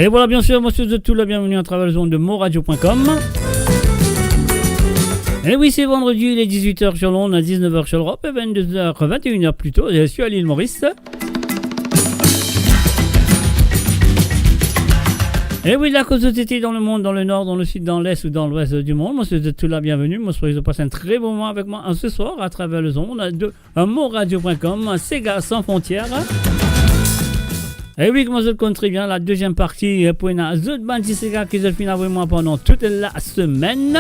Et voilà, bien sûr, monsieur de tout, la bienvenue à travers le zone de moradio.com. Et oui, c'est vendredi, il est 18h sur Londres, 19h sur l'Europe et 22h, 21h plus tôt. Je suis à l'île Maurice. Et oui, la cause de tété dans le monde, dans le nord, dans le sud, dans l'est ou dans l'ouest du monde. Monsieur de tout, la bienvenue. Moi, je passe un très bon moment avec moi ce soir à travers le zone de moradio.com, Sega sans frontières. Et oui, comme je le compte très bien, la deuxième partie pour une autre bande de Sega qui se finit avec moi pendant toute la semaine.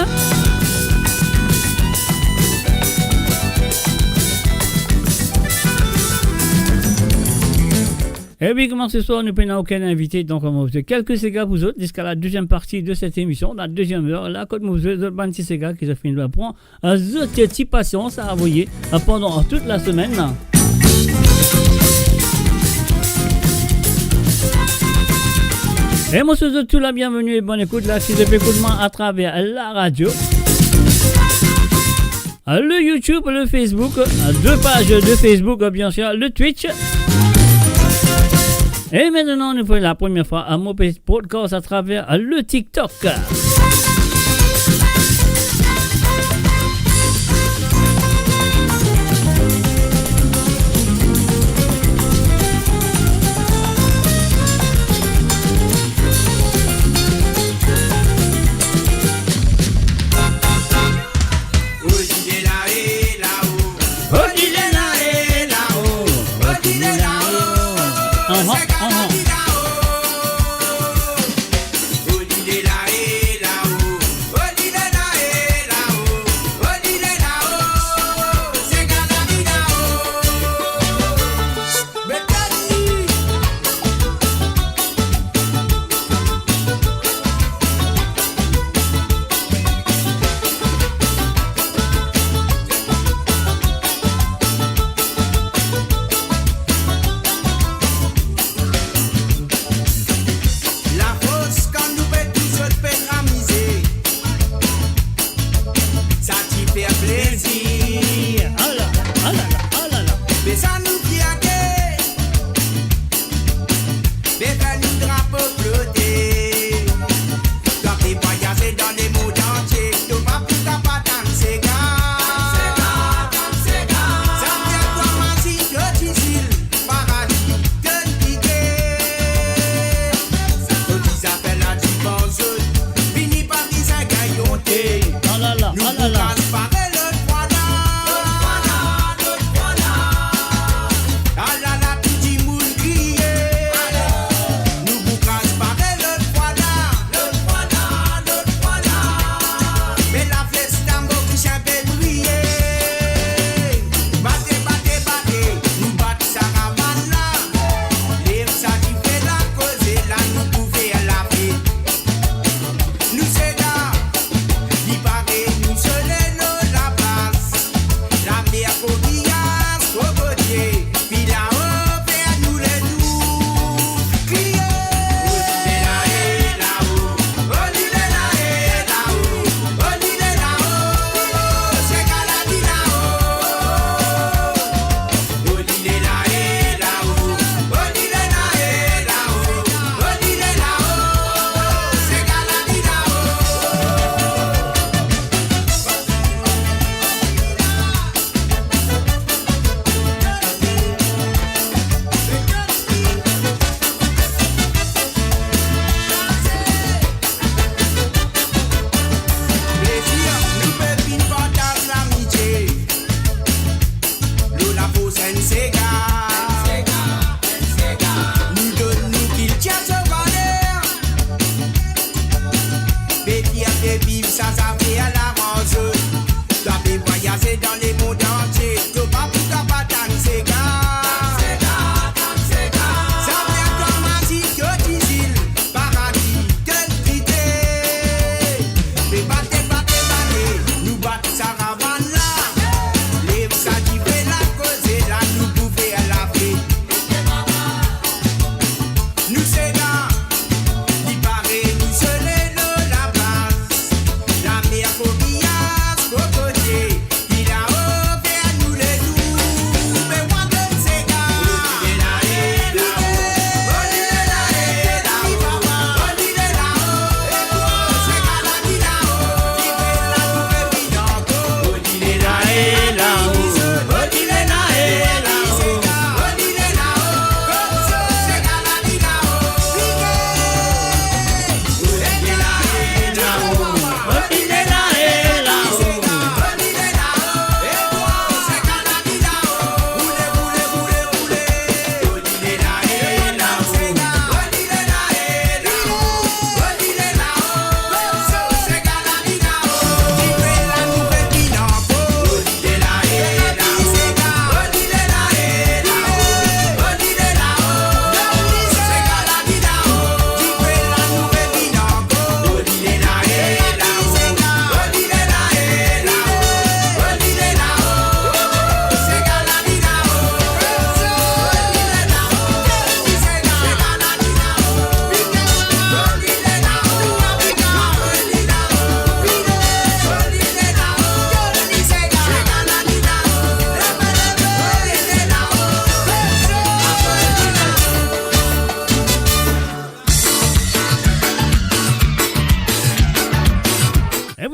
Et oui, comme ce soir, nous n'avons aucun invité, donc on va vous quelques Sega pour vous autres jusqu'à la deuxième partie de cette émission, la deuxième heure. Là, quand nous avons bande de Sega qui se finit avec moi, un petit patience à envoyer pendant toute la semaine. Et moi, je vous souhaite tout la bienvenue et bonne écoute. Là, si vous avez écoutement à travers la radio, le YouTube, le Facebook, deux pages de Facebook, bien sûr, le Twitch. Et maintenant, nous faisons la première fois un mot podcast à travers le TikTok. Nous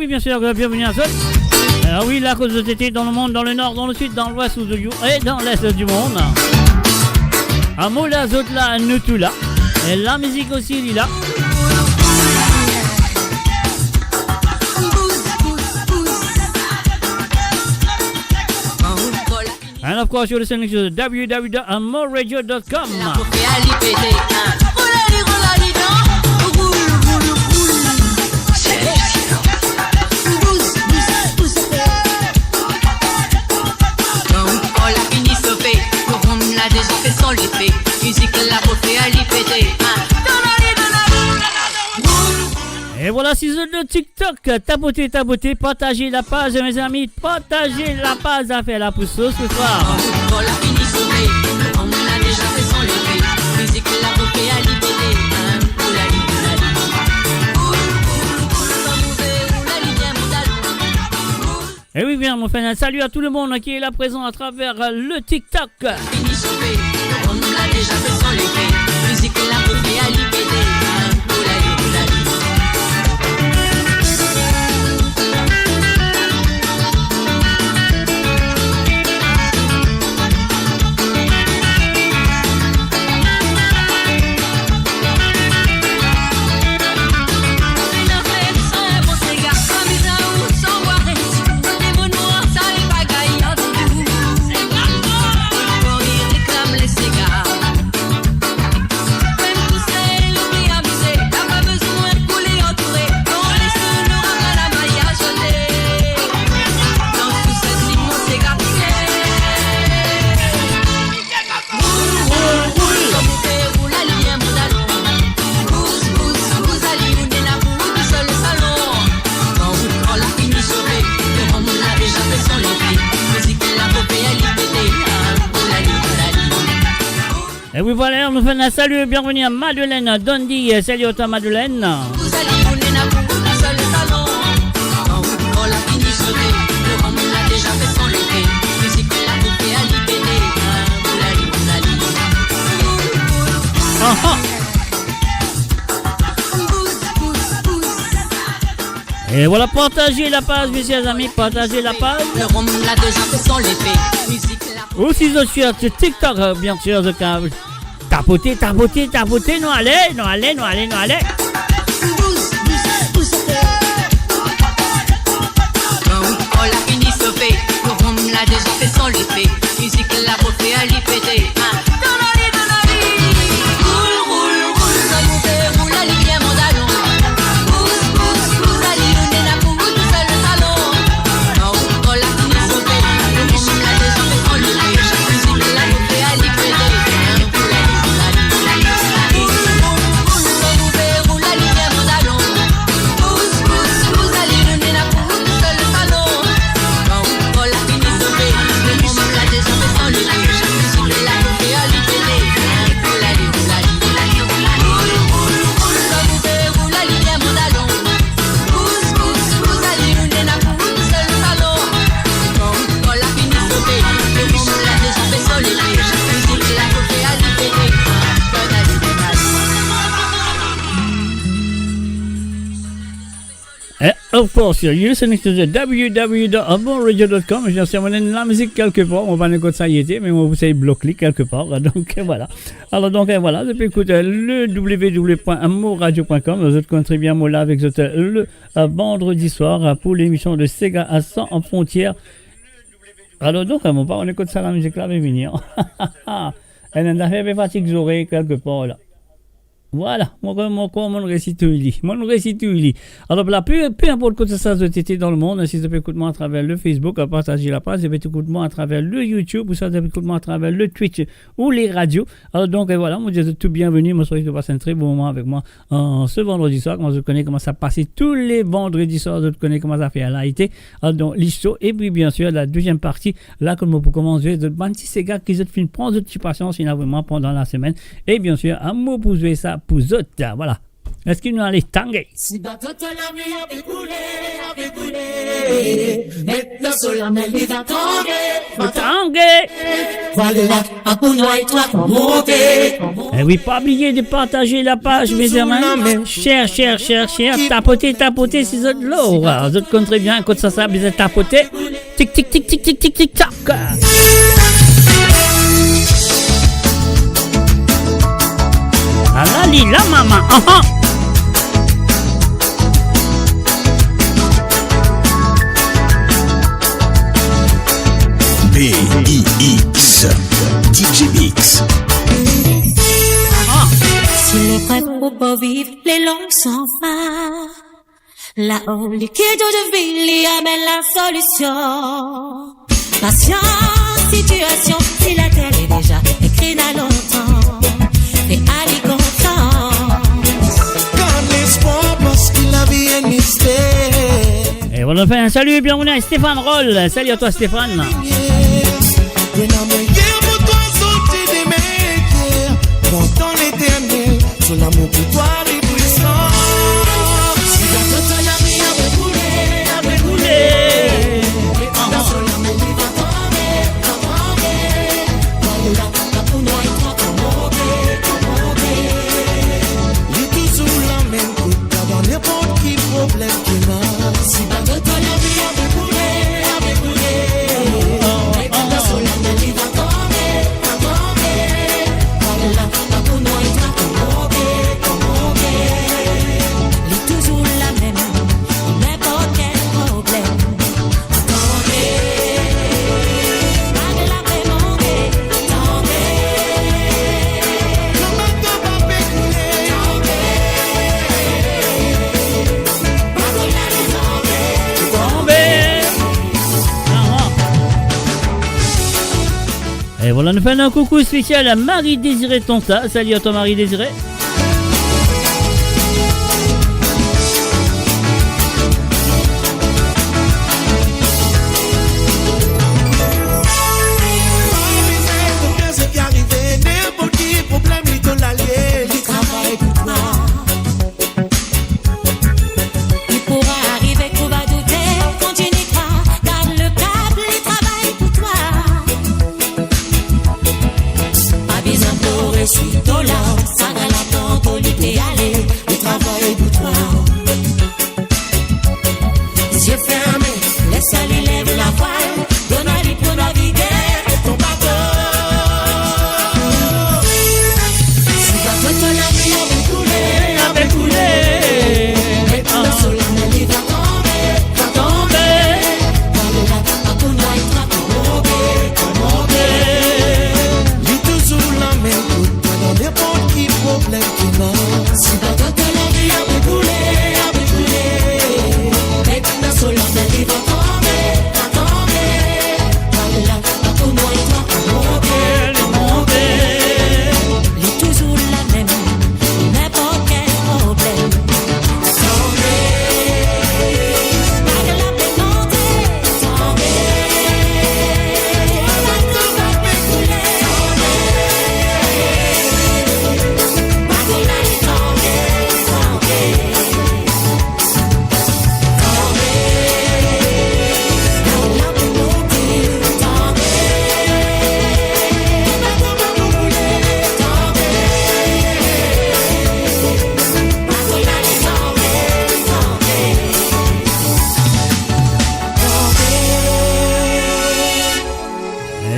oui, bien sûr, bienvenue à tous. Alors oui, la cause de TT dans le monde, dans le nord, dans le sud, dans l'ouest et dans l'est du monde. Amoula, Zotla, nous tout là. Et la musique aussi, il est là. And of course, you're listening to www.amoreradio.com. Déjà fait sans l'effet, musique la beauté à l'IPT. Et voilà, c'est le TikTok. Tapotez, partagez la page, mes amis. Partagez la page à faire la pousse ce soir. On l'a fini sauvé, on l'a déjà fait sans l'effet, musique la beauté à l'IPT. Et oui, bien, mon frère, un salut à tout le monde qui est là présent à travers le TikTok. Fini sauvé, on l'a déjà fait sans l'effet, musique la beauté à l'IPT. Et oui, voilà, on nous fait un salut, bienvenue à Madeleine, Dondi, salut à toi Madeleine. Vous allez vous n'êtes pas pour le seul salon. On l'a fini sauvé, le rhum l'a déjà fait sans l'effet, musique la beauté à l'IPT. Et voilà, partagez la page, messieurs amis, partagez la page. Le rhum l'a déjà fait sans l'effet, musique la aussi, je suis sur TikTok, bien sûr, je can tapoter, non allez. on l'a fini sauvé, le rhum l'a déjà fait sans l'effet, musique la beauté à l'IPT. Of course, you're listening to the www.amoreradio.com. Je sais, on a la musique quelque part, on va écouter ça y était, mais on vous savez bloquer quelque part. Donc voilà. Alors donc voilà, vous pouvez écouter le www.amoreradio.com. Vous êtes très bien moi là avec le vendredi soir pour l'émission de Sega à 100 en frontières. Alors donc, mon père, on écoute ça la musique là, va venir. Elle a fait fatigue j'aurai quelque part là. Voilà, mon récit tout il lit. Alors là, peu importe que ça se t'était dans le monde, si vous écoutez moi à travers le Facebook, à partager la page, vous écoutez moi à travers le YouTube, ou ça vous écoutez moi à travers le Twitch ou les radios. Alors donc voilà, moi je suis tout bienvenu, moi je passe un très bon moment avec moi ce vendredi soir, quand je connais comment ça passe tous les vendredis soirs, je connais comment ça fait à l'IT, donc l'histoire, et puis bien sûr la deuxième partie, là comme pour commencer, de petit ces gars qui se fin prendre de patience, il y en a vraiment pendant la semaine, et bien sûr, un mot pour jouer ça. Pour autres, voilà. Est-ce qu'il nous a les tangues? Si bateau la vie avait coulé, maintenant solennel il va tomber. Tangues! Voilà, à pour nous et toi qu'on monte. Eh oui, pas oublier de partager la page, mes amis. Cher, tapoter, si vous êtes là. Vous êtes comprenez bien, quand ça, vous êtes tapoter. Tic, tic, tic, tic, tic, tic, tic, tac. Ah la maman, BIX DJ Mix. Si les prêts pour pas vivre, les longues sont fins. Là-haut, les kids de ville, il y a bien la solution. Patience, situation, si la terre est déjà écrite à longtemps. Et allez content. Quand l'espoir parce qu'il a bien un mystère. Et voilà, un salut et bienvenue à Stéphane Roll. Salut à toi, Stéphane. Content l'éternel, sur l'amour pour toi, les puissants. Si la toute la vie avait coulé, maintenant sur la main, il va tomber. Voilà, la pour nous et toi, comment il est toujours la même route, dans n'importe qui problème qu'il a. Si la toute la vie avait coulé, maintenant sur la main, il va tomber. Et voilà, nous faisons un coucou spécial à Marie-Désirée Tonta. Salut à toi, Marie-Désirée.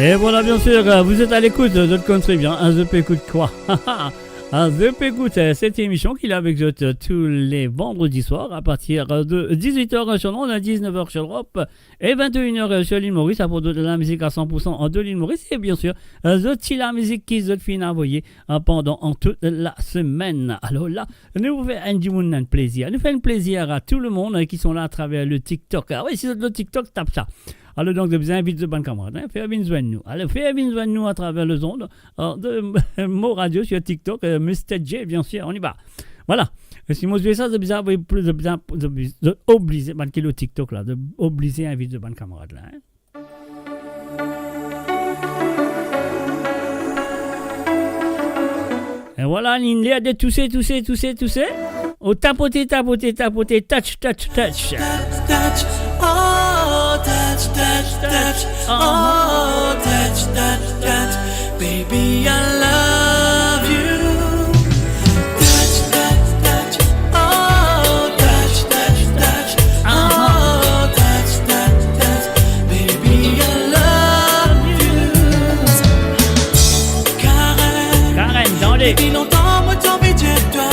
Et voilà, bien sûr, vous êtes à l'écoute de notre country, bien. Un The écoute quoi? Un The écoute cette émission qu'il a avec vous tous les vendredis soirs à partir de 18h sur Londres, 19h sur l'Europe et 21h sur l'île Maurice. À propos de la musique à 100% de l'île Maurice. Et bien sûr, la musique qui se finit à envoyer pendant toute la semaine. Alors là, nous faisons un plaisir. Nous faisons plaisir à tout le monde qui sont là à travers le TikTok. Ah oui, si vous êtes le TikTok, tape ça. Alors donc, je vous invite de bonnes camarades, faites besoin de nous. Alors, faites besoin de nous à travers le ondes de Mo Radio sur TikTok, Mr. J, bien sûr, on y va. Voilà. Et si moi je fais ça, c'est bizarre, plus de obliger, malgré le TikTok là, de obliger à inviter de bonnes camarades là. Et voilà, il y a de tousser. Au tapoter, tapoter, tapoter, touch, touch, touch. Touch, oh, touch, touch, touch, oh, touch, touch, touch, baby, I love you. Touch, touch, touch, oh, touch, touch, touch, oh, touch, touch, touch, baby, I love you. Karen, dans les... Depuis longtemps, moi j'ai envie de toi.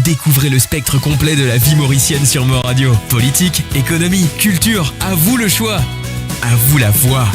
Découvrez le spectre complet de la vie mauricienne sur Mort Radio. Politique, économie, culture, à vous le choix. À vous la voix.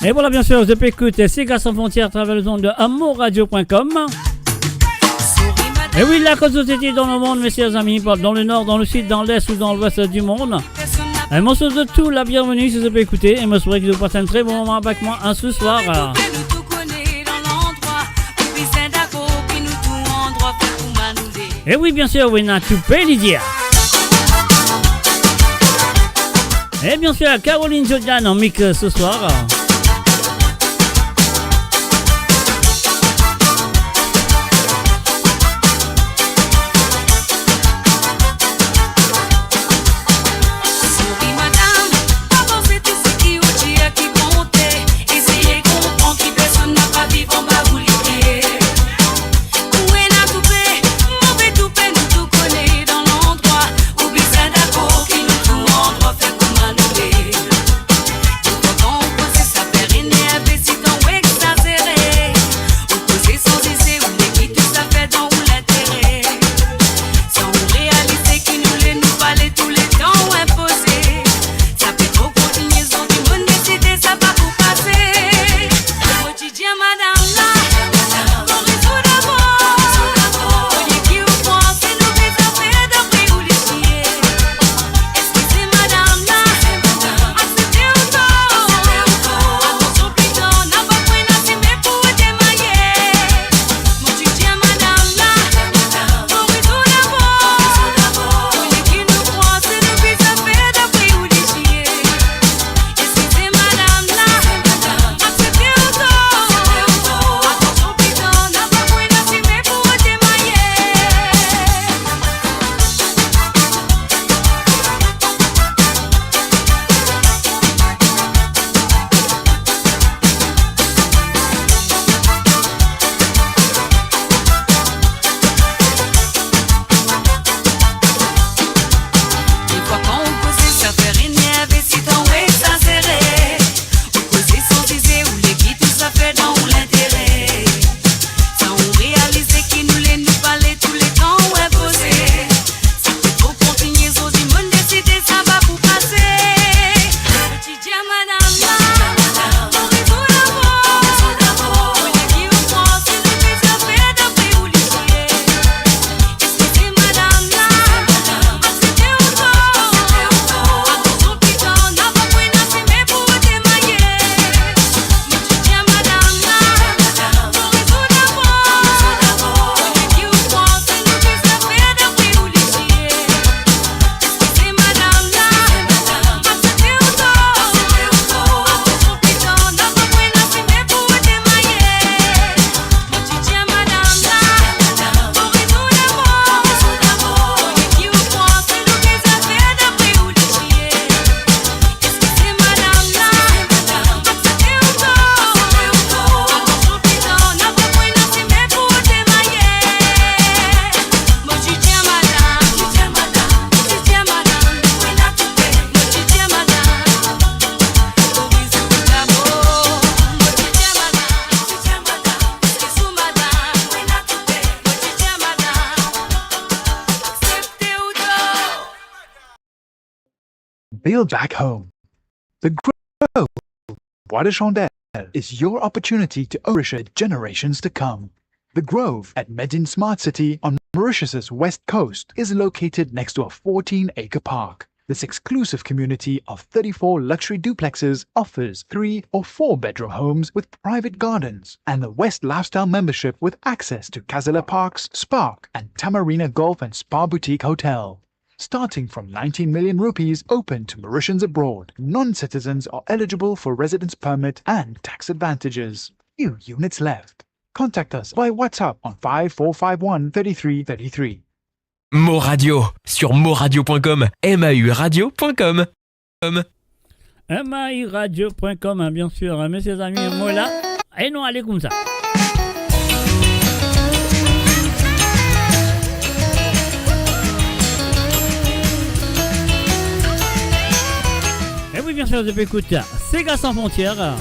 Et voilà, bien sûr, je peux écouter Sega sans frontières à travers le zone de amourradio.com. Et oui, la société dans le monde, mes chers amis, dans le nord, dans le sud, dans l'est ou dans l'ouest du monde. Et moi, je de tout la bienvenue si je peux écouter. Et je souhaite que vous passez un très bon moment avec moi ce soir. Et oui, bien sûr, oui, n'a tout fait, Lydia. Et bien sûr, Caroline Jordan en mix ce soir. Build back home. The Grove, Bois de Chandelle, is your opportunity to nourish generations to come. The Grove at Medin Smart City on Mauritius's west coast is located next to a 14-acre park. This exclusive community of 34 luxury duplexes offers 3 or 4 bedroom homes with private gardens and the West Lifestyle membership with access to Casella Parks, Spark and Tamarina Golf and Spa Boutique Hotel. Starting from 19 million rupees open to Mauritians abroad, non-citizens are eligible for residence permit and tax advantages. Few units left. Contact us by WhatsApp on 5451 3333. Mo Radio sur moradio.com, mauradio.com. mauradio.com, hein, bien sûr, hein, mes amis, moi là, et nous allez comme ça. Et oui, bien sûr, je peux écouter Sega sans frontières.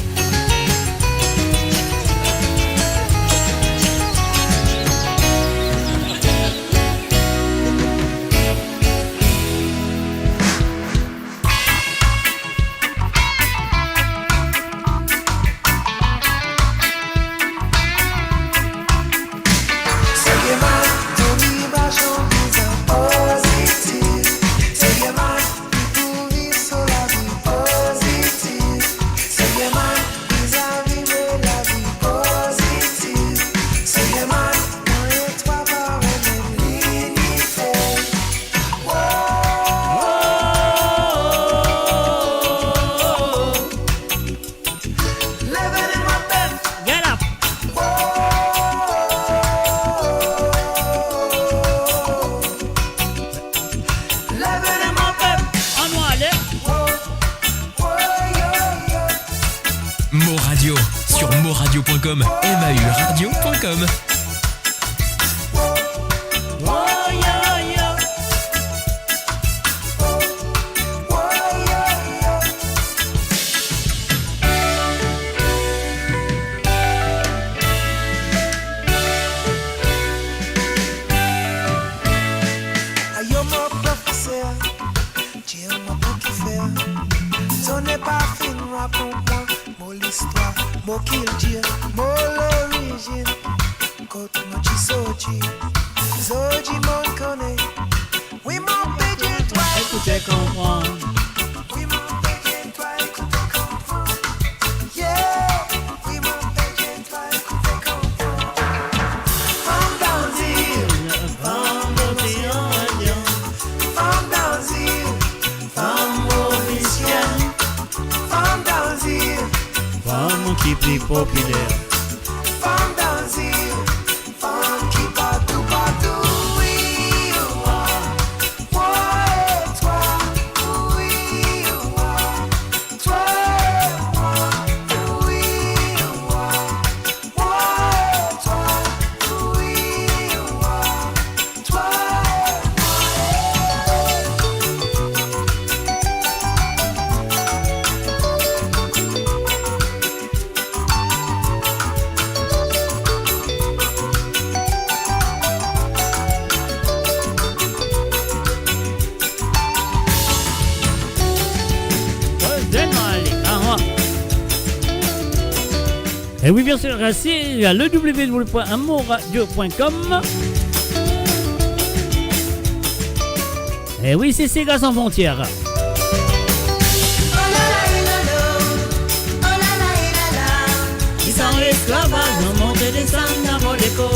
sur moradio.com, mauradio.com. Mo kill Dieu, mo l'origine. Côte mo chi soji, soji mon connaît. Oui mon pédé toi, Écoutez, comprendre. oui mon pédé toi, écoutez comprendre. Yeah, oui mon pédé toi, écoutez comprendre. Femme d'Anzir, femme d'Océan, femme d'Anzir, femme mauricienne, femme d'Anzir. Femme qui plie populaire. Femme d'Anzir, femme qui partout, partout, oui, moi et toi, oui, toi et moi, oui, moi et toi, oui, toi Et oui, bien sûr, c'est le www.amourradio.com. Et oui, c'est Sega sans frontières. Ils sont l'esclavage, nous montons des sangs à Moleco.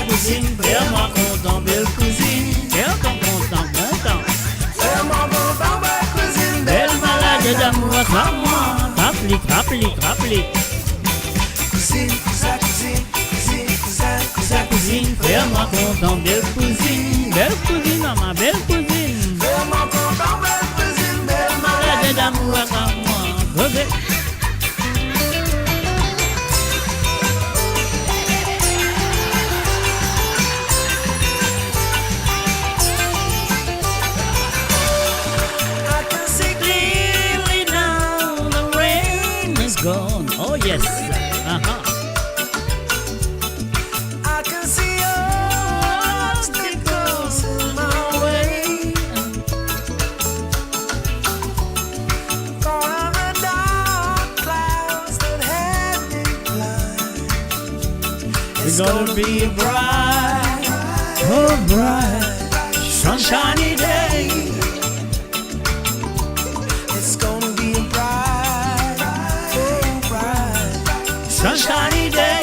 Cousine, vraiment content, belle cousine, content, content. Vraiment content, belle cousine, Belle malade d'amour, attrape-moi, trappe-les. Cousine, Cousine, vraiment content, belle cousine, maman, belle cousine. vraiment content, belle cousine, belle Malade d'amour, attrape-moi, revêt. Gone. Oh yes. Uh-huh. I can see obstacles in my way. For the dark clouds that had me blind. It's gonna be a bright, sunshiny day. It's gonna be a bright, Sunshiny day.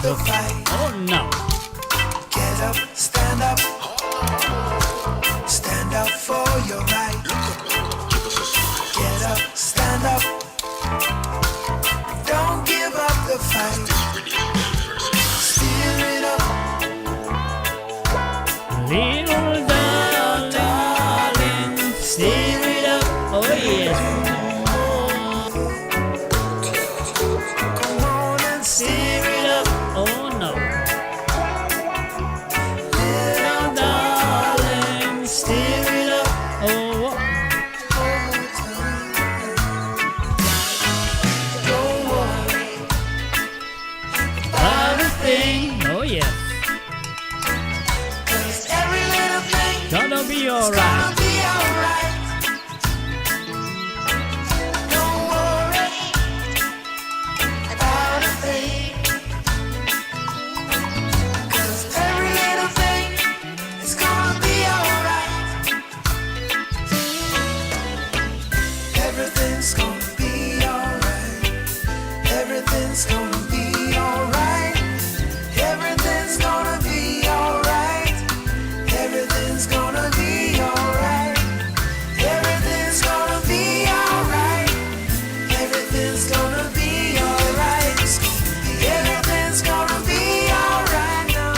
the fight. Oh no. Get up, stand up. Stand up for your right. Get up, stand up. Don't give up the fight. Steer it up. Little darling, steer it up. Oh yes. Come on and steer it up. Oh no. Little darling, steer it up. Oh. Don't worry About a thing. Oh yes. 'cause every little thing Gonna be is alright. gonna be alright. Don't worry about a thing, 'cause every little thing is gonna be alright. Everything's gonna be alright. Everything's gonna be alright. Everything's gonna be alright. Everything's gonna be alright. Everything's gonna be alright. Everything's gonna be alright. Everything's gonna be alright now.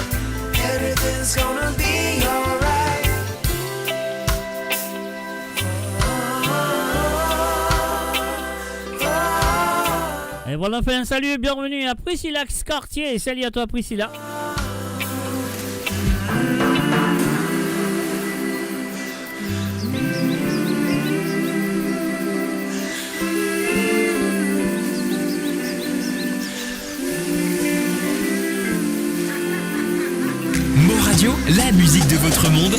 Everything's gonna be alright. Et voilà, on fait un salut et bienvenue à Priscilla Cartier. Salut à toi, Priscilla. Mo Radio, la musique de votre monde,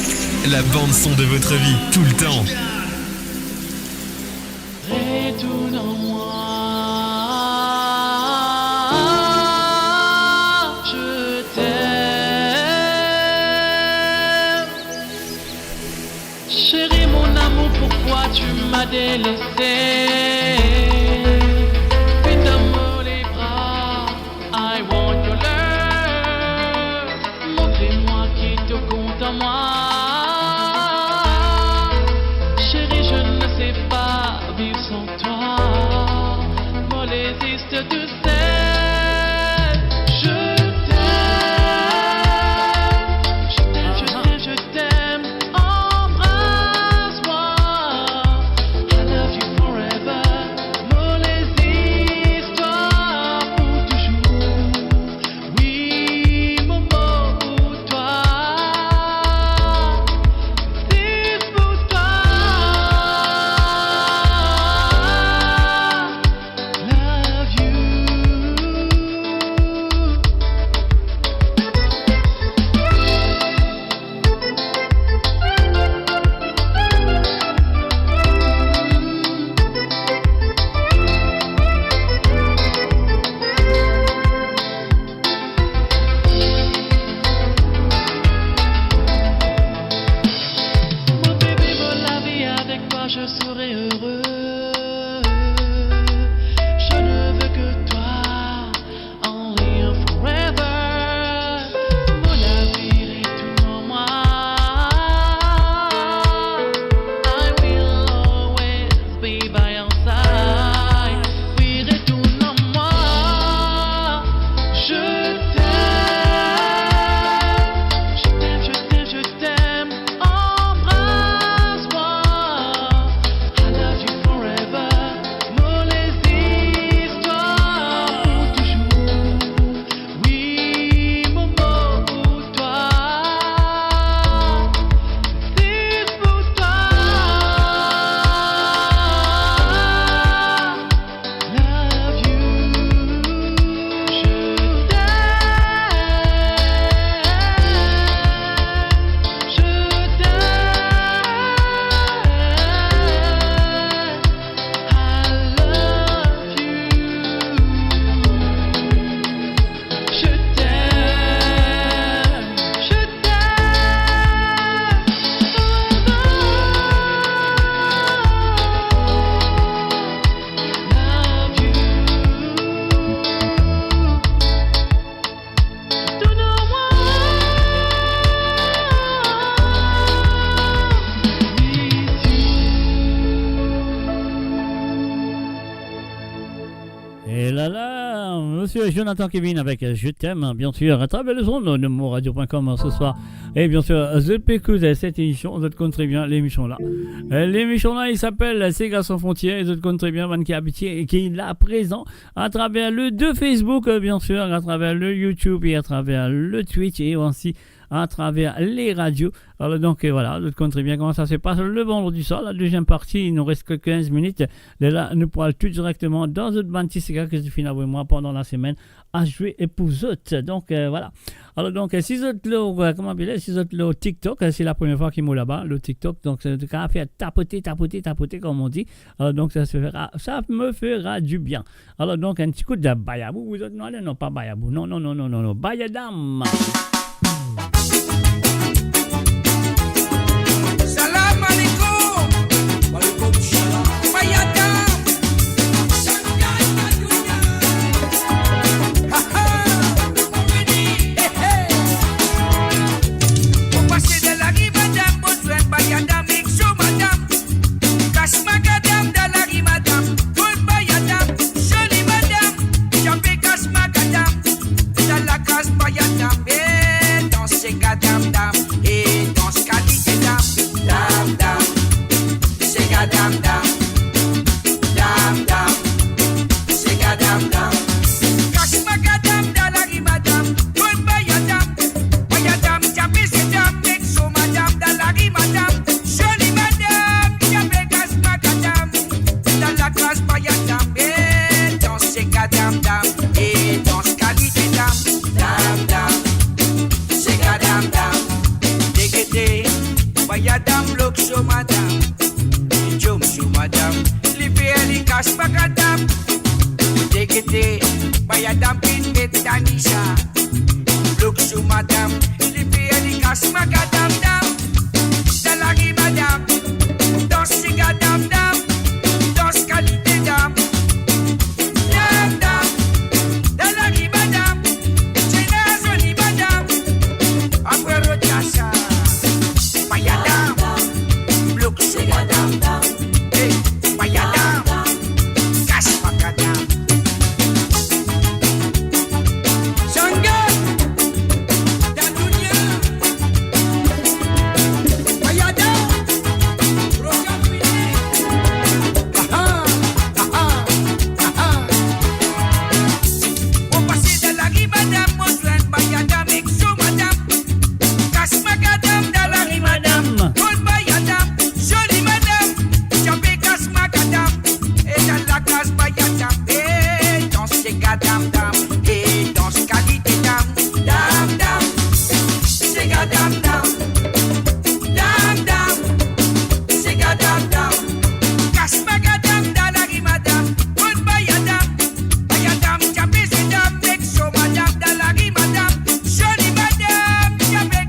la bande son de votre vie, tout le temps. Retourne-moi, je t'aime. Chérie, mon amour, pourquoi tu m'as délaissé? Puis donne-moi les bras, I want your love. Montrez-moi qui te compte en moi. Chérie, je ne sais pas vivre sans toi. Mon existe, tu sais. Je t'aime, je t'aime, je t'aime, je t'aime. Embrasse-moi. I love you forever. voilà, monsieur Jonathan Kevin avec Je t'aime, bien sûr, à travers le son de moradio.com ce soir. Et bien sûr, je peux écouter cette émission, je te connais très bien l'émission là. L'émission là, il s'appelle Sega sans frontières, et je te connais très bien, Van qui est habitué et qui est là présent à travers le de Facebook, bien sûr, à travers le YouTube et à travers le Twitch et aussi à travers les radios. Alors donc voilà, je te connais très bien comment ça se passe le vendredi soir. La deuxième partie, il nous reste que 15 minutes. Et là, nous pourrons tout directement dans une bande que je finis avec moi pendant la semaine à jouer et pour autres. Donc voilà. Alors donc si vous êtes là, comment dire, si vous êtes là au TikTok, c'est la première fois qu'il m'ont là-bas, le TikTok. Donc c'est à faire tapoter comme on dit. Alors donc ça me fera du bien. Alors donc un petit coup de Bayabou. Vous êtes non pas Bayabou. Non. Bayadam. Salam alaikum. Walaikum salam. Bayadam. Shanghai Kadunya. Ha ha. Pour passer de la rue, madame, besoin de Bayadam, mixo, madame. Casse magadam de la rue, madame. Bonne Bayadam, jolie madame. J'en fais casse magadam. Dans la casse Bayadam. Gadam dam et dans ce qualité dam dam c'est gadam dam c'est gadam dam cache ma gadam dans la rue madame bonne bayadam j'appelle c'est dam exo madame dans la rue madame jolie madame j'appelle cache ma gadam dans la classe bayadam et dans ce gadam dam et dans ce qualité dam Gadam dam, degete, bayadam lokso madam, jom su madam, libe ali kas bagadam, degete, bayadam pin betanisha, lokso madam, libe ali kas bagadam dam, dalari madam, dos gadam dam, dos kalite dam, dam, dalari madam. Aguero-Chasa, Bayadam, Luxo Madam, hey, Bayadam, Kasmakadam, Shanghai, Dadunia, Bayadam, Rocafine, On passe de la rue, madame, Moslem, Bayadam, Exo, madame. Magadam dans la rue madame, bonne bayadam, jolie madame, j'appelle casse magadam, et dans la classe bayadam, et dans ces gadam dam, et dans ce qualité dam, c'est gadam dam, c'est gadam dam, casse magadam dans la rue madame, bonne bayadam, j'appelle c'est dam, exo madame dans la rue madame, jolie madame, j'appelle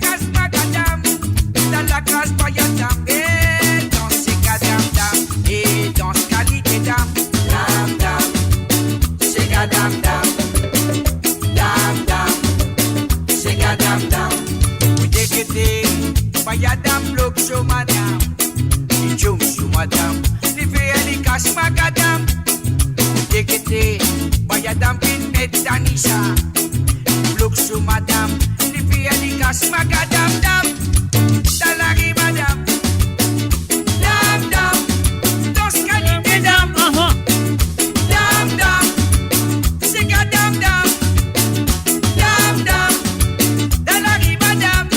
dans la classe bayadam et dans ces gadam dam et dans ce qualité dam c'est gadam dam c'est gadam dam vous déguetez bayadam lokso madame jom su madame livré ali casse magadam vous déguetez bayadam pin metanisha lokso madame livré ali casse magadam dam Dalari madame, dam, dos qualité dam, dam, c'est gadam dam, dalari madame,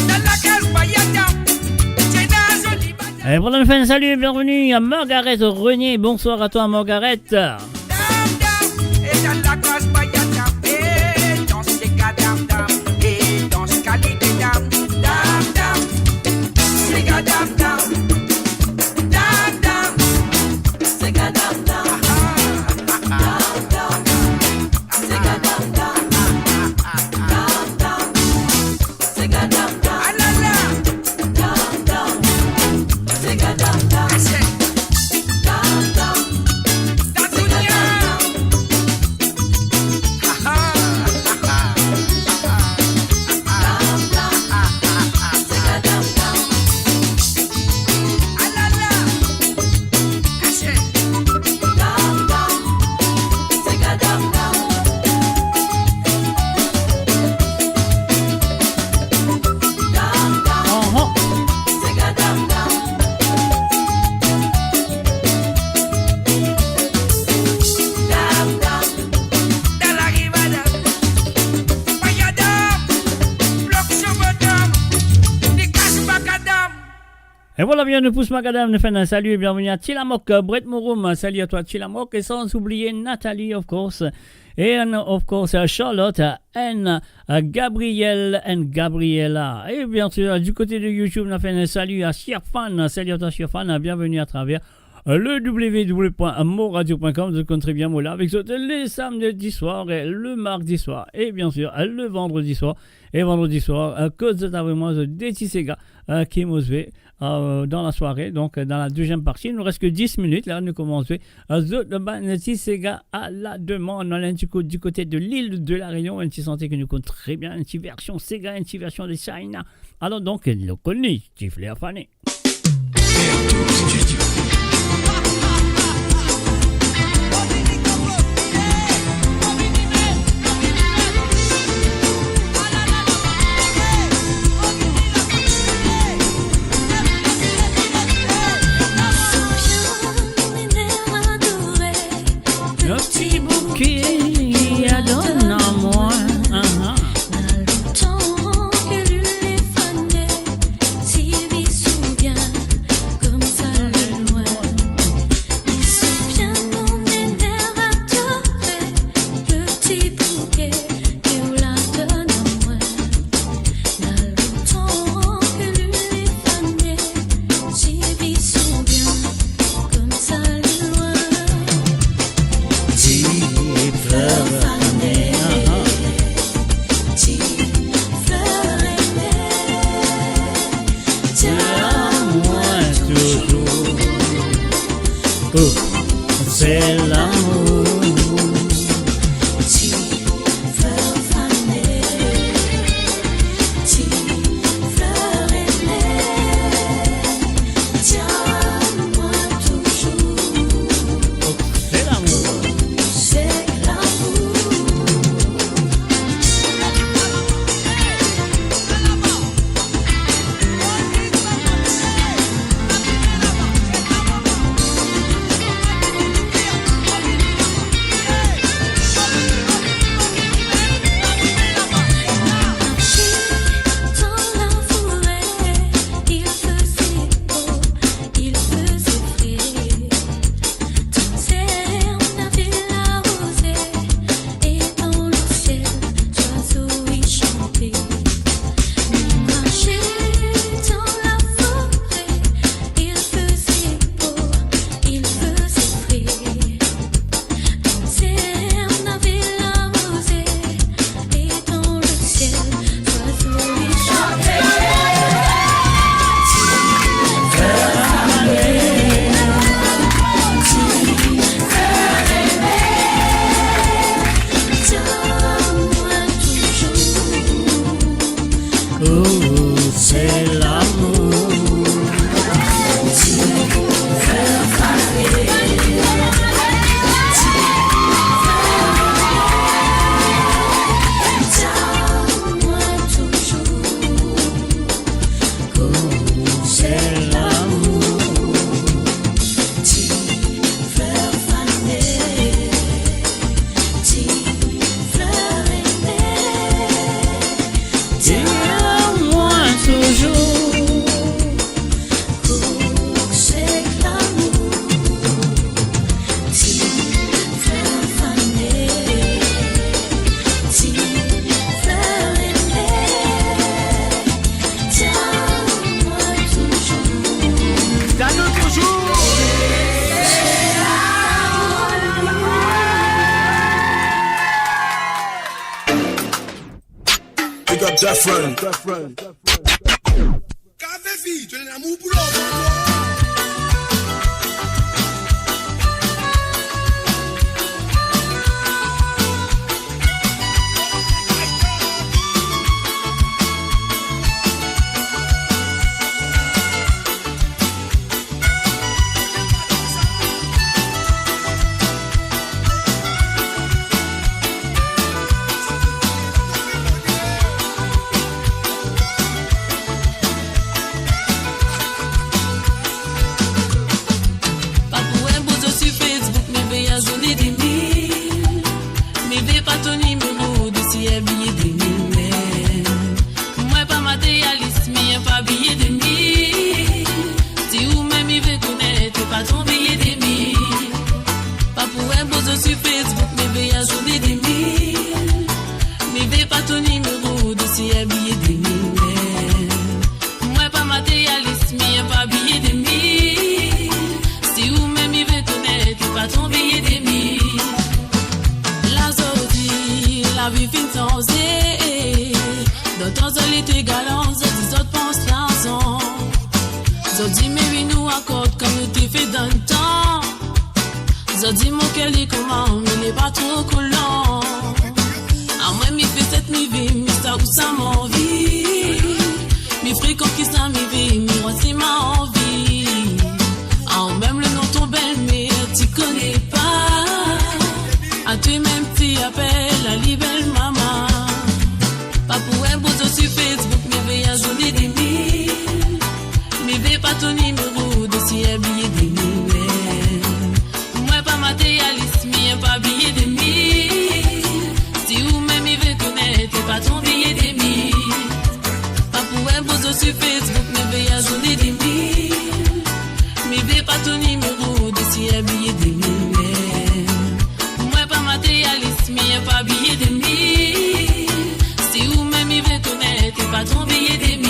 dans la case bayadam, c'est la jolie madame. Et pour la fin, salut et bienvenue à Margaret Renier. Bonsoir à toi Margaret. Dam, et dans la case bayadam, et dans ces gadam dam, et dans ce qualité dam. Gadam dam, c'est gadam dam, c'est gadam dam, c'est gadam dam, alala, c'est gadam dam, Et voilà, bien, nous pousse Macadam, nous faisons un salut et bienvenue à Tilamok, Brett Mouroum, salut à toi Tilamok, et sans oublier Nathalie, of course, et of course Charlotte, Anne, Gabrielle, and Gabriella. Et bien sûr, du côté de YouTube, nous faisons un salut à Sirfan, salut à toi Sirfan, bienvenue à travers le www.moradio.com, je compte très bien moi là avec eux les samedis soirs et le mardi soir et bien sûr le vendredi soir et vendredi soir à cause de ta vraiment des Tissega qui m'ont fait dans la soirée, donc dans la deuxième partie. Il nous reste que 10 minutes là, nous commençons le Tissega à la demande du côté de l'île de la Réunion, une petite santé que nous compte très bien, une petite version Sega, une petite version de China. Alors donc le connu Tiflé à faner. Le petit bouquet, donne à moi. Dans le temps que lui les fanait, s'il s'y souvient, comme ça le loin. Il se souvient mon énerve adoré, le petit bouquet, que la donne à moi. Dans le temps que lui les fanait, s'il s'y souvient, comme ça le loin. Fleur fanée, fleur aimée, tiens-moi toujours. Oh, c'est l'amour. Fleur fanée, fleur aimée, tiens-moi toujours. C'est l'amour. C'est Jeffrey. Café fille, tu es l'amour pour l'autre. un billet de mille. Moi pas matérialiste, mais pas billet de mille. Si ou même il veut connaître, pas ton billet de mille. La zodi, la vie fin sans dans ton solide galant, les autres pensent l'argent. Zodi, mais oui, nous accorde comme nous t'es fait dans le temps. Zodi, mon cœur est comment, mais n'est pas trop collant. À moi, mi fait cette mi vie, mi ça ou ça m'envie. Mi fréquent qui ça mi vie, mi roi ma envie. Ah, même le nom ton belle-mère, tu connais pas. À toi même tu appelles la libelle maman. Pas pour un beau sur Facebook, mais veille à journée des mille. Mais veille pas ton numéro de si un billet des mille. Moi pas matérialiste, mais pas billet des mille. Si ou même il veut connaître, pas ton billet des mille. Pas pour un beau sur Facebook, mais veille à journée des mille. Mais veille pas ton numéro de si un billet des mille. Moi pas matérialiste, mais pas billet des mille. Si ou même il veut connaître, pas ton billet des mille.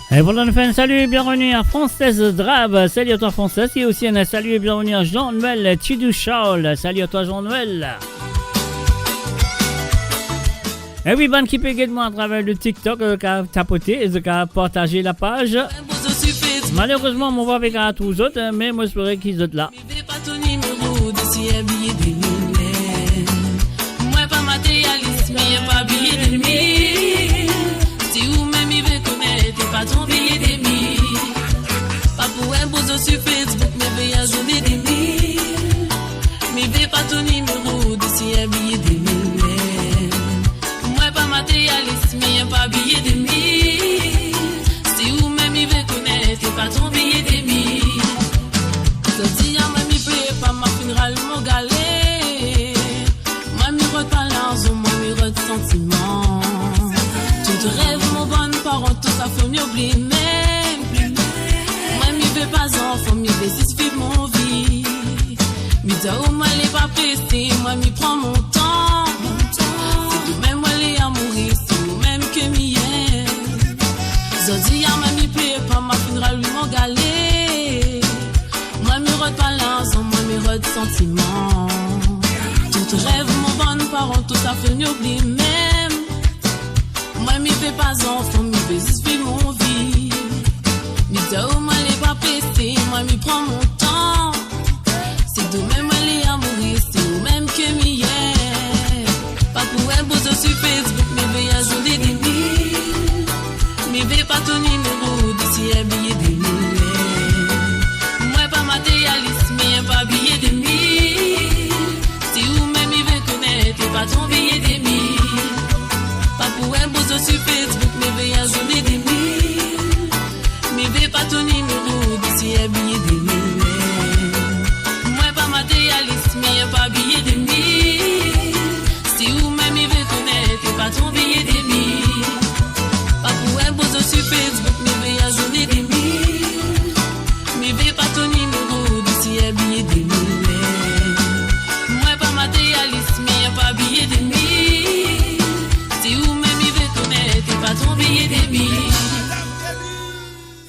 Et voilà, nous faisons un salut et bienvenue à Française Drab. Salut à toi Française. Et aussi un salut et bienvenue à Jean-Noël Tidouchaul. Salut à toi Jean-Noël. Et oui, bonne qui peut également à travers le TikTok, qui a tapoté, qui a partagé la page. Malheureusement, on va avec à tous les autres, mais moi j'espère qu'ils sont là. Moi pas matérialiste, mais pas billet de mille. Si ou même il veut connaître, pas ton billet de mille. Pas pour un beau sur Facebook, mais veille à journée des mille. Mais veille pas ton numéro de si un billet de mille. Moi pas matérialiste, mais pas billet de mille. Si ou même il veut connaître, pas ton billet de mille. Sorti à moi mi plaît pas ma funéraille mon galet. Moi mi rote pas l'argent, moi mi rote sentiment. Tout rêve mon bonne parent, tout ça faut m'y oublier même. Moi mi veux pas enfant, mi décide vivre mon vie. Mi dis au moi les pas pressé, moi mi prends mon temps. C'est tout même moi les à mourir, c'est tout même que mi aime. Zodi à moi mi plaît pas ma funéraille mon galet. Moi mi rote pas l'argent, moi mi rote sentiment. Tout rêve mon bonne parent, tout ça fait m'y oublier même. Moi mi fais pas enfant, mi veux juste vivre mon vie. Mi dis oh moi les pas pressé, moi mi prends mon temps. C'est tout même moi les à mourir, c'est tout même que mi aime. Pas pour un beau sur Facebook, mi veille à journée des mille. Mi veille pas ton numéro de si un billet des mille. Moi pas matérialiste, mais pas billet des mille. Si ou même il veut connaître, pas ton billet des mille. Pas pour un beau sur Facebook, mais veille à journée des mille. Mais veille pas ton numéro de si un billet des mille. Moi pas matérialiste, mais pas billet des mille. Si ou même il veut connaître, pas ton billet des mille. Pas pour un beau sur Facebook, mais veille à journée des mille. Mais veille pas ton numéro de si un billet des mille. Moi pas matérialiste, mais pas billet des mille. Si ou même il veut connaître, pas ton billet des mille.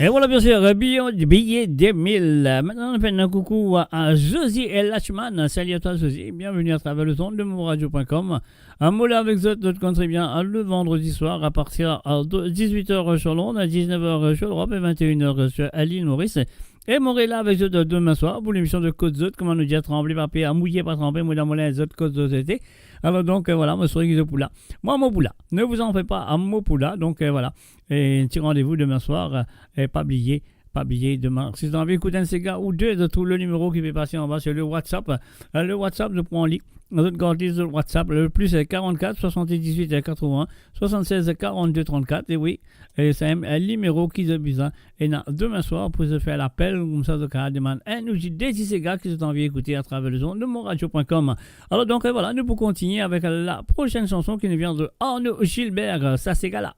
Et voilà, bien sûr, billet des 1000. Maintenant, on fait un coucou à Josie et Lachman. Salut à toi, Josie. Bienvenue à travers le son de monradio.com. Un mot là avec d'autres comptes très bien le vendredi soir à partir de 18h sur Londres, 19h sur l'Europe et 21h sur l'île Maurice. Et Morella avec eux demain soir pour l'émission de Côte Zot, comment nous dire trembler, papier, à mouiller, pas tremper, moi dans mon les autres Côte Zot été. Alors donc voilà, moi sur Guizo Poula. Moi mon Poula, ne vous en faites pas à mon Poula. Donc voilà, et un petit rendez-vous demain soir. Et pas oublier Pas oublier demain. Si vous avez écouté un Sega ou deux, de tout le numéro qui peut passer en bas sur le WhatsApp. Le WhatsApp de prend en ligne. Notre gardiste de WhatsApp, le plus c'est 44 78 80 76 42 34. Et oui, c'est un numéro qui est besoin. Et demain soir, pour se faire l'appel, comme ça, de cas, demande un ou des Sega qui sont envie d'écouter à travers le son de monradio.com. Alors donc voilà, nous pouvons continuer avec la prochaine chanson qui nous vient de Arnaud Gilbert. Ça, c'est là.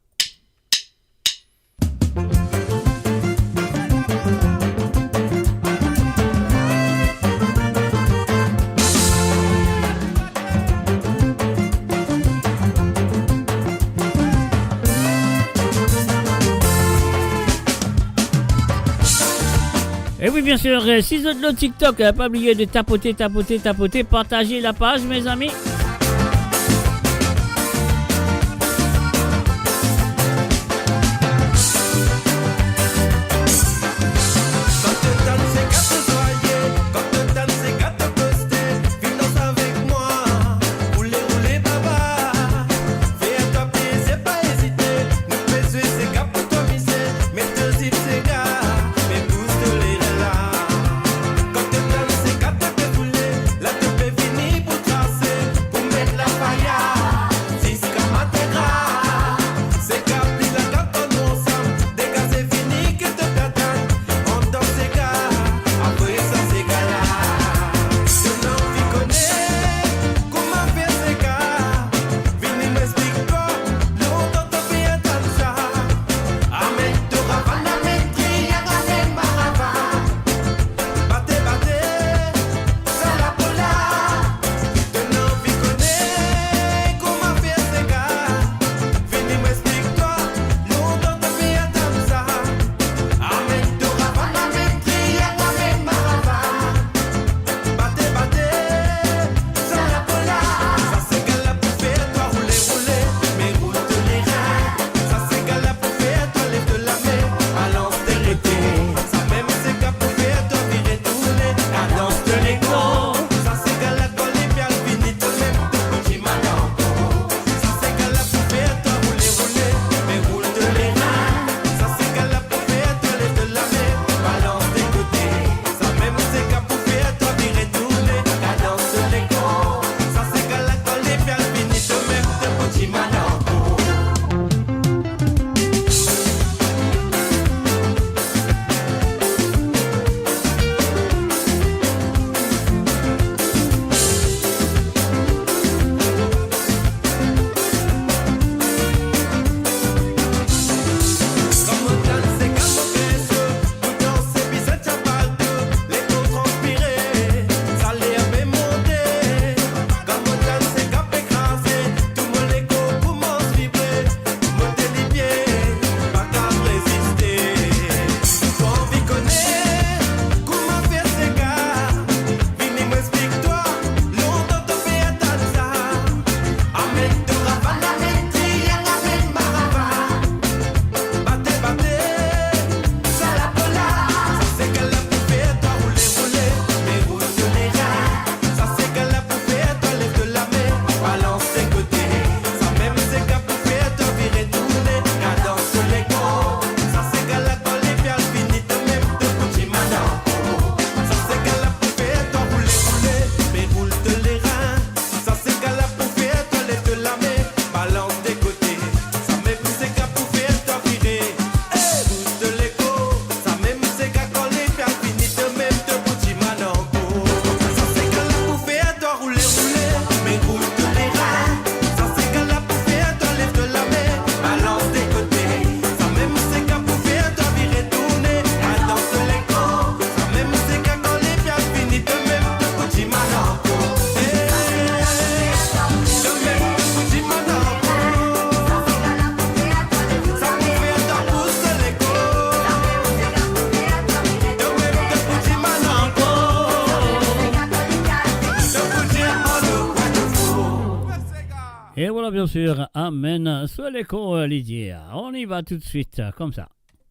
Et oui, bien sûr, si vous êtes le TikTok, pas oublier de tapoter, partagez la page, mes amis. Et voilà, bien sûr, amen. Sur l'écho, Lydia. On y va tout de suite, comme ça.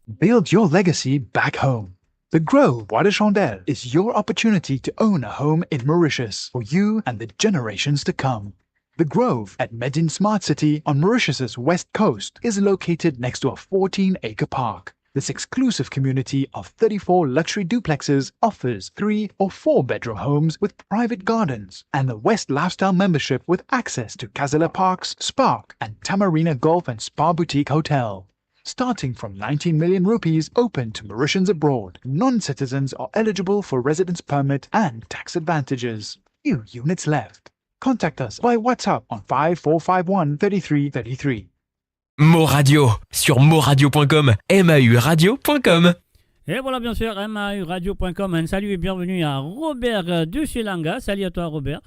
Build your legacy back home. The Grove Bois de Chandelle is your opportunity to own a home in Mauritius for you and the generations to come. The Grove at Medin Smart City on Mauritius's west coast is located next to a 14-acre park. This exclusive community of 34 luxury duplexes offers 3 or 4 bedroom homes with private gardens and the West Lifestyle membership with access to Casella Parks, Spark and Tamarina Golf and Spa Boutique Hotel. Starting from 19 million rupees open to Mauritians abroad, non-citizens are eligible for residence permit and tax advantages. Few units left. Contact us by WhatsApp on 5451 3333. Mo Radio sur moradio.com, mauradio.com. Et voilà, bien sûr, mauradio.com. Un salut et bienvenue à Robert de Silanga. Salut à toi, Robert.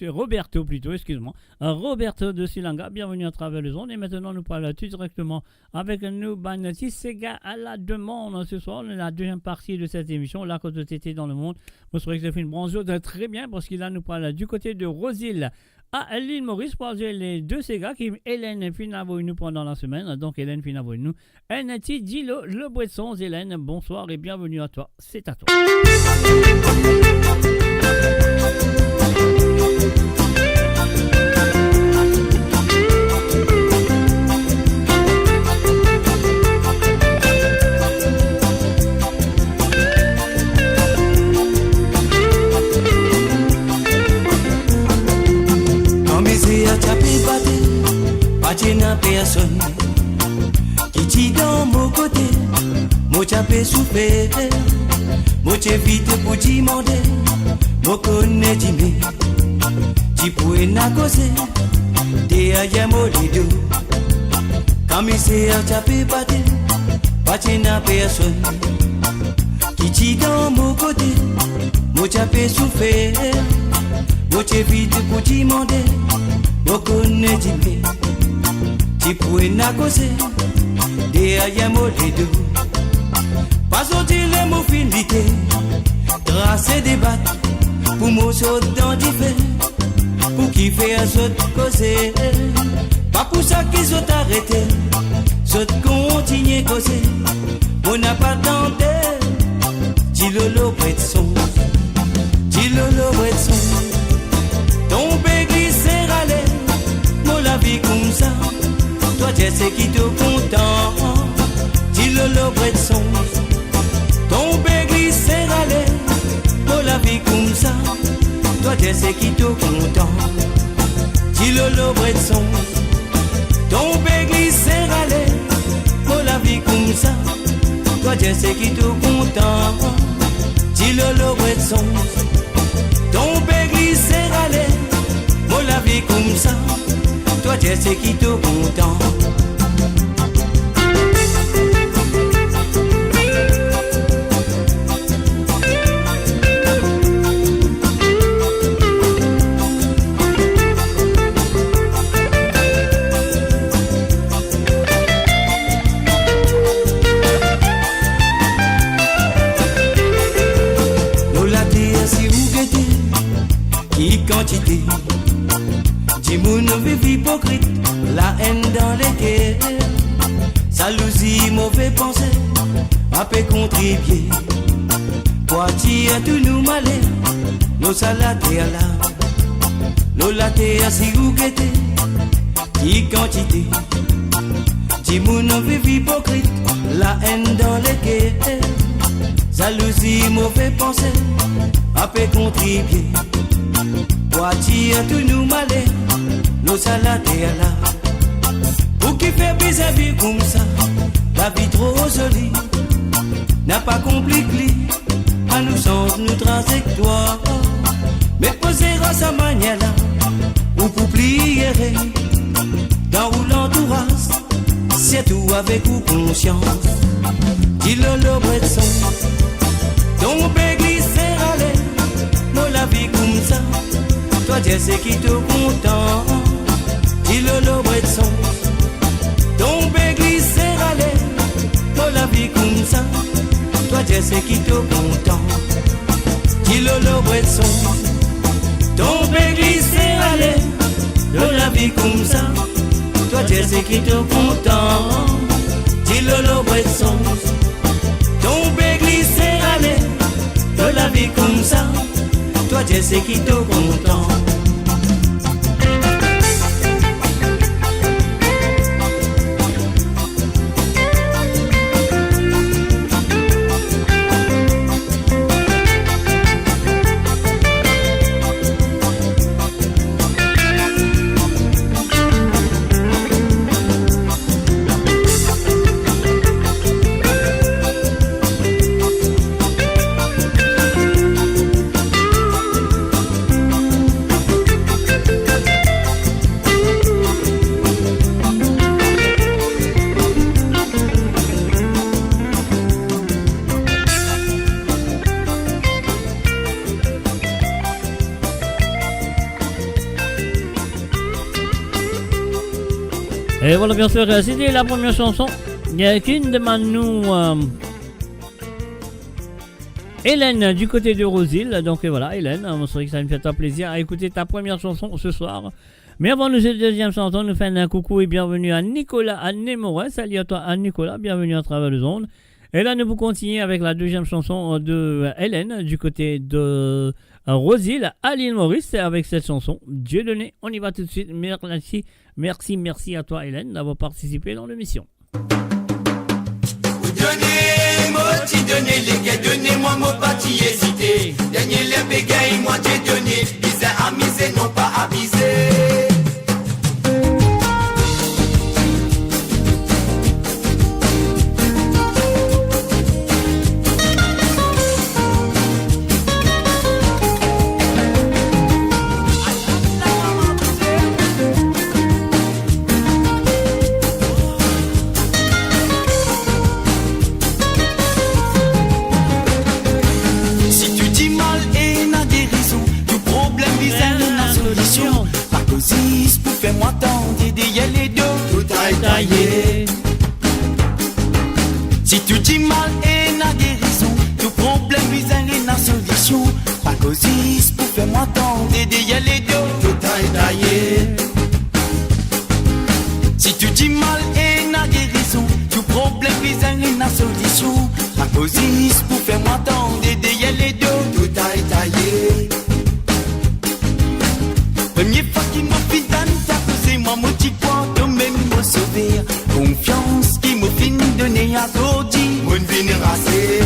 Roberto plutôt, excuse-moi. Roberto de Silanga, bienvenue à travers les ondes. Et maintenant, nous parlons tout directement avec nous, Banati Sega à la demande. Ce soir, on est la deuxième partie de cette émission, la côte de TT dans le monde. Vous saurez que c'est une branche très bien parce qu'il a nous parle du côté de Rosil à l'île Maurice pour les deux Sega qui Hélène Finavo nous pendant la semaine. Donc, Hélène Finavo nous. Nati Dilo, le Boisson. Hélène, bonsoir et bienvenue à toi. C'est à toi. N'a personne qui t'y dans mon côté, moi t'appelle souper, moi t'évite pour t'y demander, moi connais d'aimer, t'y pourrais n'a causer, t'es à yamolido, quand misère t'appelle battre n'a personne qui t'y dans mon côté, moi t'appelle souper, moi t'évite pour t'y demander, moi connais d'aimer. Si pour na cause de ayamo les deux pas sortir les mots finité tracer des battes pour me sauter dans du fait pour qui fait un saut causer pas pour ça qu'ils sont arrêtés saut continuer causer on n'a pas tenté dis lolo prête son tomber glisser râler mon la vie comme ça. Toi, tu sais qui te content, dis le près de son. Tomber, glisser, râler, pour la vie comme ça. Toi, tu sais qui te content, dis le près de son. Tomber, glisser, râler, pour la vie comme ça. Toi, tu sais qui te content, dis le près de son. Tomber, glisser, râler, pour la vie comme ça. Toi, tu sais qui te content. Lola, t'es assis où que qui quantité? Dis-moi, vive hypocrite, la haine dans les cœurs, jalousie, mauvais pensée, à peu contribuer. Poitiers à tout nous malais, nos salades à la, nos lattes à si ou guetté, qui quantité. Dis-moi, vive hypocrite, la haine dans les cœurs, jalousie, mauvais pensée, à peu contribuer. Poitiers à tout nous malais, nos salades à la. Pour qui fait bizarre vie comme ça, la vie trop jolie, n'a pas compliqué, à nous sens nous trajectoire. Mais poser à sa manière là, ou pour plier, dans où l'entourage, c'est tout avec ou conscience. Dis-le près de son, tomber, glisser, aller, nous la vie comme ça. Toi, tu sais qui te content, dis-le près de son. Tomber, glisser, aller, pour la vie comme ça. Toi, tu sais qui te content, dis-le près de son. Tomber, glisser, aller, pour la vie comme ça. Toi, tu sais qui te content, dis-le près de son. Tomber, glisser, aller, pour la vie comme ça. Toi, tu sais qui te content. Et voilà, bien sûr, c'était la première chanson. Il y a qu'une demande nous. Hélène du côté de Rosil. Donc voilà, Hélène, on serait que ça me fait un plaisir à écouter ta première chanson ce soir. Mais avant de cette deuxième chanson, nous faisons un coucou et bienvenue à Nicolas, à Némorin. Salut à toi, à Nicolas, bienvenue à travers les ondes. Et là, nous vous continuons avec la deuxième chanson de Hélène du côté de Rosil à l'île Maurice avec cette chanson Dieu donné. On y va tout de suite. Merci à toi, Hélène, d'avoir participé dans l'émission. Donnez-moi mon parti hésité. Dernier les bégaye, moi j'ai donné. Bizarre amusé, non pas avisé. Fais-moi tendre derrière les dos, tout taillé. Si tu dis mal et n'a guérison, tout problème bizarre et n'a solution. Pas causis pour faire-moi tendre derrière les dos, tout taillé. Si tu dis mal et n'a guérison, tout problème bizarre et n'a solution. Pas causis pour faire-moi tendre derrière les dos, tout taillé. Premier fois qu'il m'a fait moi mon petit point de même me sauver. Confiance qui me fin donner à Zodi. Mon vénération.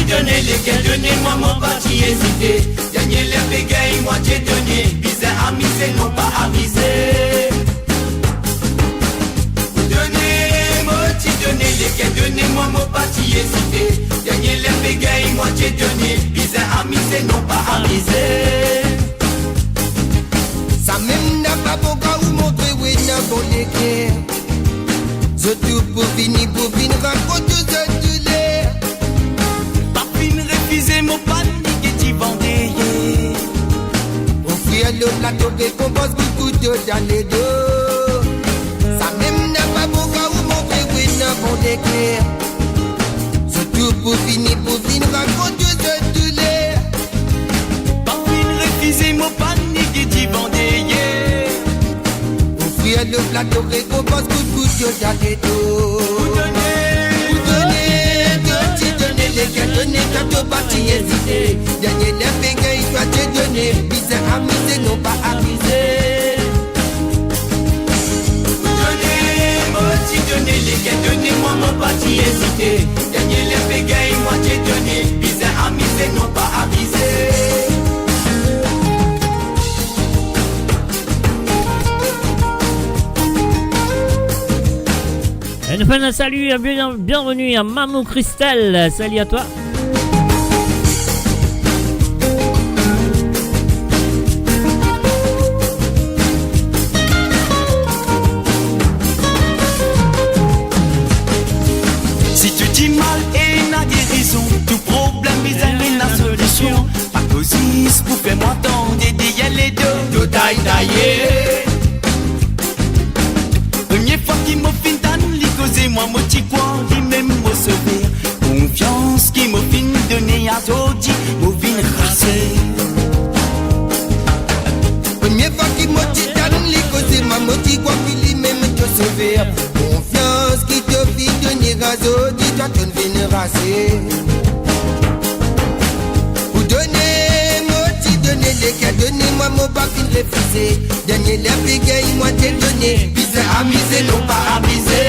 Donnez les gars, donnez-moi mon parti hésité. Gagner les bégaye, moi j'ai donné. Bizarre amusé, non pas amusé. Donnez les gars, donnez-moi mon parti hésité. Gagner les bégaye, moi j'ai donné. Bizarre amusé, non pas amusé. Ça même n'a pas beau gars ou montrer où il n'a pas d'éclair. Je tout pour finir, raconte tout ce que l'air. Pas fin refuser mon panique et t'y vendais. Offrir le plateau récompense beaucoup de dans les deux. Ça même n'a pas beau gars ou montrer où il n'a pas d'éclair. Je tout pour finir, raconte tout ce que l'air. Pas fin refuser mon panique et t'y vendais. Offrir le plateau récompense beaucoup de dans les dos. Vous donnez les gars, donnez quand tu parti hésiter. Gagner les bégaye, toi t'es donné. Bizarre amusé, non pas amusé. Donnez les gars, donnez-moi mon parti hésiter. Gagner les bégaye, moi t'es donné. Bizarre amusé, non pas amusé. Et nous faisons un salut, bienvenue à Mamou Cristal. Salut à toi. Si tu dis mal et n'a guérison, tout problème bizarre et n'a solution. Pas causis pour faire-moi tendre derrière les deux, tout taillé. Première fois qu'il m'a fin d'an, moi mon petit coin, qui même me sauver. Confiance qui m'a fin donner à Zodi, m'a fin raser. Première fois qu'il m'a dit d'an, moi mon petit coin, qui même te sauver. Confiance qui te fin donner à Zodi, toi tu ne viens raser. Vous donnez, moi tu donnez les gars, donnez-moi mon pas fin refuser. Dernier les bégaye, moi t'ai donné. Bizarre amusé, non pas amusé.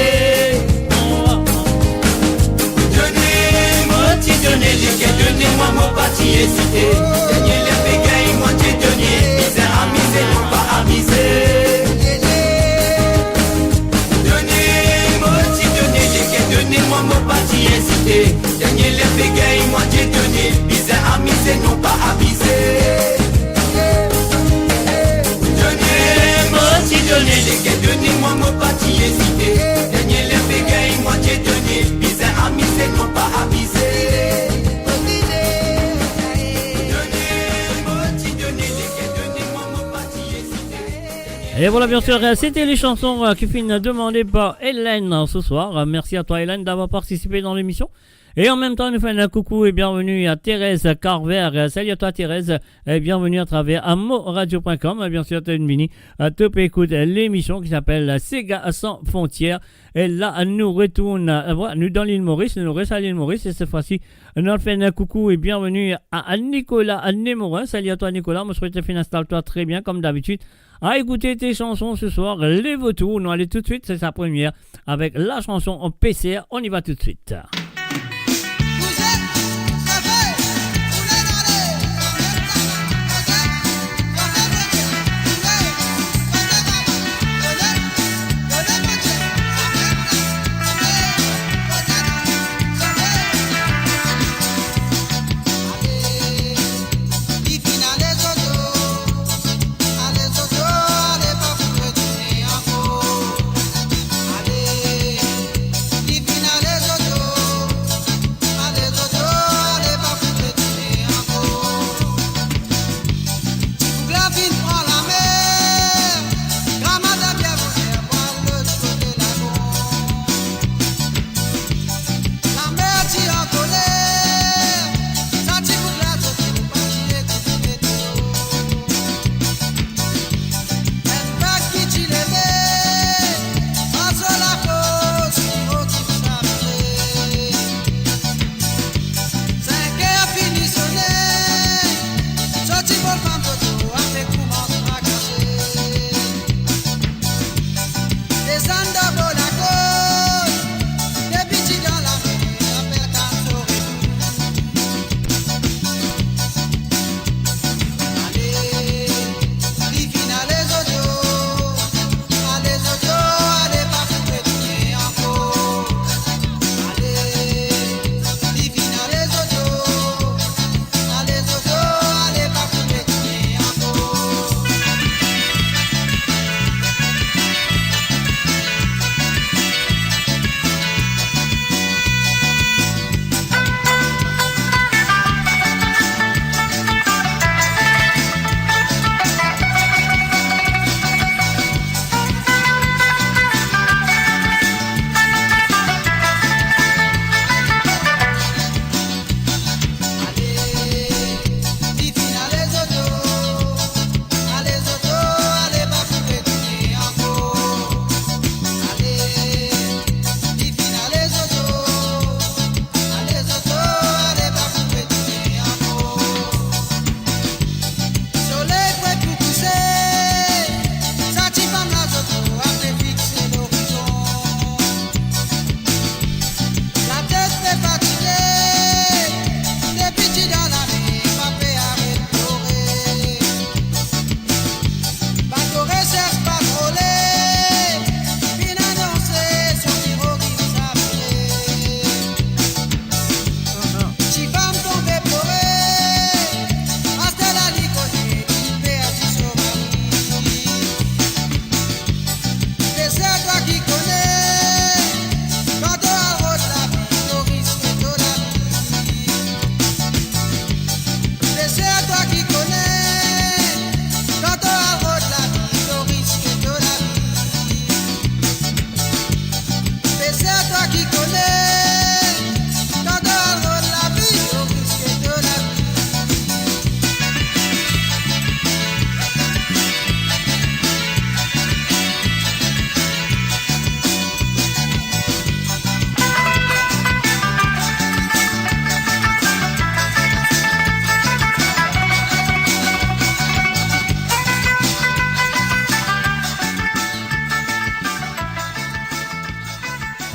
Donnez les gars, donnez-moi mon parti hésité. Gagner les bégaye, moi t'ai donné. Bizarre amusé, non pas amusé. Donnez les gars, donnez-moi mon parti hésité. Gagner les bégaye, moi t'ai donné. Bizarre amusé, non pas amusé. Donnez les gars, donnez-moi mon parti hésité. Gagner les bégaye, moi t'ai donné. Bizarre amusé, non pas amusé. Et voilà, bien sûr, c'était les chansons qui finissent demandées par Hélène ce soir. Merci à toi, Hélène, d'avoir participé dans l'émission. Et en même temps, nous faisons un coucou et bienvenue à Thérèse Carver. Salut à toi, Thérèse, et bienvenue à travers amoradio.com. Bien sûr, tu as une mini. Tu peux écouter l'émission qui s'appelle Sega sans frontières. Et là, nous retournons, voilà, nous dans l'île Maurice, nous restons à l'île Maurice. Et cette fois-ci, nous faisons un coucou et bienvenue à Nicolas Némorin. Salut à toi, Nicolas. Moi, je souhaite que tu installe-toi très bien, comme d'habitude, à écouter tes chansons ce soir. Les vautours, nous allons tout de suite, c'est sa première, avec la chanson en PCR. On y va tout de suite.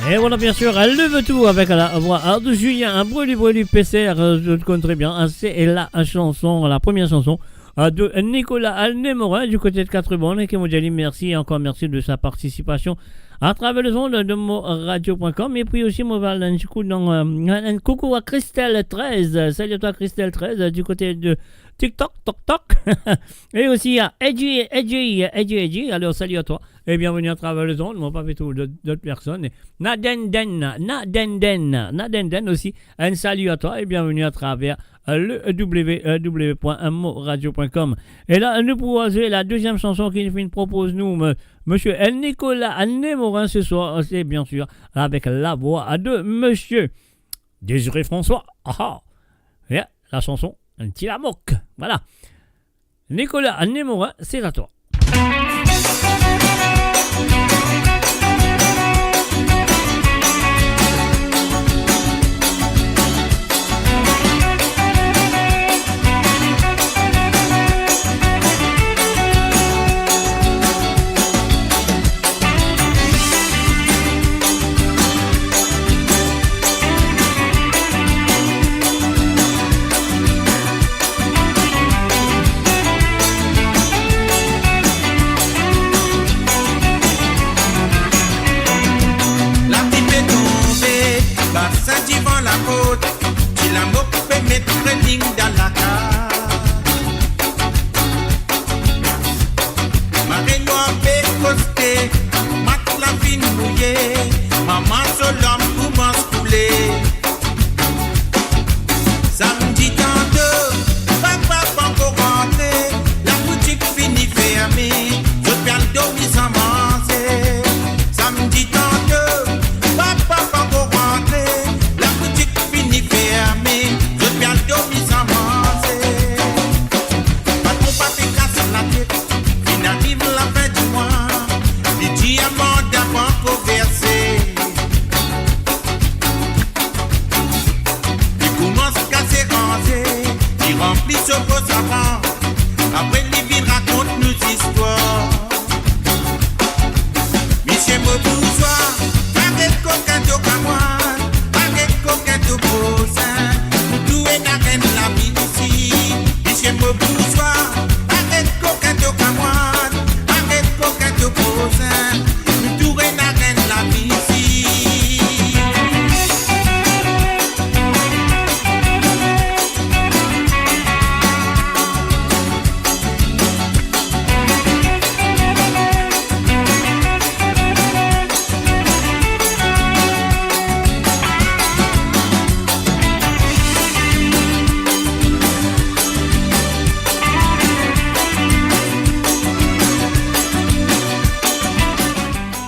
Et voilà, bien sûr, elle lève tout avec la voix de Julien, un brûlu PCR, je le connais très bien. C'est la chanson, la première chanson de Nicolas Némorin du côté de 4 bonnes. Et qui me dit merci et encore merci de sa participation à travers les ondes de moradio.com. Et puis aussi, moi, un coucou à Christelle 13. Salut à toi, Christelle 13, du côté de TikTok, toc. Et aussi à Edgy. Alors, salut à toi. Et bienvenue à travers les ondes. Moi, pas fait tout d'autres personnes. Nadenden aussi. Un salut à toi et bienvenue à travers le www.moradio.com. Et là, nous pouvons jouer la deuxième chanson qui nous propose nous, monsieur Nicolas Némorin ce soir. C'est bien sûr avec la voix de monsieur Désiré François. Et la chanson Tilamoc. Voilà. Nicolas Némorin, c'est à toi.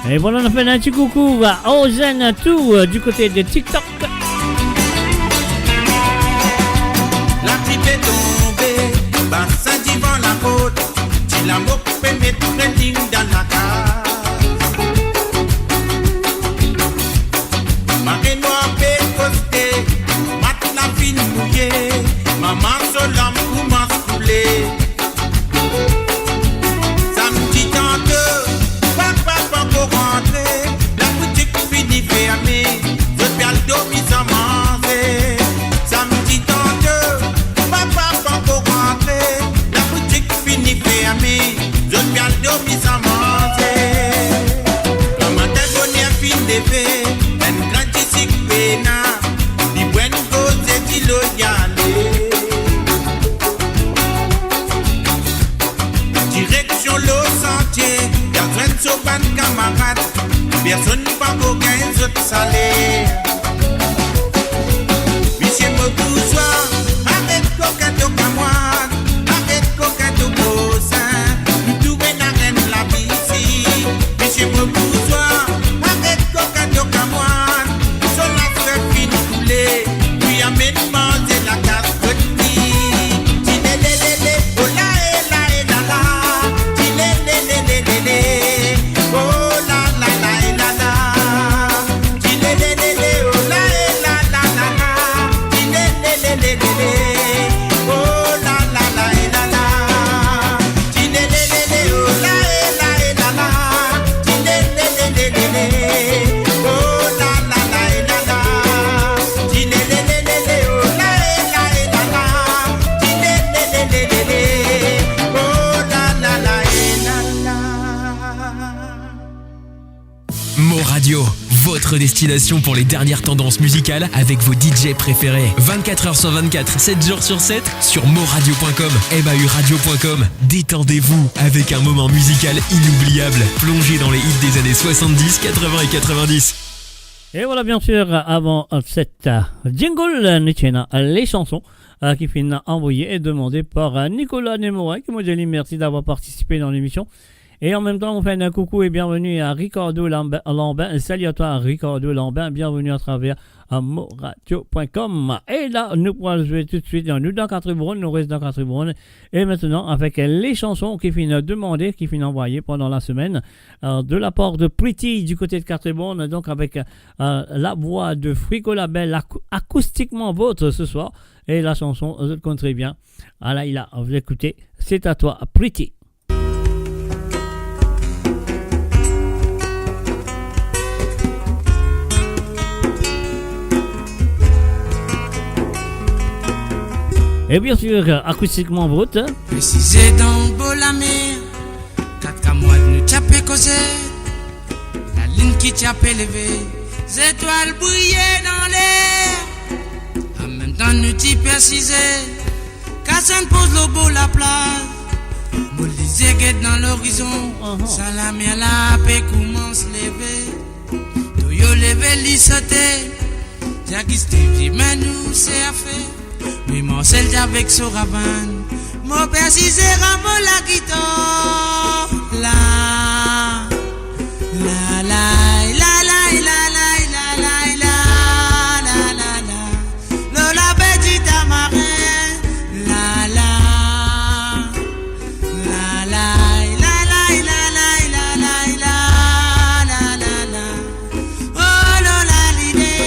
Et voilà, on a fait un petit coucou à Ozen tout du côté de TikTok. La tripe est tombée, bassin devant la côte, si la moque peut mettre une ligne dans la case. Marée noire peut coster, mat la fine mouillée, maman sur l'âme commence à couler. Samedi tantôt, papa pour rentrer, la boutique finit fermée, je perds le dormi sans manger. Samedi tantôt, papa pour rentrer, la boutique finit fermée, je perds le dormi sans manger. Comme un témoignage fin d'effet, un grand ici péna, di bonne cause et di loyale. Direction l'eau sentier, y'a besoin de sopan camarade, personne pas qu'aucun autre salaire. Monsieur me bourgeois, arrête coquin de camoine, arrête coquin de bossin, nous trouvons la reine la vie ici. Monsieur me bourgeois, arrête coquin de camoine, sur la feuille fine coulée, puis amène manger la casse de nuit. Tilelelele, oh la et la et la la, tilelelelelele, oh la la la et la la, tilelelele, Radio, votre destination pour les dernières tendances musicales avec vos DJ préférés. 24h sur 24, 7 jours sur 7 sur moradio.com, mahuradio.com. Détendez-vous avec un moment musical inoubliable, plongé dans les hits des années 70, 80 et 90. Et voilà, bien sûr, avant cette jingle, Nichena, les chansons qui finissent envoyées et demandées par Nicolas Nemorin, qui m'a dit merci d'avoir participé dans l'émission. Et en même temps, on fait un coucou et bienvenue à Ricardo Lambin. Salut à toi, Ricardo Lambin. Bienvenue à travers moradio.com. Et là, nous pourrons jouer tout de suite. Nous dans Catherine, nous restons dans Catherine. Et maintenant, avec les chansons qui finissent demandées, qui finissent envoyées pendant la semaine, de la part de Pretty du côté de Catherine, donc avec la voix de Frico Label, acoustiquement vôtre ce soir. Et la chanson, je le compte très bien. Voilà, vous écoutez, c'est à toi, Pretty. Et bien sûr, acoustiquement brut. Précisé dans le beau la mer, 4 mois de nous tapé causé, la ligne qui tape élevée, les étoiles brillaient dans l'air. En même temps, nous t'y précisé, Cassan pose le beau la plage, nous lisez guette dans l'horizon, ça la mer la paix commence lever, tout yo levé li sauter, Jackie Steve mais nous c'est à faire. Oui, mon sel avec son ravin, mon père si c'est rambo la guitare, la la la la la la la la la la la la la petite marin, la la la la la la la la la la la la, oh la l'idée.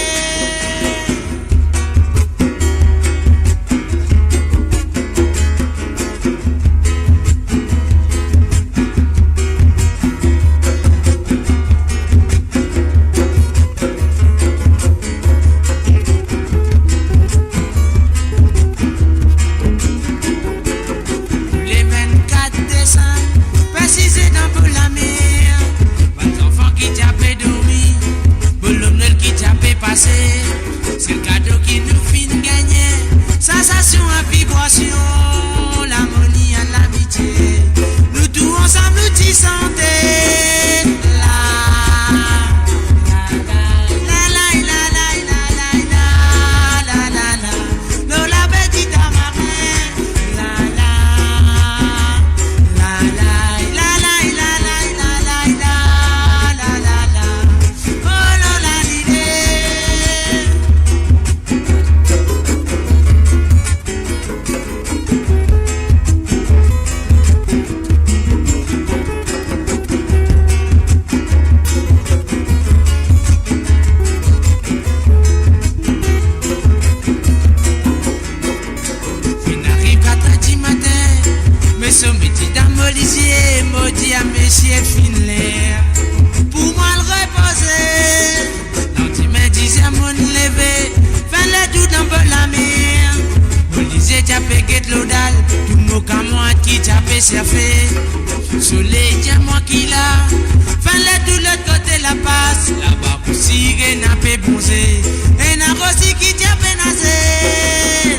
C'est le cadeau qui nous fait gagner. Sensation à vibration, l'harmonie à l'amitié. Nous tous ensemble nous t'y santé. Maudit à Monsieur Finlair, pour moi le reposer. Dans tes mains disait mon lever, fin le tout dans la mer. Vous disait t'as pégué de l'odal, tout mot qu'à moi qui t'as fait serfer. Soleil tiens moi qui l'a, fin le tout l'autre côté la passe. Là-bas aussi n'a pas bronzé, et n'a aussi qui t'as fait naser.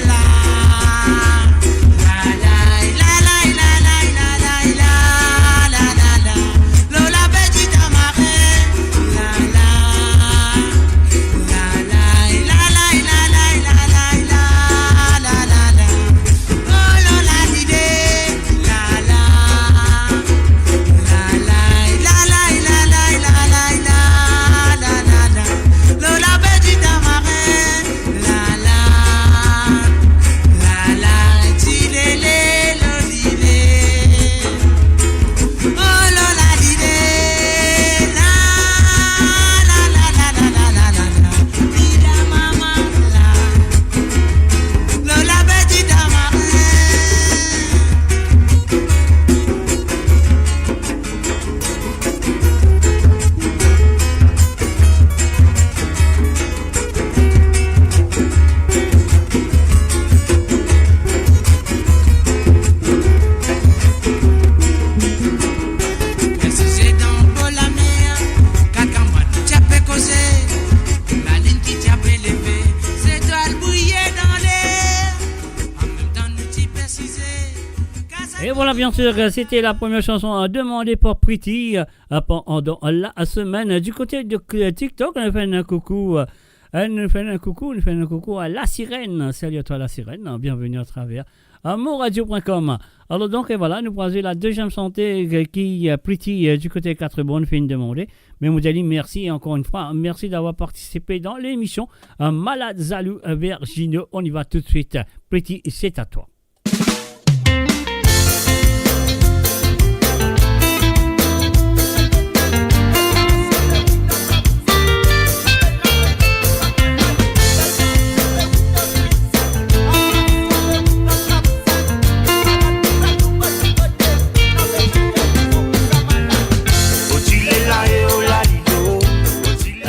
Et voilà, bien sûr, c'était la première chanson demandée par Pretty pendant la semaine. Du côté de TikTok, on fait un coucou. On fait un coucou à la sirène. Salut à toi, la sirène. Bienvenue à travers moradio.com. Alors, donc, et voilà, nous prenons la deuxième santé qui Pretty du côté 4 bonnes fait une demande. Mais Moudali, merci encore une fois. Merci d'avoir participé dans l'émission Malade Zalou Virginie. On y va tout de suite. Pretty, c'est à toi.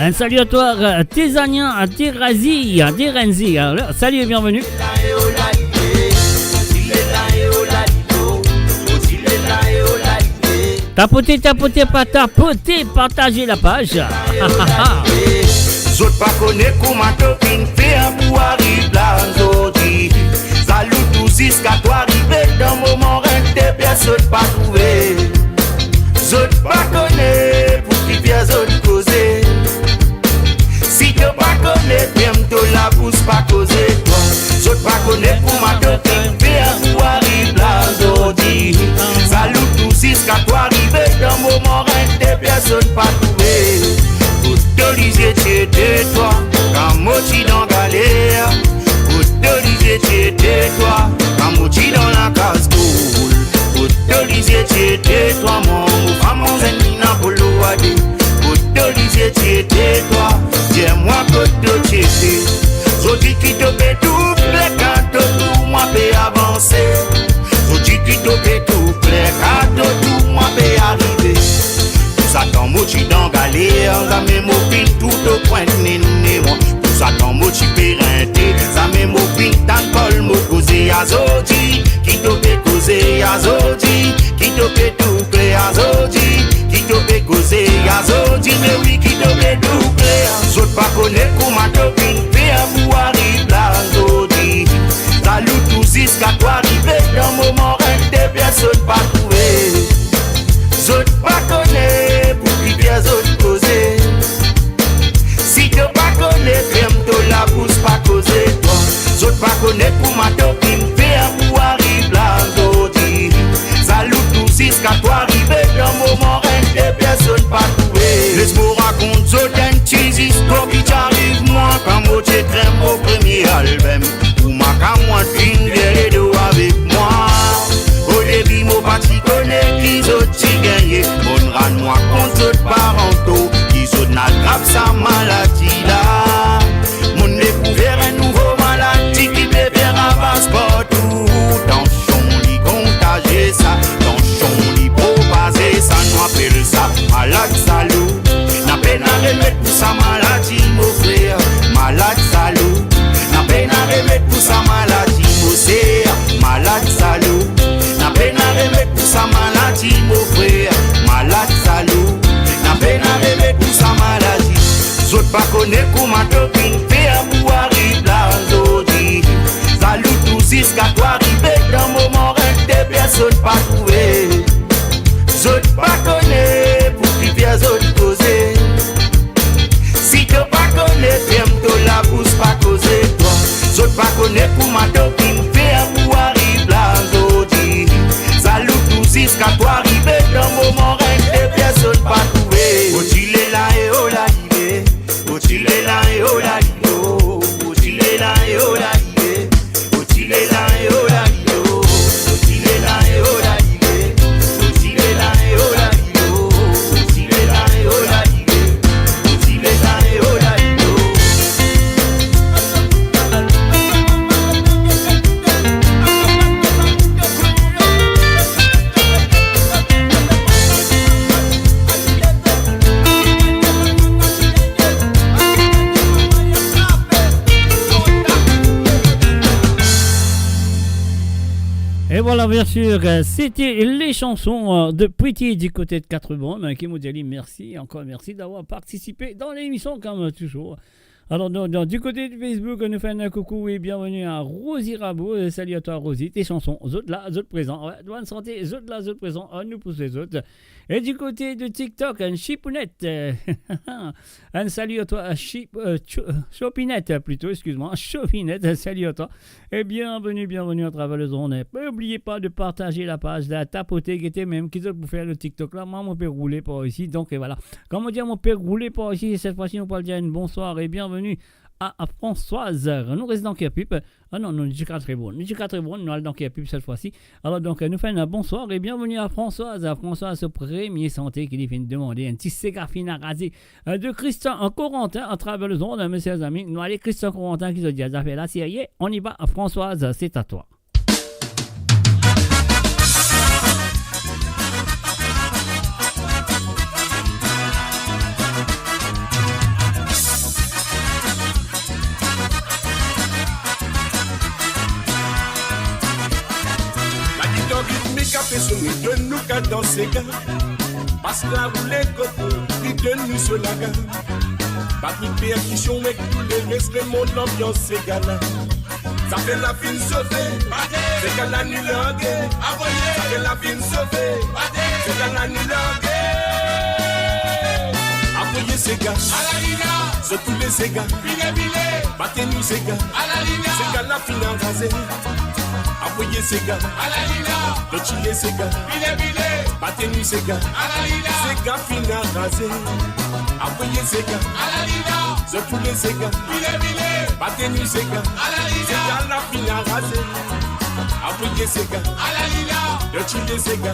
Un salut à toi, Tézanien, Térazi, Térenzi. Salut et bienvenue. Tapotez, pas tapoter, partagez la page. Zot pas connaît comment topine faire pour arriver là, Zodi. Salut tous jusqu'à toi arriver dans moment rente, personne pas trouvé. Zot pas connaît pour qui vient zot causer. Si tu pas connais, même toi la pousse pas causer toi. Zot pas connais pour ma topine faire pour arriver là, Zodi. Salut tous jusqu'à toi arriver dans moment rente, personne pas trouvé. Autorisé de toi, quand mochi dans galère. Autorisé de toi, quand mochi dans la casse-coule. Autorisé de toi, mon ennemi n'a pas l'ouadé. Autorisé de toi, dis-moi que tu t'es. Zodi qui te fait double, quand tout moi peut avancer. Zodi qui te fait double, quand tout moi peut arriver. Ça t'en mochi dans galère, ça me mopine tout au point de néné moi. Tout ça t'en mochi pérenté, ça me mopine tant col mo causé à Zodi. Qui te fait causer à Zodi, qui te fait doubler à Zodi, qui te fait causer à Zodi, mais oui qui te fait doubler. Zod pas connaît comment topine faire pour arriver là Zodi. Salut tous jusqu'à toi arriver dans moment rente, personne pas trouvé. Zod pas connaît pour qui vient zod causer. Si tu pas connaît, même toi la pousse pas causer toi. Zod pas connaît pour ma topine faire pour arriver là Zodi. Salut tous jusqu'à toi arriver dans moment rente, personne pas trouvé. Laisse-moi raconter zod un petit histoire qui t'arrive moi. Quand moi j'écris mon premier album, ou ma camouane une verre d'eau avec moi. Au début, mon parti connaît qui zot t'y gagné. Mon rend-moi compte zot parentaux, qui zot n'attrape sa maladie là. Mon découvert un nouveau maladie qui peut faire avance partout. Dans son lit contagieux ça, dans son lit propager ça. Nous appelle ça malade salou. N'a peine à remettre pour sa maladie mon frère. Malade salou. N'a peine à remettre pour sa maladie mon frère. Malade salou. N'a peine à remettre pour sa maladie, mon frère. Malade salou. N'a peine à remettre pour sa maladie. Zot pas connaît comment topine faire pour arriver là, Zodi. Salut tous jusqu'à toi arriver dans moment rente, personne pas trouvé. Zot pas connaît pour qui vient zot causer. Si tu pas connaît, même toi la pousse pas causer toi. Zot pas connaît pour ma topine faire pour arriver là, Zodi. Salut tous jusqu'à toi arriver dans moment rente, personne pas trouvé. Au-il est là et au la ligue. Au-il est là et au la ligue. Au-il est là et au la ligue. Au-il est là et au la ligue. Au-il est là et au la ligue. Au-il est là et au la ligue. Au-il est là et au la ligue. Au-il est là et au la ligue. Et voilà, bien sûr, c'était les chansons de Pretty du côté de 4 bonnes. Kim Moudjali, merci, encore merci d'avoir participé dans l'émission, comme toujours. Alors, du côté de Facebook, nous faisons un coucou et bienvenue à Rosie Rabot. Salut à toi, Rosie. Tes chansons, autres là, autres présents. Ouais, bonne santé, autres là, autres présents. Nous pousse les autres. Et du côté de TikTok, un chipounette. Un salut à toi, Chopinette plutôt, excuse-moi. Chopinette, salut à toi. Et bienvenue à travers le zone. N'oubliez pas de partager la page, de la tapoter, qui était même, qui pour faire le TikTok là. Moi, mon père roulé par ici. Donc, voilà. Comme on dit, mon père roulé par ici, cette fois-ci, on peut le dire une bonsoir et bienvenue à Françoise. Nous restons dans Kerpup. Ah non, nous sommes très bon. Nous sommes très bon. Nous allons dans Kerpup cette fois-ci. Alors, donc, nous faisons un bonsoir et bienvenue à Françoise. À Françoise, au premier santé qui vient de demander un petit ségafine à raser de Christian en Corentin à travers le zone, mes chers amis. Nous allons Christian Corentin qui se dit à la la série. On y va. Françoise, c'est à toi. Café sonné de nous qu'à danser gars. Parce que la roulée coco, il de nous sur la gare. Pas de percussion mais tous les restes de mon ambiance c'est gala. Ça fait la fine sauvée, c'est qu'à la nuit langue. Ça fait la fine sauvée, c'est qu'à la nuit langue. Envoyez ces gars, à la lina, sur tous les ces gars. Battez-nous ces gars, à la lina, c'est qu'à la fine enrasée. Envoyez ces gars, à la lina, de chiller ces gars, battez-nous ces gars, à la lina, ces gars finissent rasés. Envoyez ces gars, à la lina, de tous les ces gars, battez-nous ces gars, à la lina, ces gars la finissent rasés. Envoyez ces gars, à la lina, de chiller ces gars,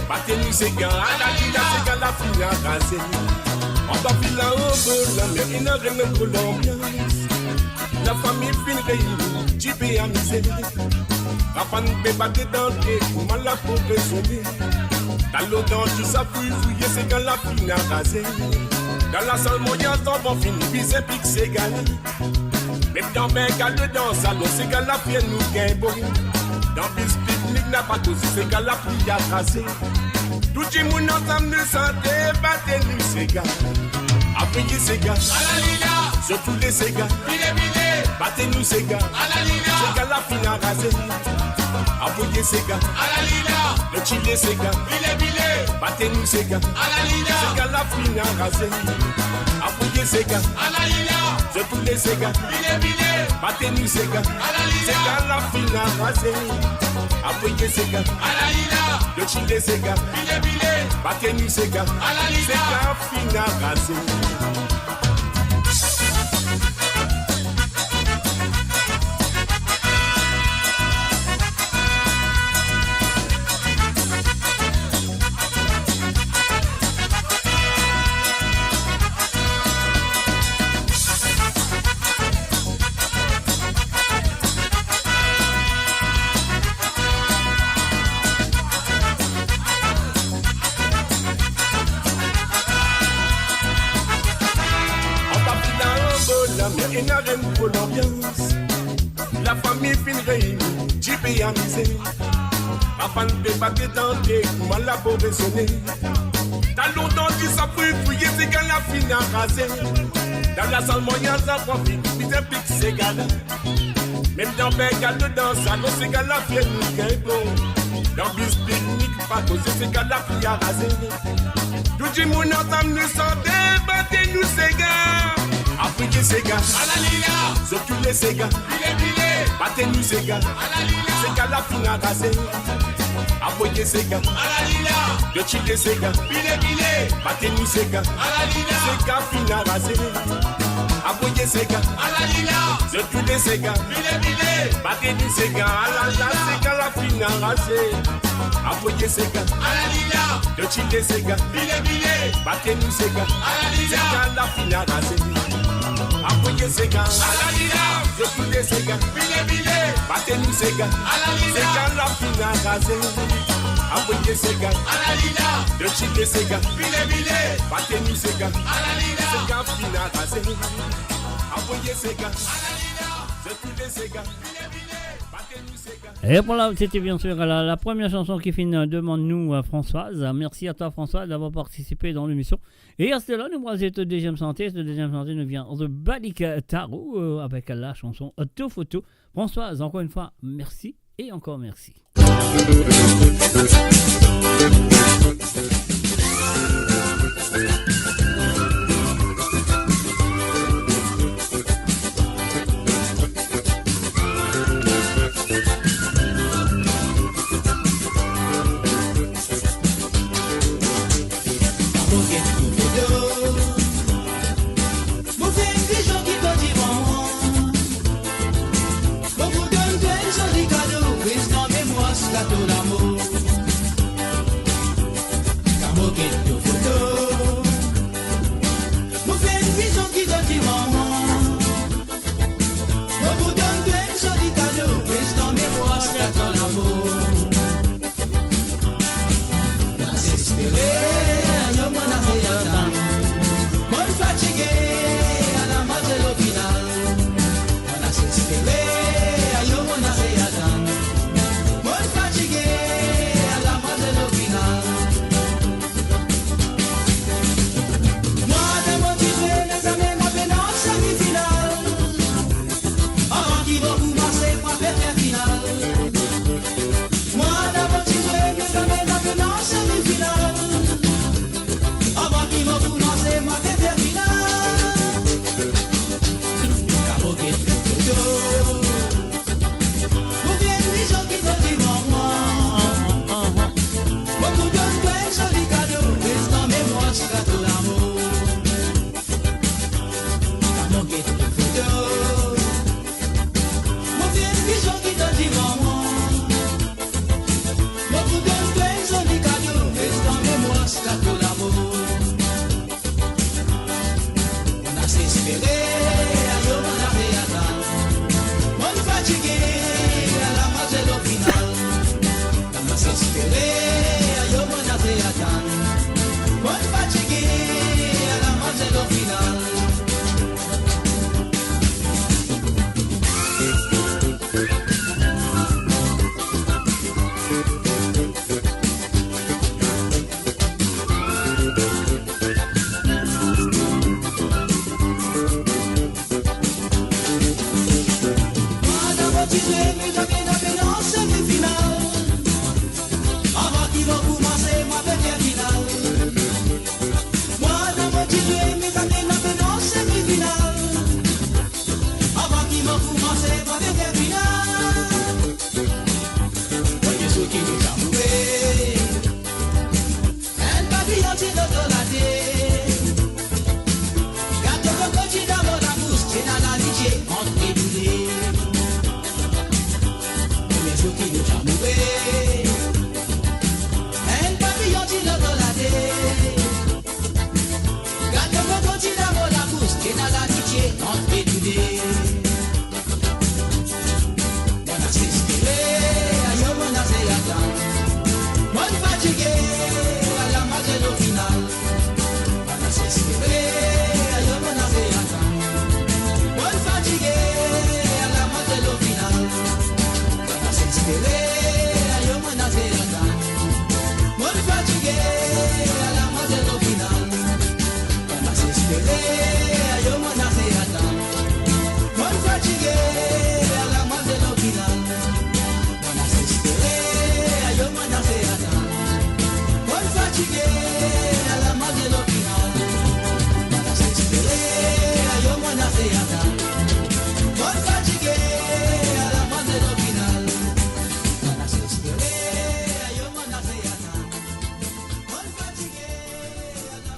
battez-nous ces gars, à la lina, ces gars la finissent rasés. On va filer au la mer, il n'a rien pour l'ambiance. La famille fin réunie, tu peux amuser. La femme peut battre dans le mal la pour raisonner. Dans l'eau dans tout ça pour fouiller, c'est quand la fine a rasé. Dans la salle moyen, t'en vas finir, puis c'est pique, c'est galé. Même dans mes gars dedans, salon, c'est quand la fille nous gagne bon. Dans le pique-nique, n'a pas tout, c'est quand la pluie a rasé. Tout le monde ensemble de santé, battez-nous, c'est gars. Appuyez ces gars, à la lina, sur tous les ces gars, battez-nous ces gars, à la lina, ces gars la fine à raser. Appuyez ces gars, à la lina, le chiller ces gars, battez-nous ces gars, à la lina, ces gars la fine à raser. Appuyez ces gars, à la lina, sur tous les ces gars, battez-nous ces gars, à la lina, ces gars la fine à raser. Appuyez ces gars, à la lina, le chiller ces gars, battez-nous ces gars, à la lina, ces gars fine à raser. Il n'a rien pour l'ambiance. La famille fin réunie, tu peux amuser. La femme peut battre dans le mal à pour raisonner. Dans longtemps qui s'appuie, fouiller, c'est quand la fine a rasé. Dans la salle moyenne, ça profite, puis c'est pique, c'est gala. Même dans le gars dedans, salon, c'est quand la fille nous gagne bon. Dans le bus pique-nique, pas causé, c'est quand la fille a rasé. Tout le monde ensemble nous santé, battez-nous ces gars. Appuyez ces gars, à la lina, sur tous les ces gars, battez-nous ces gars, à la lina, ces gars la fine à raser. Appuyez ces gars, à la lina, de chiller ces gars, battez-nous ces gars, à la lina, ces gars fine à raser. Appuyez ces gars, à la lina, sur tous les ces gars, battez-nous ces gars, à la lina, ces gars la fine à raser. Appuyez ces gars, à la lina, de chiller ces gars, battez-nous ces gars, à la lina, ces gars la fine à raser. Appuyez ces gars, à la lina, je tous ces gars, battez-nous ces gars, à la lina, ces gars la fine à raser. Appuyez ces gars, à la lina, de chiller ces gars, battez-nous ces gars, à la lina, ces gars fine à raser. Appuyez ces gars, à la lina, je tous ces gars, Et voilà, c'était bien sûr la première chanson qui finit Demande-nous à Françoise. Merci à toi Françoise d'avoir participé dans l'émission. Et à cela, nous voici cette deuxième santé. Cette deuxième santé nous vient de Balik Tarou avec la chanson Tout Photo. Françoise, encore une fois, merci et encore merci.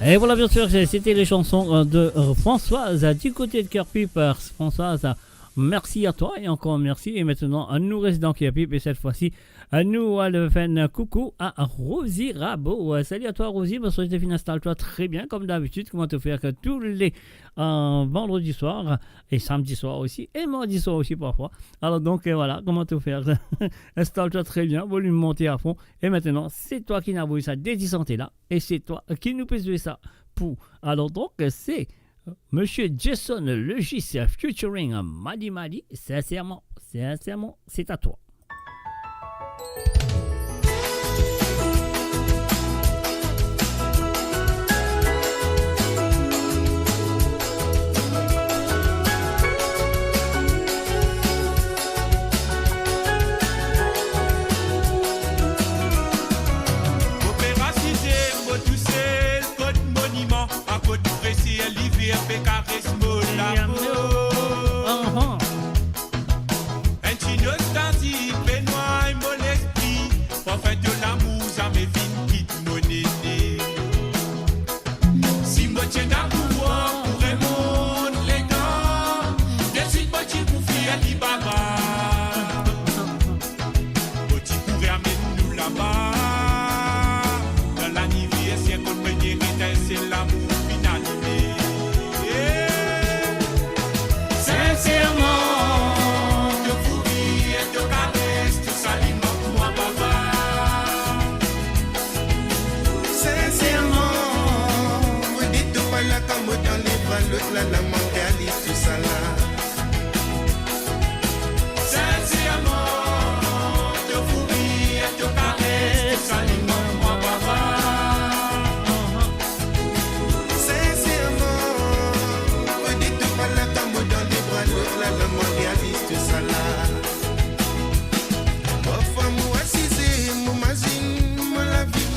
Et voilà, bien sûr, c'était les chansons de Françoise du côté de Cœur Pipe. Françoise, merci à toi et encore merci. Et maintenant, nous restons dans Cœur Pipe et cette fois-ci, nous allons faire un coucou à Rosie Rabot. Salut à toi, Rosie. Bonsoir, Stéphane, installe-toi très bien, comme d'habitude. Comment te faire que tous les vendredis soirs et samedi soir aussi et mardi soir aussi parfois. Alors, donc, voilà, comment te faire. Installe-toi très bien, volume monté à fond. Et maintenant, c'est toi qui n'as voulu ça dès 10 santé là. Et c'est toi qui nous peux jouer ça pour. Alors, donc, c'est Monsieur Jason Legis featuring Madi Madi. Sincèrement, c'est à toi. l'autre là, la main réalise tout ça là. Sincèrement, te fourris et te caresse, tout ça moi papa. Sincèrement, peut-être pas la tombe dans les bras, l'autre là, la main réalise tout ça là. Parfois moi assisé, moi imagine, moi la vie,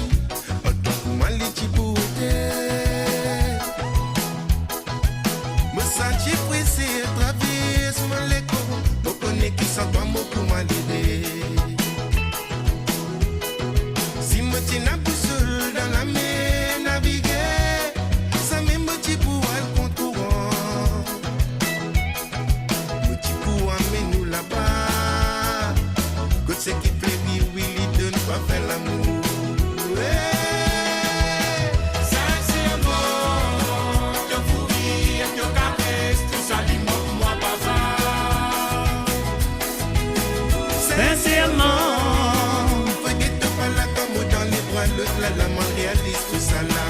autant que moi les tiboutés. Me sentir pressé, traverse mon l'écho, on connaît qui s'en doit moi pour m'allier. Si me tiens la boussole dans la mer, naviguer, ça me dit pour aller contre courant. Me dit pour amener nous là-bas, que ce qui plaît, oui, il donne pas faire l'amour. Sincèrement, peut-être pas la tombe dans les bras, l'autre là, la main réalise tout ça là.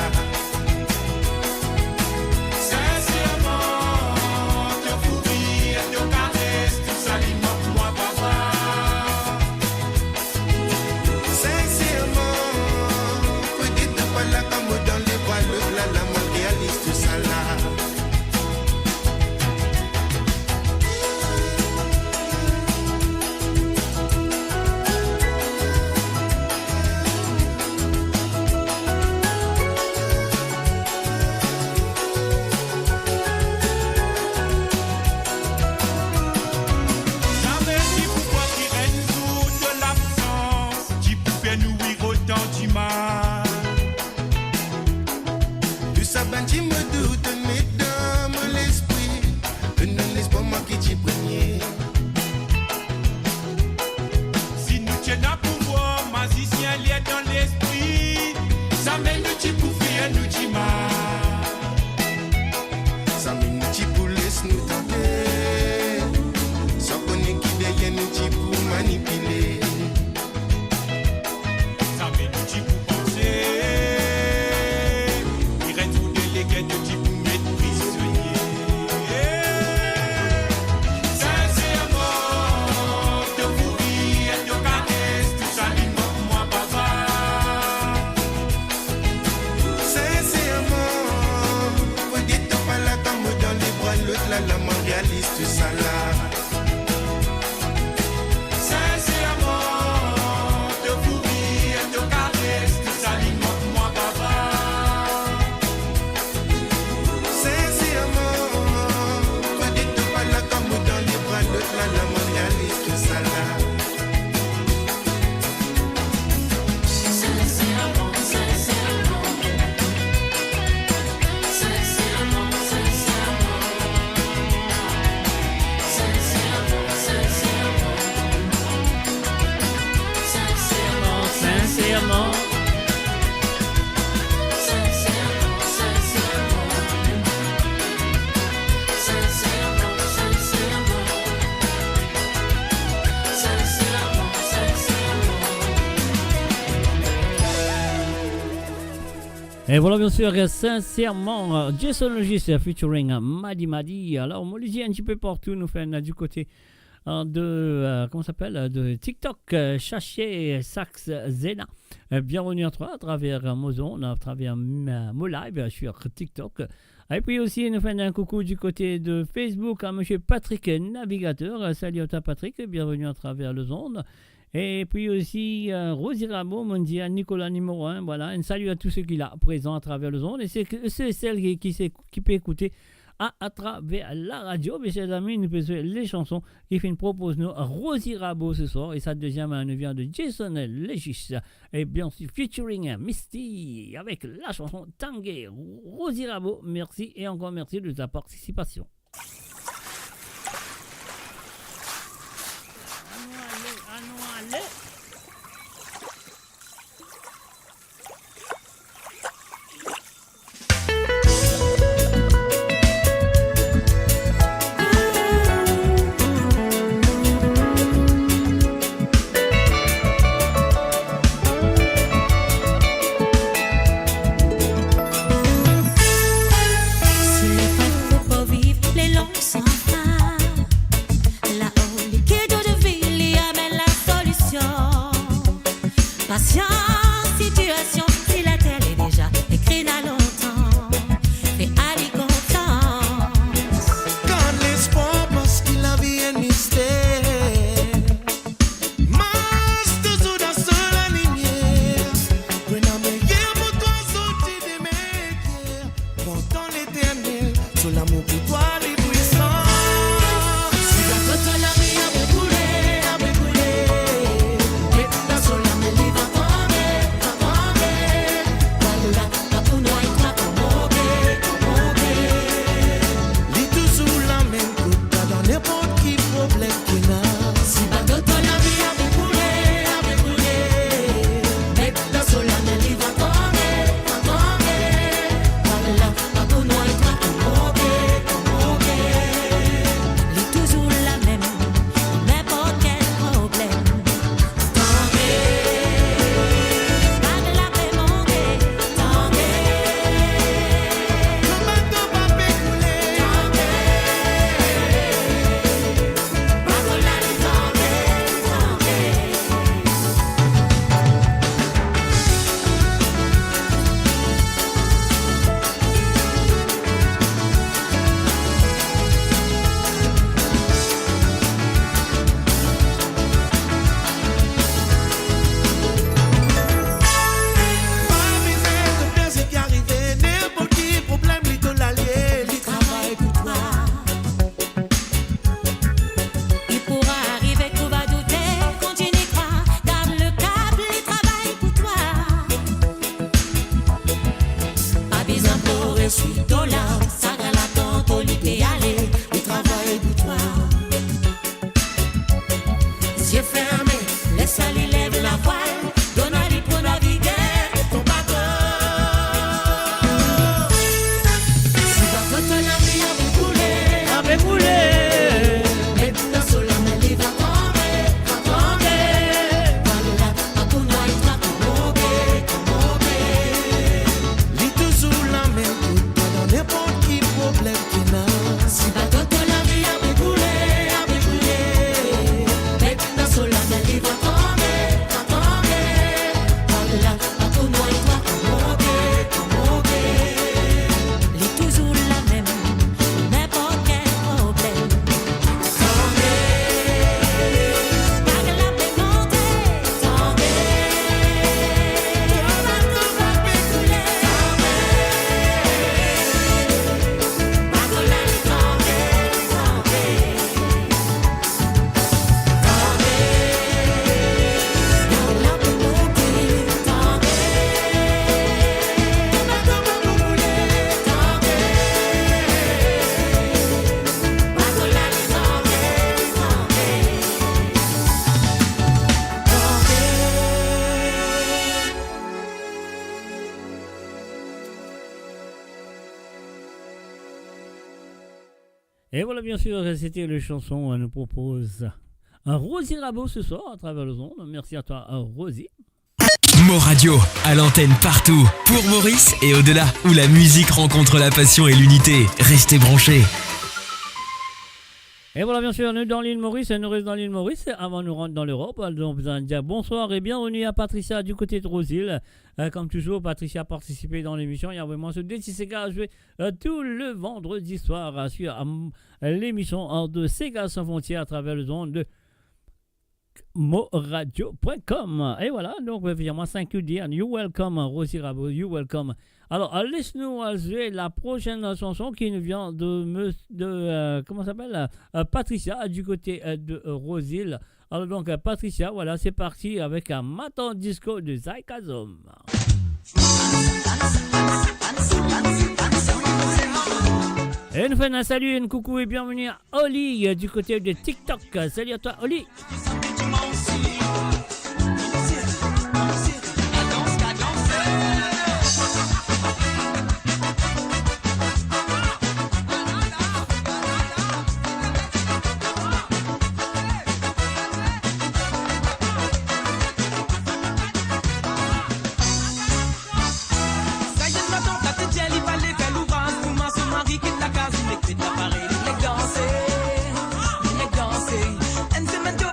Sincèrement, te fourris et te caresse, tout ça moi papa. Sincèrement, peut-être pas la tombe dans les bras, l'autre là, la main réalise tout ça là. Jamais dit pourquoi qui règne toute l'absence, qui pouvait nourrir autant du mal. De sa bandit me doute, mais dans mon esprit, ne laisse pas moi qui t'y premier. Si nous tiens à pouvoir, magicien lié dans l'esprit, ça mène nous t'y pour faire nous t'y mal. Ça mène nous t'y pour laisser nous tenter. Sans connaître qui derrière nous t'y pour manipuler. Ça mène nous t'y pour penser. Il reste tout délégué de t'y pour mettre prisonnier. Sincèrement, te fourris et te caresse, tout ça moi papa. Sincèrement, peut-être pas la tombe dans les bras, l'autre là, la main réalise tout ça là. Sincèrement, te fourris et te caresse, tout ça moi papa. Sincèrement, peut-être pas la tombe dans les bras, l'autre là, la main réalise tout ça là. Sincèrement, sincèrement, sincèrement, sincèrement, et voilà bien sûr, sincèrement, Jason Logis featuring Madi Madi. Alors, on le dit un petit peu partout, nous fait du côté de, comment ça s'appelle, de TikTok, Chaché Sax Zena. Bienvenue à toi à travers Mozon, à travers MoLive sur TikTok. Et puis aussi, nous faisons un coucou du côté de Facebook à monsieur Patrick Navigateur. Salut à toi Patrick, bienvenue à travers le zone. Et puis aussi, Rosie Rameau, mon dit à Nicolas numéro 1. Voilà, un salut à tous ceux qui sont présents à travers le zone. Et c'est celle qui peut écouter à travers la radio. Mes chers amis, nous faisons les chansons qui propose nous Rosie Rameau ce soir. Et sa deuxième nous vient de Jason Legis. Et bien sûr, featuring Misty avec la chanson Tanguay. Rosie Rameau, merci et encore merci de ta participation. Allez. C'est pas Patience, situation, si la terre est déjà écrite à longtemps. Fais Ali confiance. Garde l'espoir parce que la vie est mystère. Marche toujours dans la lumière. Prenons mes guerres pour toi, sortir de mes guerres. Portant l'éternel, sur l'amour pour toi, les puissants. Si la toute la vie a brûlé, et dans son âme, elle va tomber. Voilà, la pour nous et toi, comme Lis toujours la même route, pas dans n'importe qui problème qu'il a. Si la toute la vie a brûlé, et dans son âme, elle va tomber. Voilà, la pour nous et toi, comme Lis toujours la même, n'importe quel problème. Tendez, pas de la paix monter. Tendez, le bateau va péculer. pas qu'on la les tendez. Pas misère, tout bien c'est qui arrivé. N'importe qui problème, lui te l'allier. Lui travaille pour toi. Il pourra arriver qu'on va douter, continue croire, garde le cap, les travail pour toi. Pas besoin pour essuyer ton larme, ça grand la tente au lit et aller, il travaille pour toi. Yeux fermés, laisse aller, lève la voile, donne à lui pour naviguer ton bateau. Si bateau te la vie avait coulé, mais dans ce lame, elle va tomber. Voilà, à pour nous et toi, comme Lis toujours la même route, pas dans n'importe qui problème qu'il a. Si bateau te la vie avait coulé, mais dans ce lame, elle va tomber. Voilà, à pour nous et toi, comme Lis toujours la même, n'importe quel problème. Tendez, pas que la paix monter. Tendez, le bateau va péculer. Pas qu'on la les tomber. La paix monter. Le bateau va péculer. Pas qu'on la les Et voilà, bien sûr, c'était le chanson nous propose un Rosie Rabot ce soir à travers le monde. Merci à toi, Rosie. Mo Radio, à l'antenne partout, pour Maurice et au-delà, où la musique rencontre la passion et l'unité. Restez branchés. Et voilà, bien sûr, nous dans l'île Maurice, nous restons dans l'île Maurice. Avant de rentrer dans l'Europe, donc vous allez dire bonsoir et bienvenue à Patricia du côté de Rosil. Comme toujours, Patricia a participé dans l'émission. Il y a vraiment ce défi Sega à jouer tout le vendredi soir sur l'émission de Sega sans frontières à travers le zone de moradio.com. Et voilà, donc évidemment, 5 dire you welcome, Rosie Rabot, you welcome. Alors, laisse-nous jouer la prochaine chanson qui nous vient comment ça s'appelle Patricia du côté de Rosil. Alors donc, Patricia, voilà, c'est parti avec un Matin Disco de Zycazom. Et nous faisons un salut, un coucou et bienvenue à Oli du côté de TikTok. Salut à toi, Oli.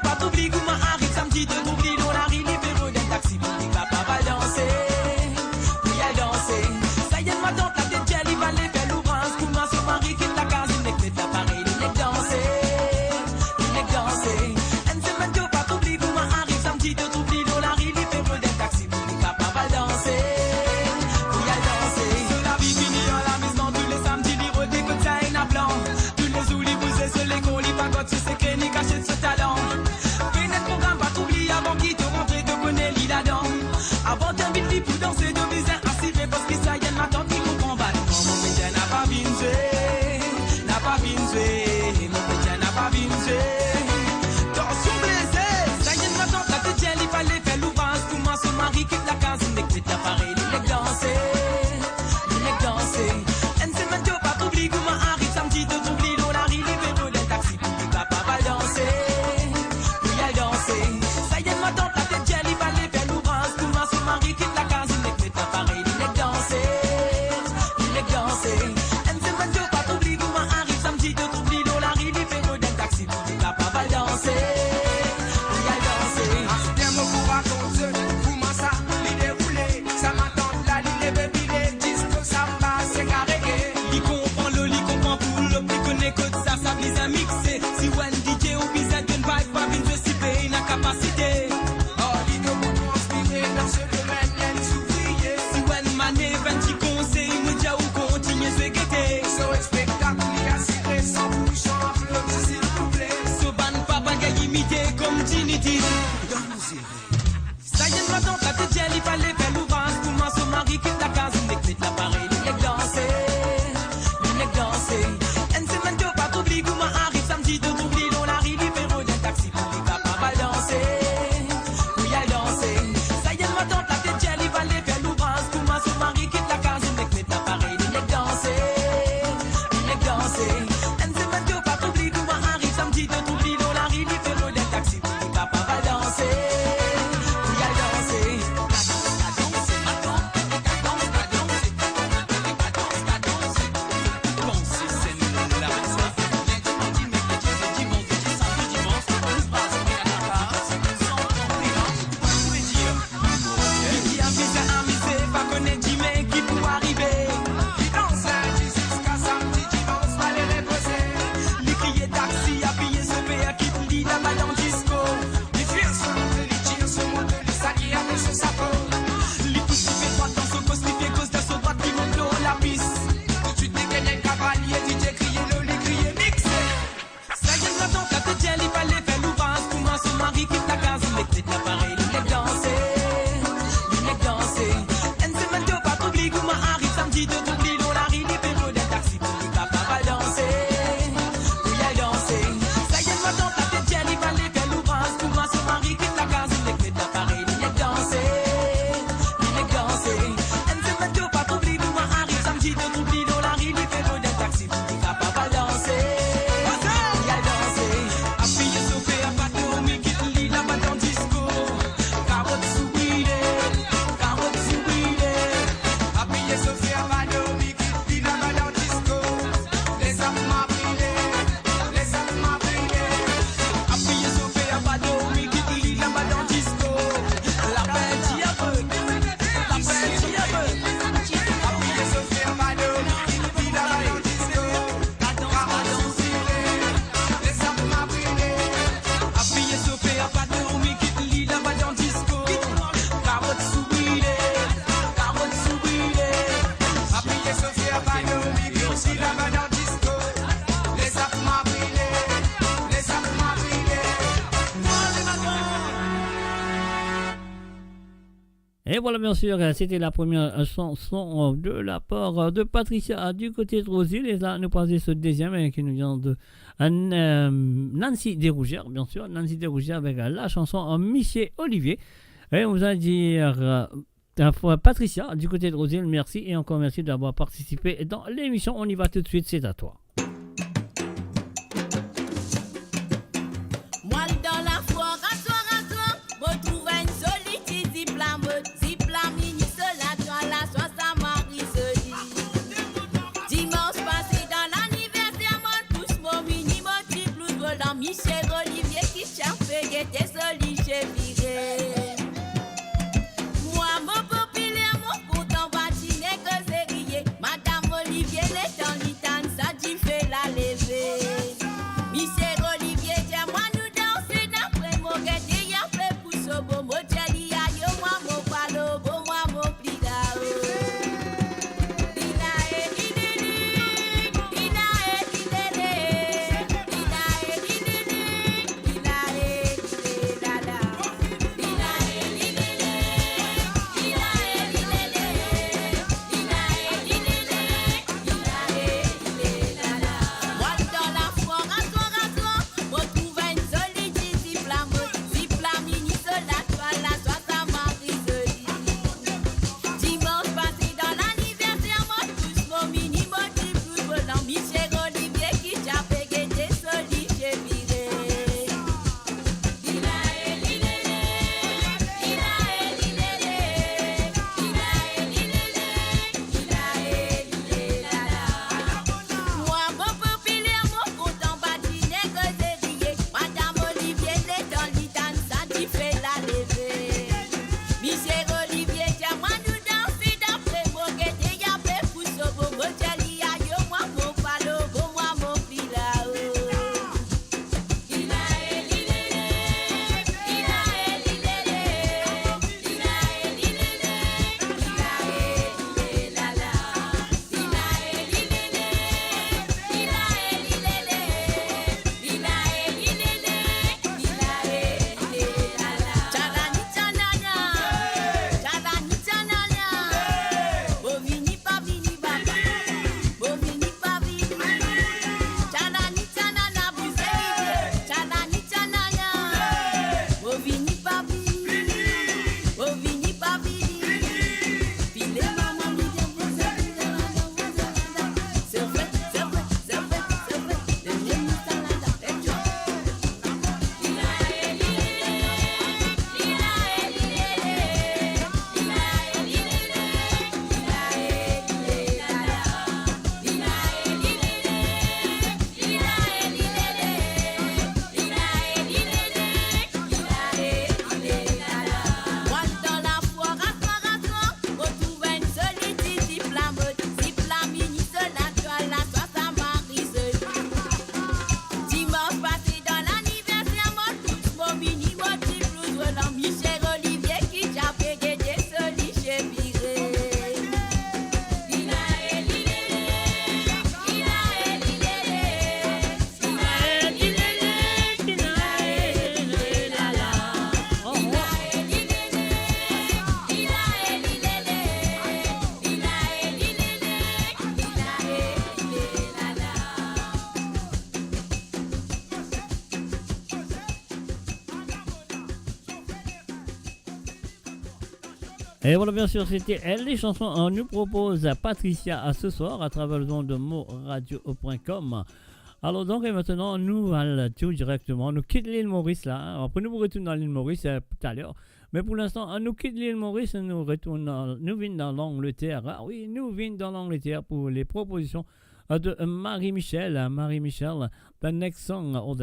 Party, Et voilà, bien sûr, c'était la première chanson de la part de Patricia du côté de Rosil. Et là, nous passons ce deuxième qui nous vient de Nancy Desrougères, bien sûr. Nancy Desrougères avec la chanson Michel Olivier. Et on va dire Patricia du côté de Rosil, merci. Et encore merci d'avoir participé dans l'émission. On y va tout de suite, c'est à toi. Michel Olivier qui chante était soli chez Viré. Moi, mon populaire, mon content, patiner que c'est rié. Madame Olivier, les temps, l'itane, ça dit fait la lever. Michel Olivier, dis-moi nous danser d'après mon guette, et y'a fait pour ce beau mot, jelly, aïe, moi, mon palo, bon, moi, mon plidao. Et voilà, bien sûr, c'était elle. Les chansons, on nous propose Patricia ce soir à travers le nom de moradio.com. Alors donc, et maintenant, nous allons tout directement. Nous quittons l'île Maurice là. Après, nous retournons dans l'île Maurice tout à l'heure. Mais pour l'instant, nous quittons l'île Maurice et nous retournons, nous venons dans l'Angleterre. Ah oui, nous venons dans l'Angleterre pour les propositions de Marie-Michel. Marie-Michel, the next song, or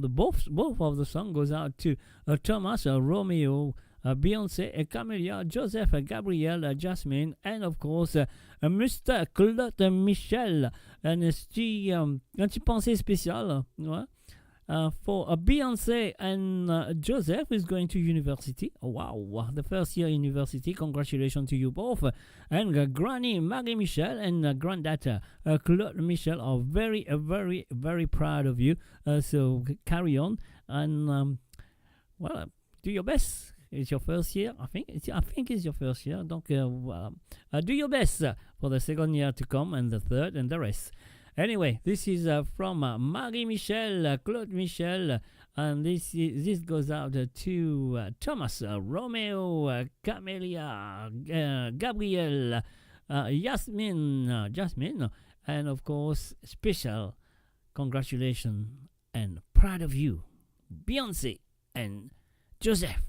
both of the song goes out to Thomas, Romeo, Beyoncé, Camelia, Joseph, Gabriel, Jasmine, and of course, Mr. Claude Michel. Un petit pensée spéciale, ouais. For Beyoncé and Joseph is going to university. Oh, wow, the first year university. Congratulations to you both. And Granny Marie-Michel and Granddad Claude Michel are very, very, very proud of you. So carry on and well, do your best. It's your first year, I think. I think it's your first year. Donc, do your best for the second year to come and the third and the rest. Anyway, this is from Marie Michel, Claude Michel, and this goes out to Thomas, Romeo, Camelia, Gabriel, Jasmine, and of course, special congratulations and proud of you, Beyonce and Joseph.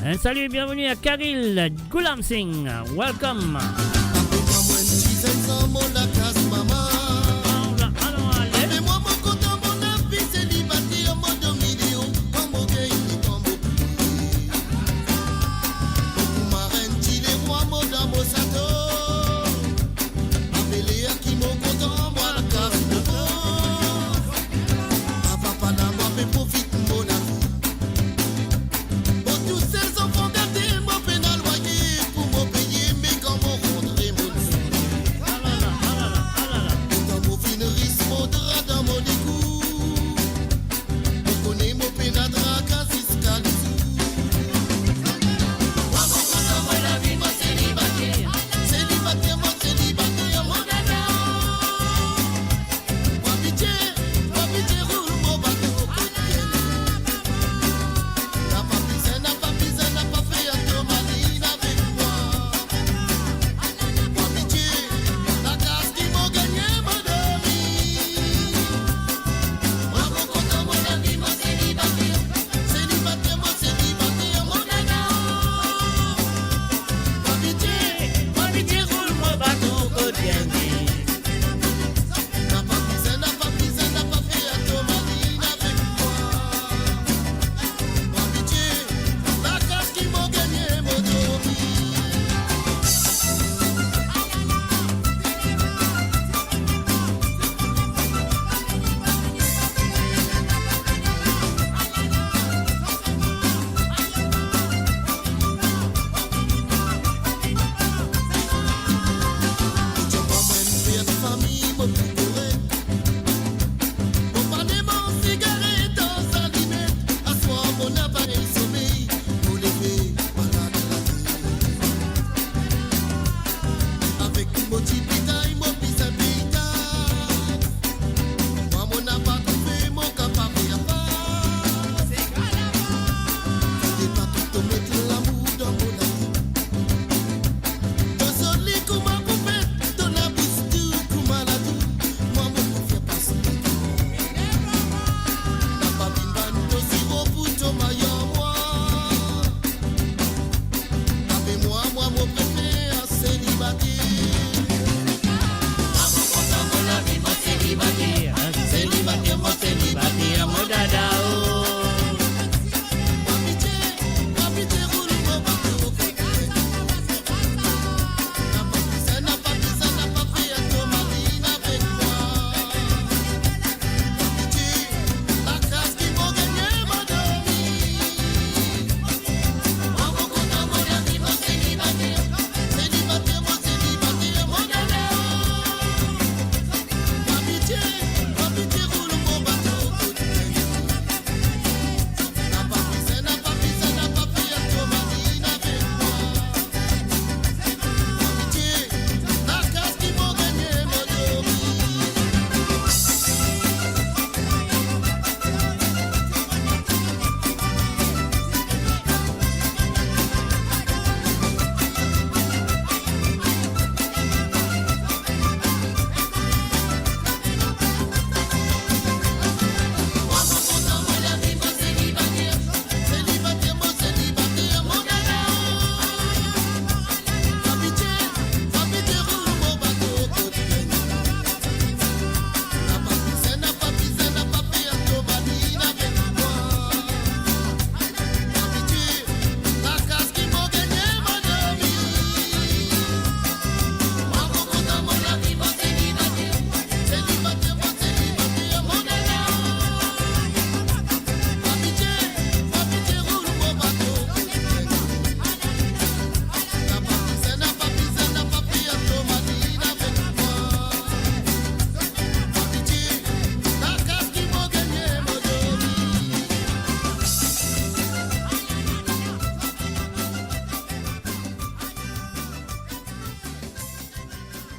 Un salut et bienvenue à Karil Ghulam Singh. Welcome.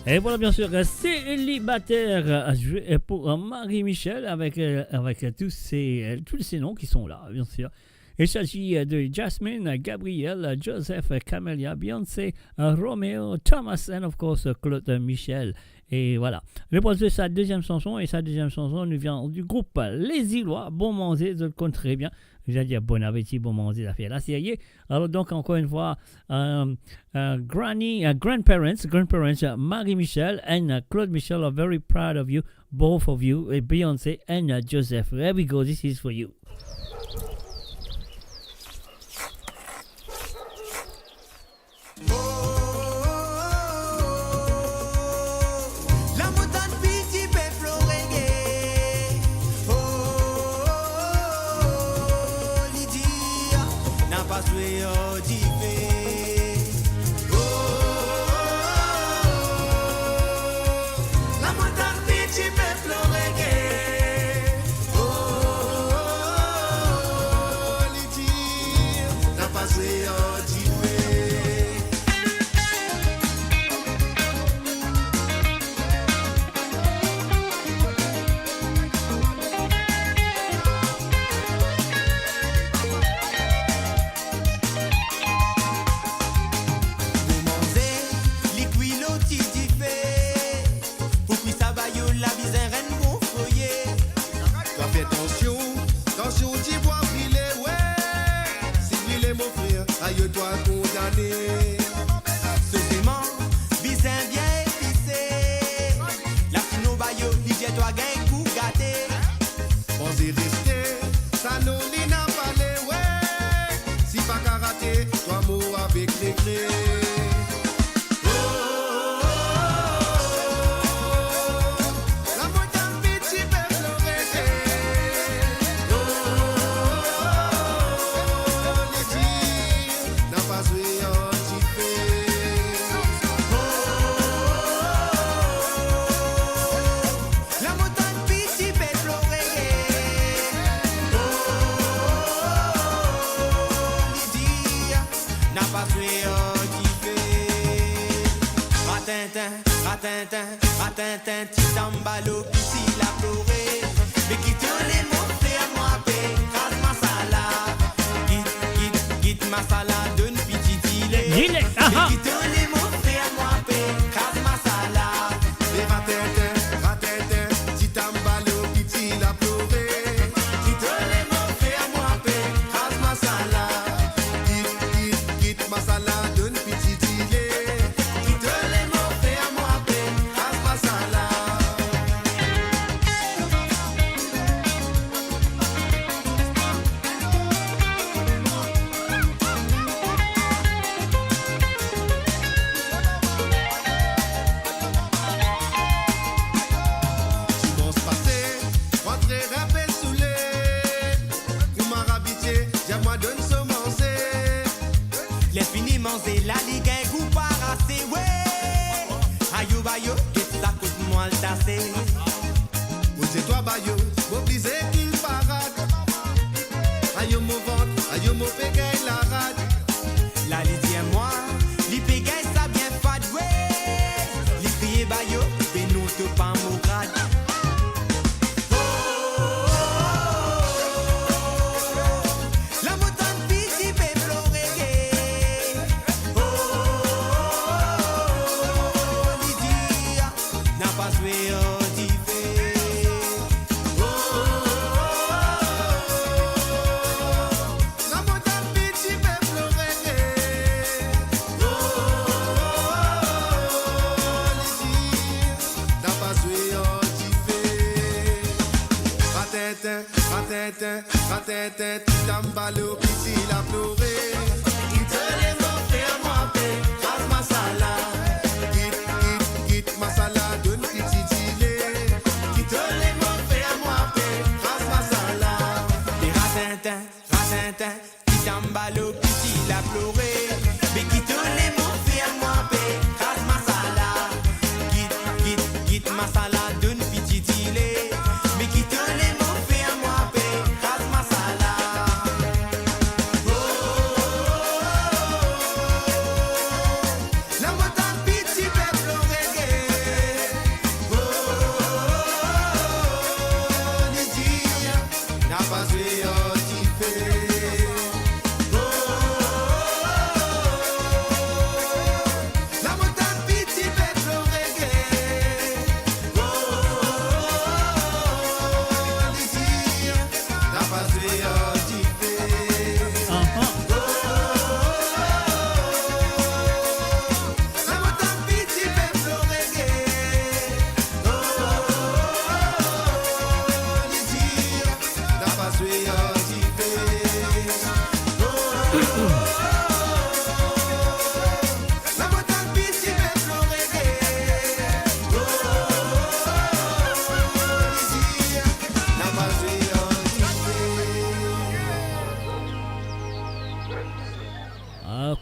Et voilà, bien sûr, célibataire joué pour Marie-Michel avec tous ces noms qui sont là, bien sûr. Il s'agit de Jasmine, Gabriel, Joseph, Camélia, Beyoncé, Romeo, Thomas and of course Claude Michel. Et voilà. Le poste de sa deuxième chanson, et sa deuxième chanson nous vient du groupe Les Îlois. Bon manger, je le compte très bien. J'allais dire bon appétit, bon manger, la fête. Là, c'est y est. Alors donc, encore une fois, grandparents, Marie-Michel and Claude Michel are very proud of you, both of you, Beyoncé and Joseph. There we go, this is for you.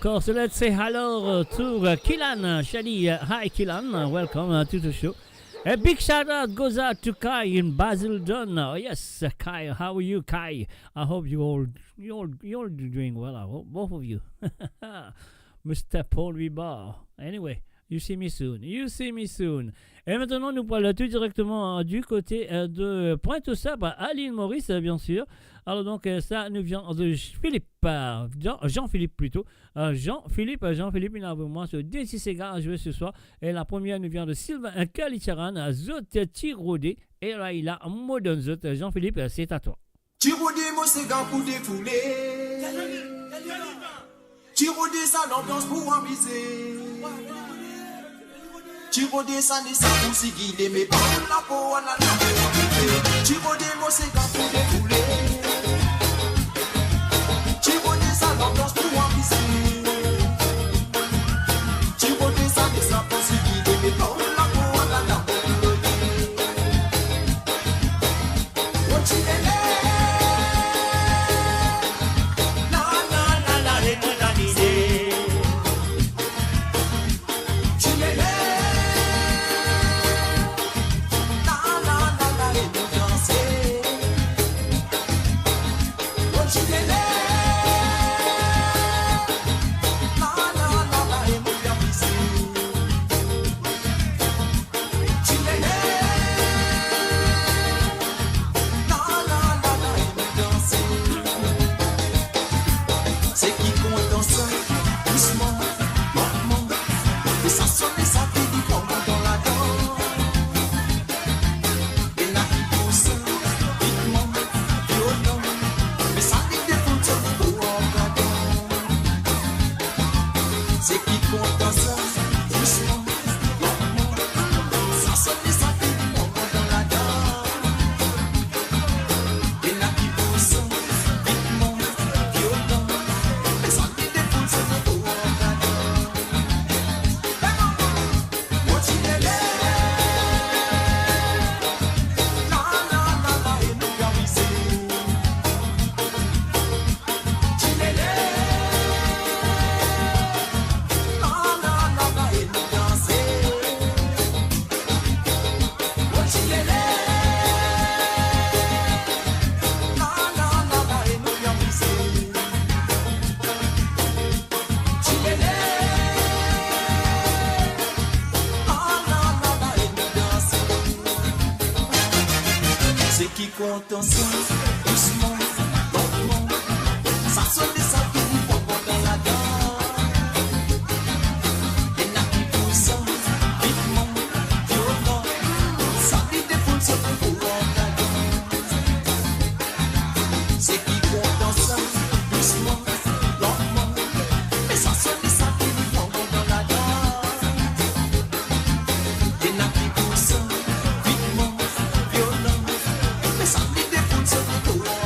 course, let's say hello to Kilan Shadi. Hi Kilan, welcome to the show. A big shout out goes out to Kai in Basildon. Oh, yes, Kai, how are you, Kai? I hope you all doing well. I hope both of you, Mr. Paul Ribar. Anyway, you see me soon. You see me soon. Et maintenant, nous parlons tout directement du côté de Pointe-aux-Sabres, à l'île Maurice, bien sûr. Alors donc, ça nous vient de Philippe, Jean-Philippe plutôt. Jean-Philippe, il a vraiment ce DC Sega à jouer ce soir. Et la première nous vient de Sylvain Kalicharan, Zot Tirodé. Et là, il a Modern Zot. Jean-Philippe, c'est à toi. Tirodé, moi, c'est gars pour défouler. Tirodé, ça l'ambiance pour amuser. Tirodé, ça n'est ça pour s'y mais pas la peau, on a la peau. Tirodé, moi, c'est gars pour défouler. Tirodé, ça l'ambiance pour amuser. Tirodé, ça n'est ça pour s'y mais pas la peau, on a la peau.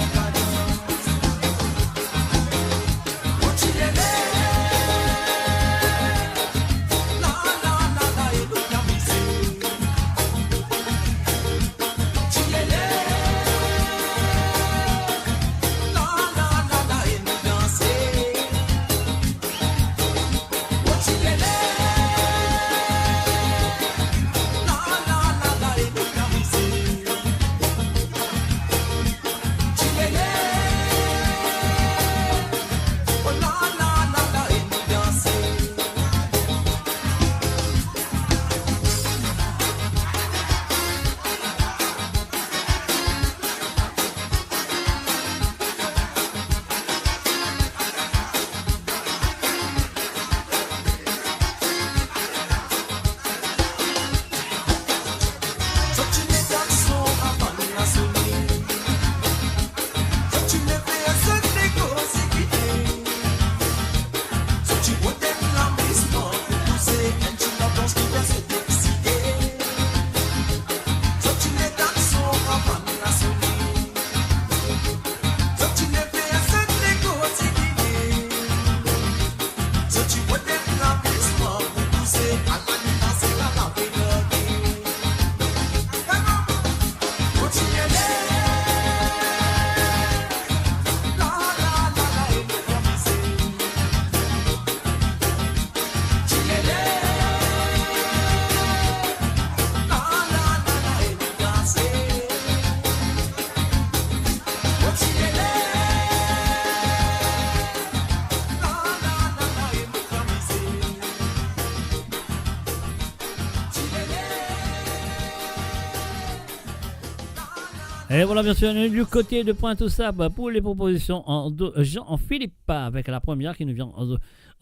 Ça Et voilà, bien sûr, du côté de Pointe-aux-Sables pour les propositions de Jean-Philippe avec la première qui nous vient de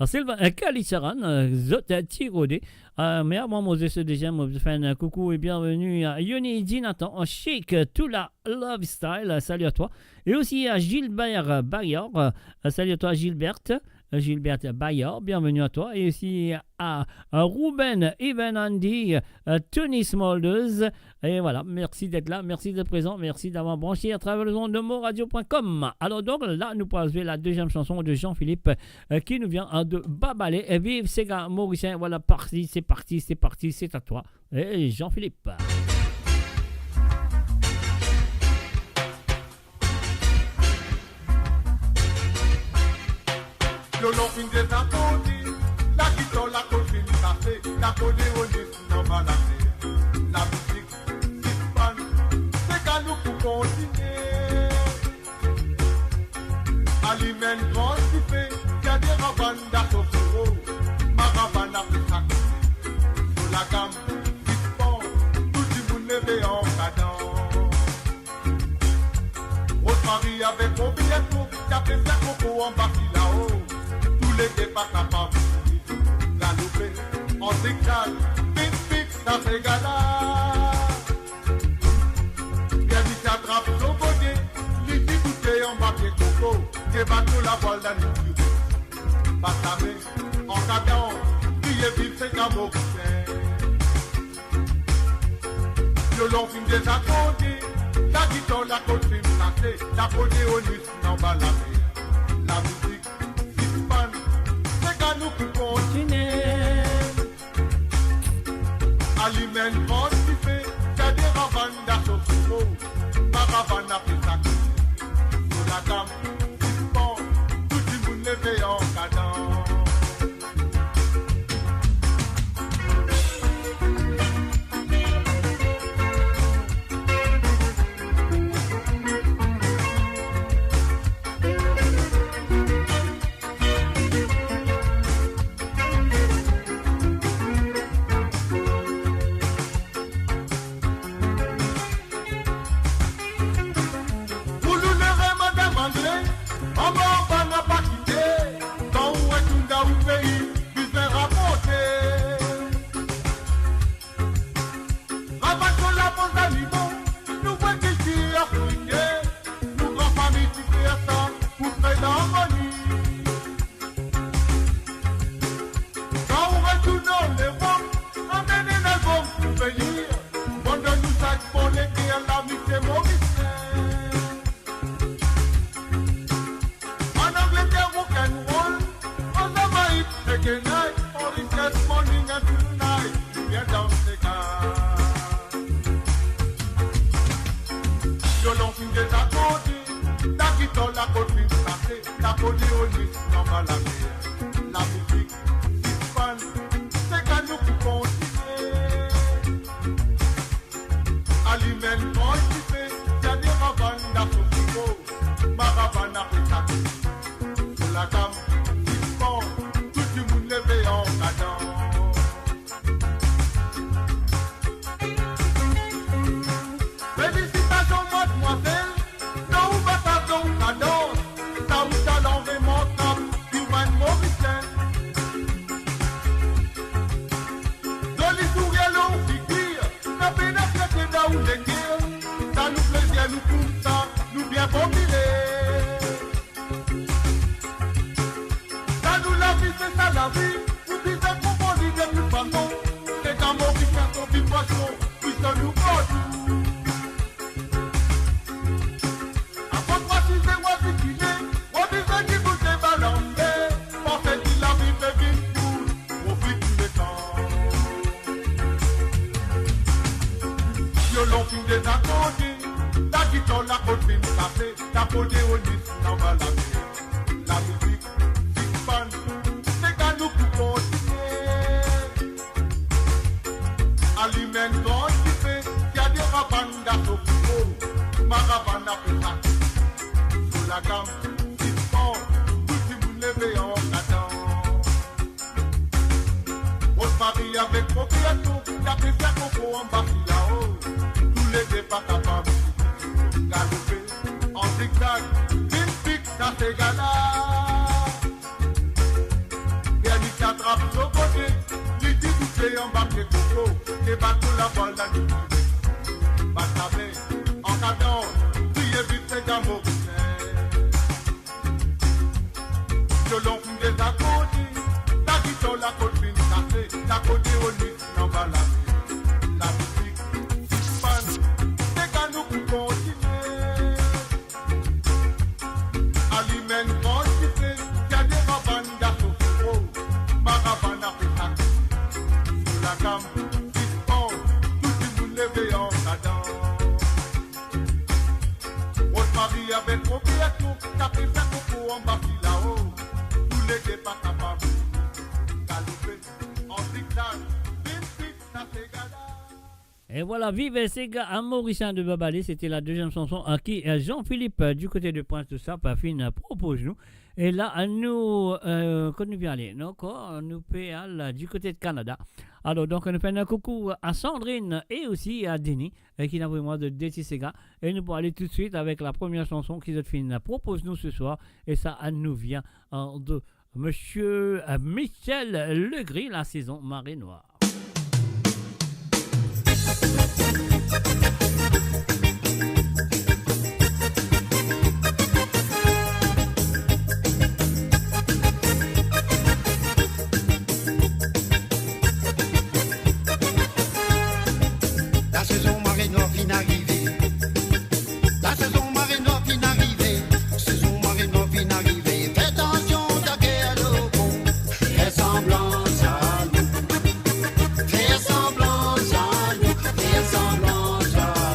Sylvain Kalicharan, Zot Tirodé. Mais avant, moi, je déjà, moi, je fais un coucou et bienvenue à Yoni Dinatan, Chic, Tula Love Style, salut à toi. Et aussi à Gilbert Bayard, salut à toi Gilberte. Gilbert Bayard, bienvenue à toi. Et aussi à Ruben Even Andy, Tony Smolders. Et voilà, merci d'être là, merci d'être présent, merci d'avoir branché à travers le son de moradio.com. Alors donc là, nous pourrons jouer la deuxième chanson de Jean-Philippe qui nous vient de Babalé. Et vive Sega Mauricien, voilà, parti, c'est parti, c'est parti, c'est à toi. Et Jean-Philippe. Yo non fin de ta kodi, la guitare, la copine, la fée, la codé, on est non malade. La musique, l'hispan, c'est qu'à nous pour continuer. Aliment grand qui fait, y a des ravanes d'assophoro, ma ravane a fait ça. Sur la gamme, l'hispan, tout le monde lève en cadence. Rosemary avec mon billet, y'a fait ça coco en bas là-haut. T'es pas capable de galoper en zigzag, pic-pic dans ces gars-là. Bien dit t'attrape son bonnet, lui dit tout est en papier coco, et bateau la voile dans le cul. Passe la main, en cadence, crier vite c'est qu'un mot violon fin des accordés, la guitare, la côte film placée, la bonnet au nus, n'en bas la mer. La musique, nous pouvons continuer. Aliment grand qui fait, y'a des ravanes d'assophoro, ma ravane a fait ça. Sur la gamme, bon, tout le monde lève en cadence. galoper en zigzag, pic-pic, ça fait gala. Yannick attrape son côté, lui dit boucher embarqué coco, et bateau la balle à nous. Batabé, en cadence, priez vite fait d'amour. Violon des accordis, la guitare, la colpine café, la côté au nid, n'en va la musique, fan, des canaux pour continuer. Alimène constitué, y a des ravanes d'assaut, maravane à pétac. Sur la gamme, dispose, tout le monde levé en cadence. Rosemary avec Roberto, t'as pris sa coco en bas là-haut. Tous les pas capables, galoper en zigzag, vite, ça fait gala. Et voilà, vive Sega à Mauricien de Babalé, c'était la deuxième chanson à qui Jean-Philippe du côté de Pointe de Sapafine propose nous. Et là, nous, quand nous bien aller, nous peut aller du côté de Canada. Alors, donc, nous faisons un coucou à Sandrine et aussi à Denis, qui n'a vraiment de Déti Sega. Et nous pourrons aller tout de suite avec la première chanson qui propose nous ce soir. Et ça, nous vient de Monsieur Michel Legris, la saison Marée Noire. La saison Marée Noire vient d'arriver. La saison Marée Noire vient d'arriver. Saison Marée Noire vient d'arriver. Fais attention, t'as qu'à l'eau bon. Fais semblance à nous. Fais semblance à nous. Fais semblance à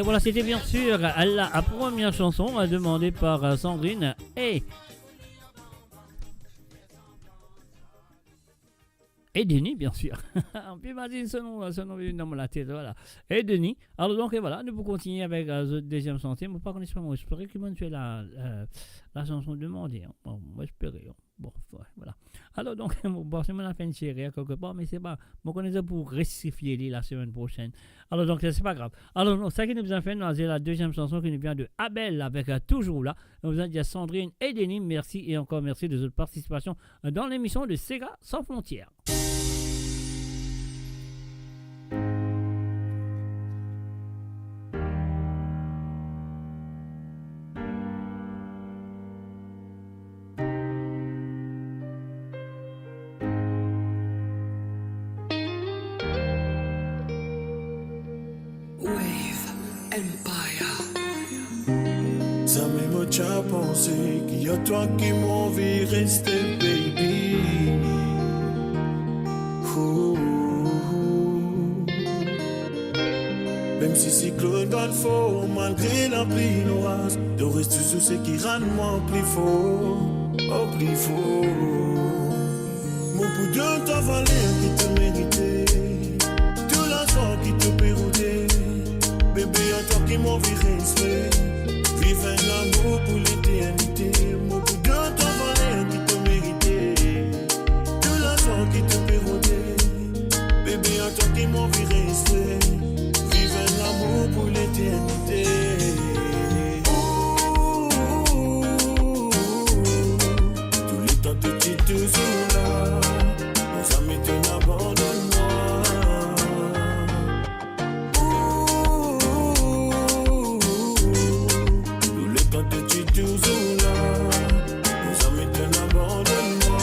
Et voilà, c'était bien sûr la première chanson demandée par Sandrine et Denis, bien sûr. On peut imaginer ce nom vient dans la tête, voilà. Et Denis. Alors donc, et voilà, nous pouvons continuer avec la deuxième chanson. Je ne sais pas comment j'espérais que tu es la chanson demandée. Hein. Bon, moi j'espérais. Hein. Bon, voilà. Alors donc, bon, c'est mon fait une chérie quelque part, mais c'est pas. Je connais ça pour rectifier la semaine prochaine. Alors donc, c'est pas grave. Alors, donc, ça qui nous a fait, c'est la deuxième chanson qui nous vient de Abel avec Toujours là. Nous avons dit Sandrine et Denis, merci et encore merci de votre participation dans l'émission de Sega Sans Frontières. Ça m'a déjà pensé qu'il y a toi qui m'en envie rester, baby. Ouh. Même si cyclone garde fort, malgré la pluie noire, de reste toujours ce qui rend moi plus fort, oh plus fort. Mon bout de ta valeur qui te méritait, tout l'argent qui te pérodait, bébé à toi qui m'en envie rester. Vive un amour pour l'éternité. Mon bout de ton valeur qui te méritait, tout l'argent qui te pérodait, bébé à toi qui m'en envie rester. Vive un amour pour l'éternité. Tous les temps que tu te là, nos amis te n'abandonnent-moi. Toujours là, nos amis te n'abandonnent-moi.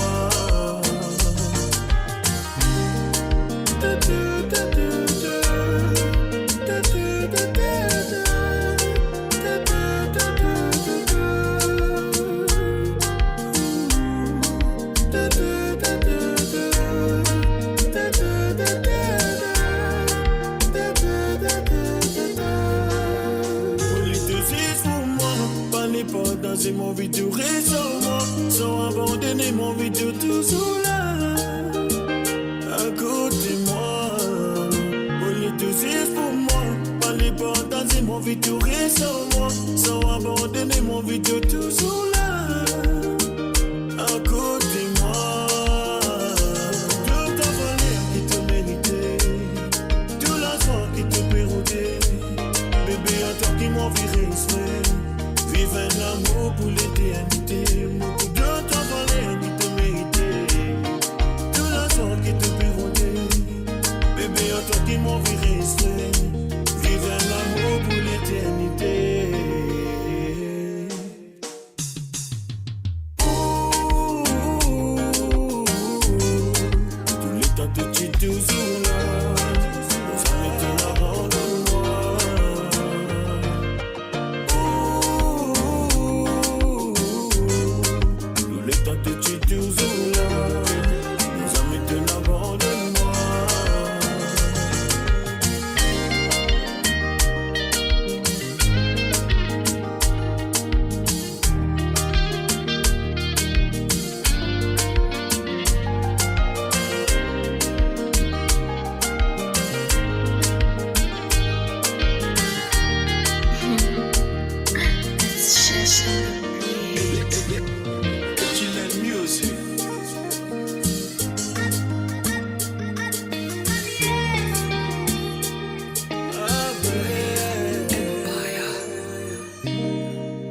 C'est mon vidéo récemment, sans abandonner mon vidéo toujours là, à côté de moi. Au lieu de vivre pour moi, pas les partager mon vidéo récemment, sans abandonner mon vidéo toujours là, à côté de moi. Tout ta valeur qui te méritait, tout l'argent qui te pérodait, bébé à toi qui m'en vit rester. Vive un amour pour l'éternité. Mon coup de ton valeur qui te méritait, tout l'argent qui te pérodait, bébé à toi qui m'en vit rester. Vive un amour pour l'éternité. Tous les temps que tu es toujours là, ça m'étonne abandonne-moi. Toujours là, nos amis te n'abandonnent-moi.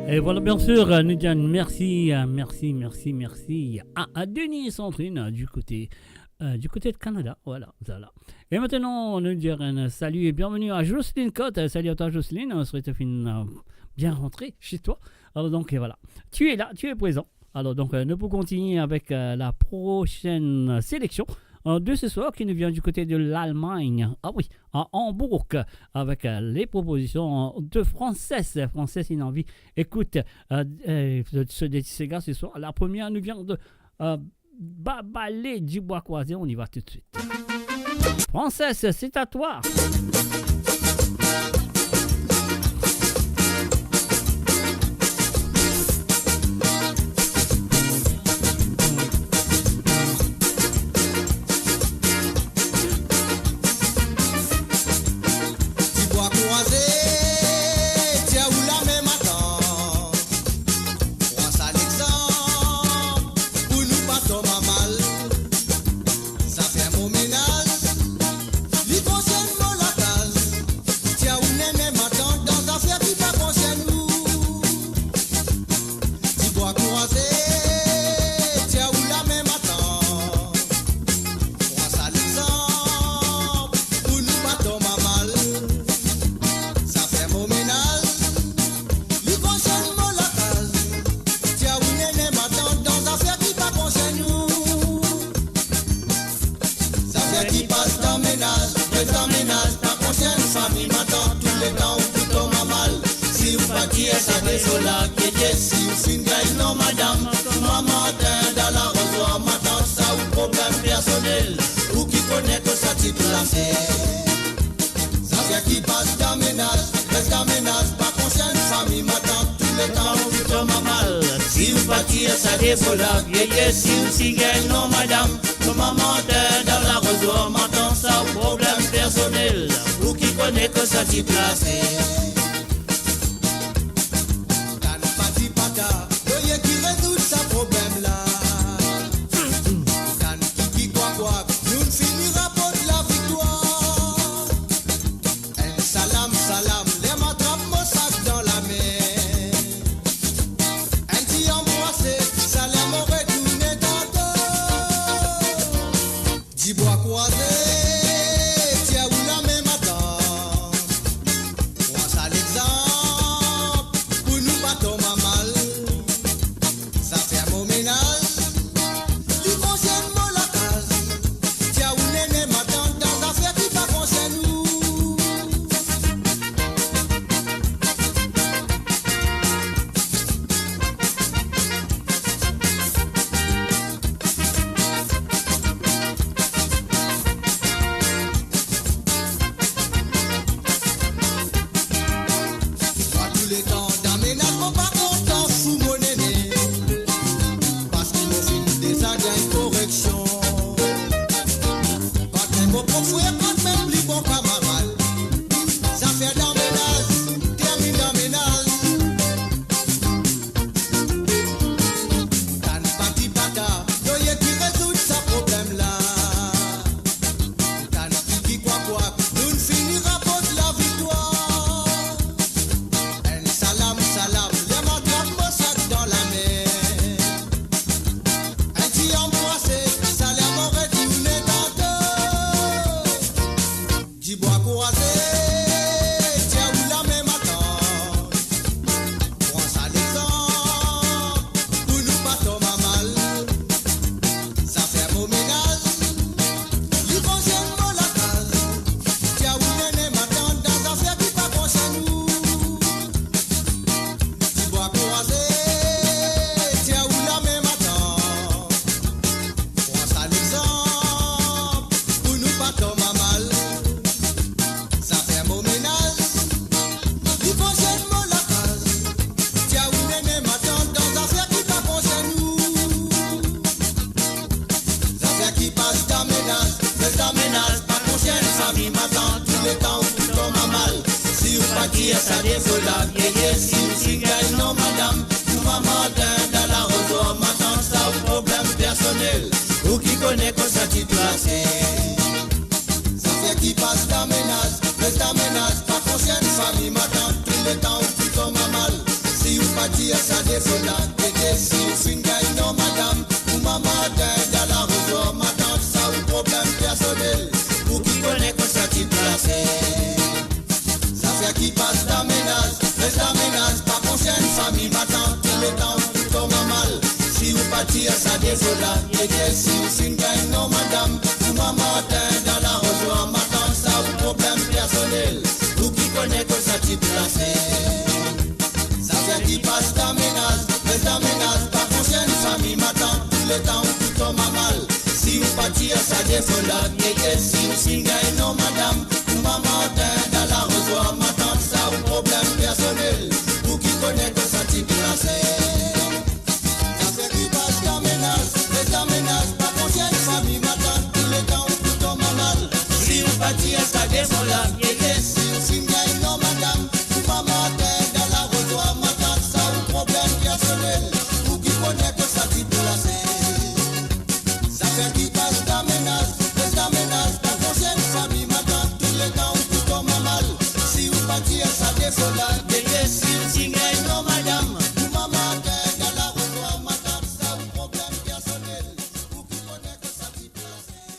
Et voilà, bien sûr, nous disons merci à Denis et Sandrine du côté de Canada. Voilà. Et maintenant, nous disons un salut et bienvenue à Jocelyne Cotte. Salut à toi, Jocelyne. On serait bien rentré chez toi. Alors, donc, voilà. Tu es là, tu es présent. Alors, donc, nous pouvons continuer avec la prochaine sélection de ce soir qui nous vient du côté de l'Allemagne. Ah oui, à Hambourg, avec les propositions de Frances. Frances, il a envie. Écoute, ce gars ce soir. La première nous vient de Babalé du Bois Croisé. On y va tout de suite. Frances, c'est à toi. si ou fin gagne, non madame. Maman t'aide dans la rose, matin, ça ou problème personnel. Ou qui connaît que ça t'y placé. Ça fait qui passe ta ménage, reste ta ménage, pas conscient de famille, matin, tous les temps où tu tombes mal. Si vous partir, ça défaut là, si ou si gagne, non madame. Maman t'aide dans la rose, matin, ça ou problème personnel. Ou qui connaît que ça t'y placé.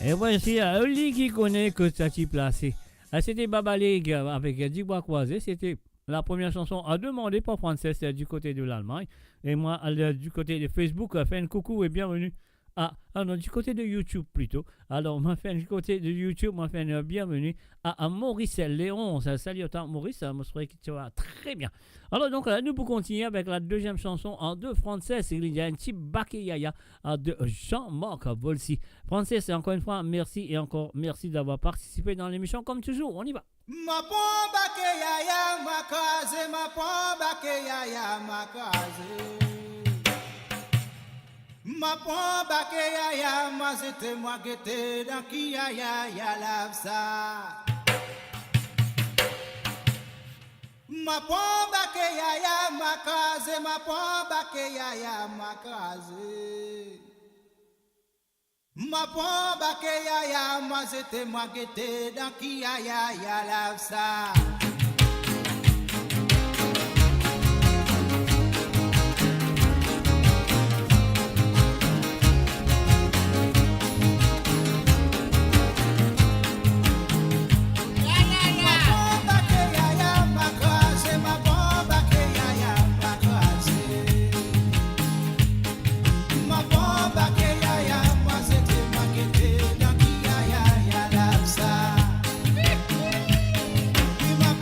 Et voici Oli qui connaît que ça t'y placé. C'était Baba League avec Dibois Croisé. C'était la première chanson à demander par Frances du côté de l'Allemagne. Et moi, du côté de Facebook, fait un coucou et bienvenue non, du côté de YouTube plutôt. Alors, m'a fait du côté de YouTube, m'a fait une bienvenue à Maurice Léon. Salut autant Maurice, je souhaite que tu vas très bien. Alors donc là, nous pouvons continuer avec la deuxième chanson en deux français. Il y a un petit Bakayaya de Jean-Marc Volsi. Français, c'est encore une fois merci et encore merci d'avoir participé dans l'émission comme toujours. On y va. Ma pomba ke yaya makaze, ma pomba ke yaya makaze. Ma pomba ke yaya mazete moi gete dans ki yaya ya lavsa. Ma pomba ke yaya makaze, ma pomba ke yaya makaze. Ma pomba ke yaya mazete moi gete dans ki yaya ya lavsa. Ma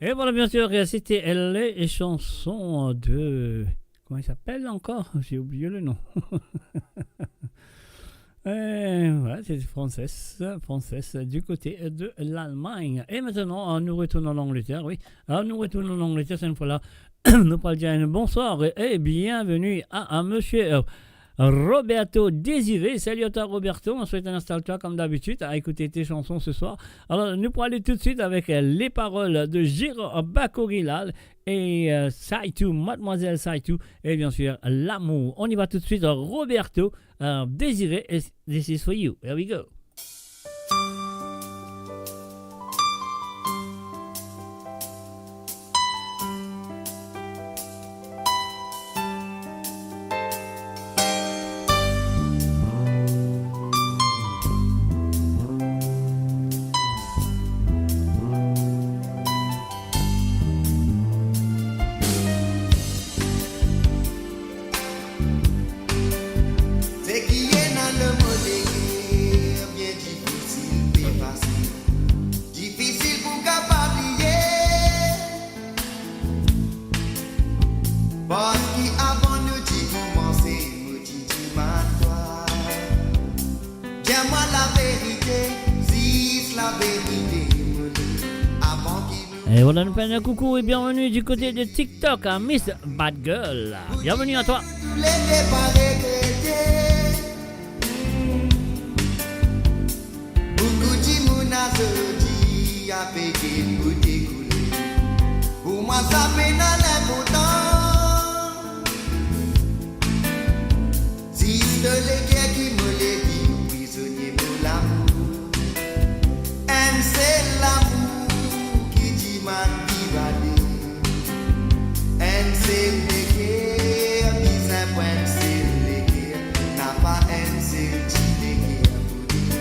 Et voilà, bien sûr, c'était les chansons de... Comment il s'appelle encore? J'ai oublié le nom. Voilà, c'est française du côté de l'Allemagne. Et maintenant, nous retournons en Angleterre, oui. Alors, nous retournons en Angleterre, cette fois-là. Nous parlons dire un bonsoir et bienvenue à monsieur Roberto Désiré. Salut à toi, Roberto. On souhaite installe-toi comme d'habitude à écouter tes chansons ce soir. Alors, nous pourrons aller tout de suite avec les paroles de Giro Bakorilal et Saitou, Mademoiselle Saitou, et bien sûr, l'amour. On y va tout de suite, Roberto Désiré. This is for you. Here we go. Et voilà, nous faisons un coucou et bienvenue du côté de TikTok à Miss Bad Girl. Bienvenue à toi. Pour moi ça peine à l'important. Si c'est les guerres qui me les dit, prisonnier pour l'amour. And c'est l'amour qui dit man qui va dire. And c'est les guerres, mis un point c'est les guerres. N'a pas un c'est les guerres pour dire.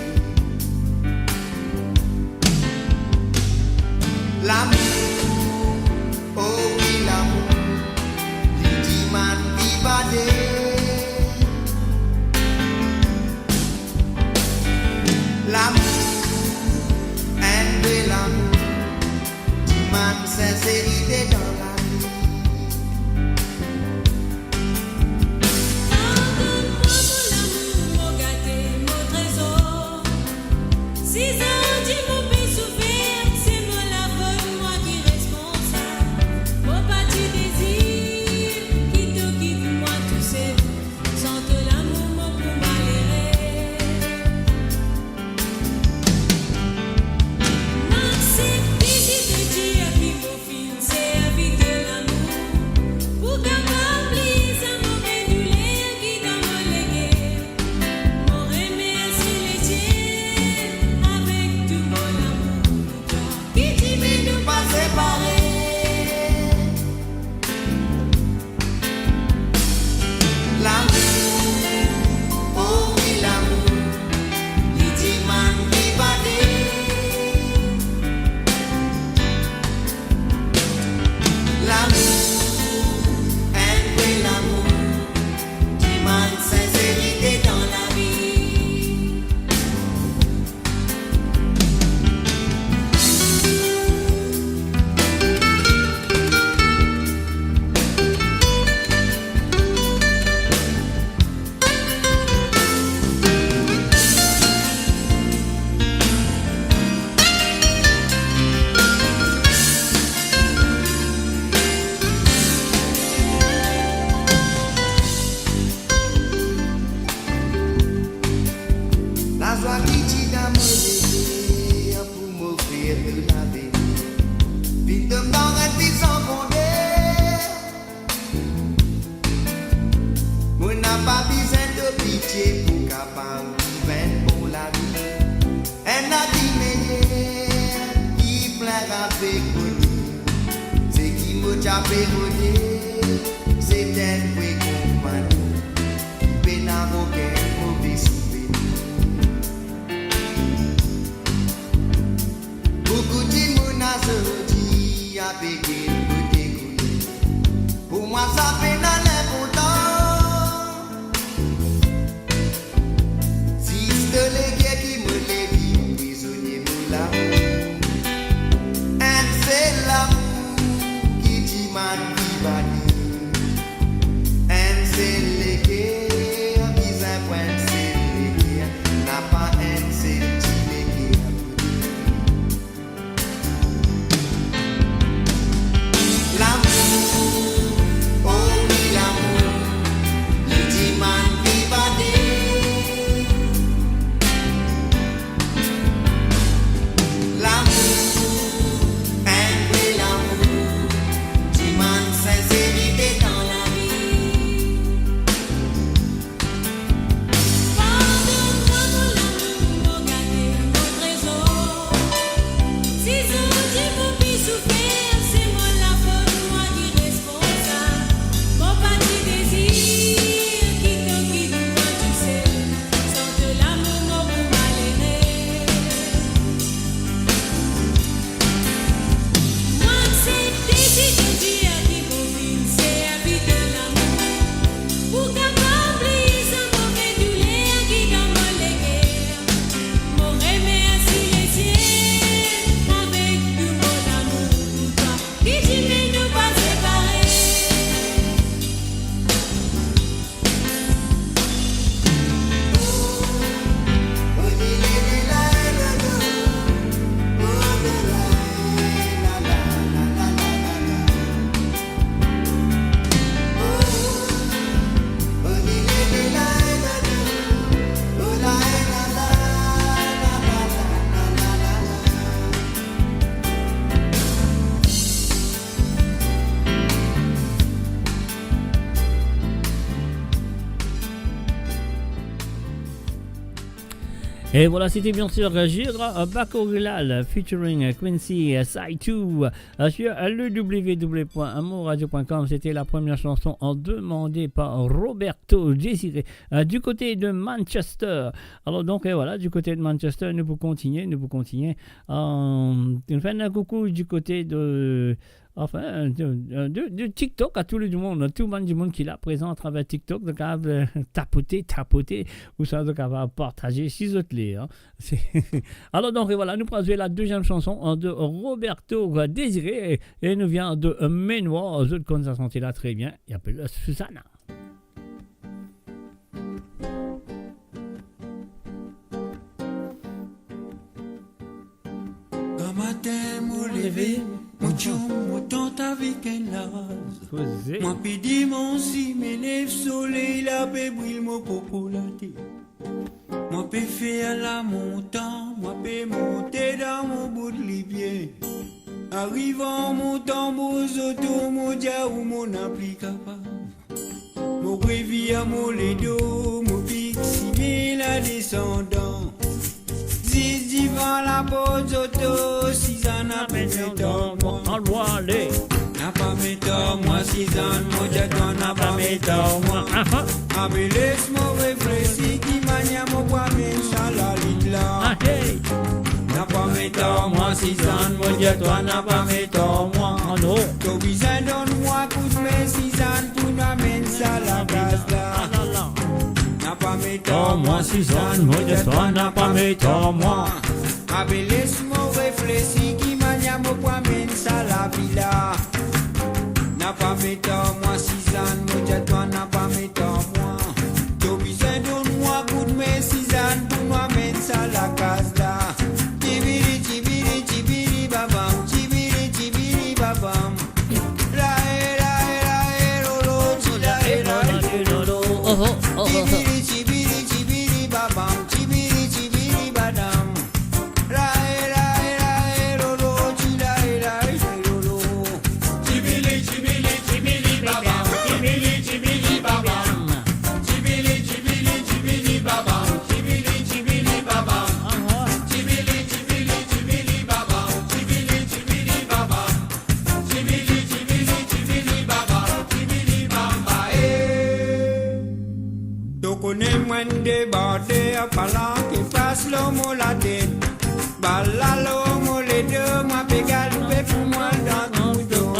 L'amour. Oh oui, l'amour, les man qui badé. L'amour, un de l'amour, man sincérité dans la vie. Pardonne-moi pour l'amour, mon gâté, mon trésor. 6 ans, tu m'as fait souffrir, c'est moi la bonne, moi qui responsable. Mon petit désir, quitte moi tout seul, sans que l'amour m'en pour m'alérer. Moi c'est petit de dire, puis mon fil, c'est avec de l'amour. Pour capable, ça m'a pédulé, qui dans mon légué. Mon remercie les tiens, avec tout mon amour. Qui dit mais nous pas séparés. L'amour, oh oui, l'amour, les man qui badé. L'amour, un vrai l'amour, qui man sincérité dans la vie. La joie qui dit d'amour pour m'offrir de la vie. Vite de m'arrêter sans fonder. Moi n'a pas besoin de pitié pour capable vivre pour la vie. Elle n'a dit meilleur qui plaira avec moi. C'est qui me tape c'est un vrai compagnon. Qui peut n'avoir mauvais souvenir. Beaucoup de monde a sorti avec côté côté. Pour moi ça peine à l'important. Si c'est les guerres qui me les dit, prisonnier pour l'amour. And c'est l'amour Et voilà, c'était bien sûr Gira Bakoglal featuring Quincy Saitou sur le www.amourradio.com. C'était la première chanson demandée par Roberto Désiré du côté de Manchester. Alors donc voilà, du côté de Manchester, nous pouvons continuer. Nous fait un coucou du côté de... Enfin, de TikTok à tout le monde, tout le monde du monde qui est là présent à travers TikTok, donc à tapoter, ou ça, donc à partager, si autres les. Hein. Alors, donc, voilà, nous prenons la deuxième chanson de Roberto Désiré, et nous vient de Ménoir, je connais sa santé là très bien, il s'appelle Susanna. Un matin, mon levé. Mon chum, mon tante avec un laz. Moi pidi mon si me lève soleil la pe brille mon popolate. Moi pe faire la montagne, moi pe monter dans mon bout de libier. Arrivant mon tambour auto mon dia ou mon appli capable. Mon réveil à mon ledo, mon pic si bien la descendant. Zizi vend la pose auto, si ça n'a pas méthode, moi n'a pas méthode, moi si ça n'a pas méthode, moi. Avec laisse-moi réfléchir, qui mania mon bois, mais ça la lit là. N'a pas méthode, moi si ça n'a pas méthode, moi. T'as besoin donne-moi coup de main, si ça pour m'amène ça la gaz là. N'a pas méthode, moi si ça n'a pas méthode, moi. Avec laisse-moi réfléchir, qui mania mon bois, mais ça la villa. N'a pas méthode, moi si ça n'a pas méthode, moi. T'as besoin donne-moi coup de main, si ça pour m'amène ça la case là. Tibiri, tibiri, tibiri, babam, tibiri, tibiri, babam. La lolo, la tibiri, tibiri, tibiri, babam, tibiri, tibiri, badam. La lolo, lolo. Tibiri, tibiri, tibiri, babam, tibiri, tibiri, babam. Tibiri, tibiri, tibiri, babam, tibiri, tibiri, babam. Tibiri, tibiri, tibiri, babam, tibiri, tibiri, babam. Tibiri, tibiri, tibiri, babam, tibiri, bamba, Tu connais moins de bordées à parlant qui passe l'homme la tête. Bala l'homme les deux, moi pégal, pour moi dans tout dos.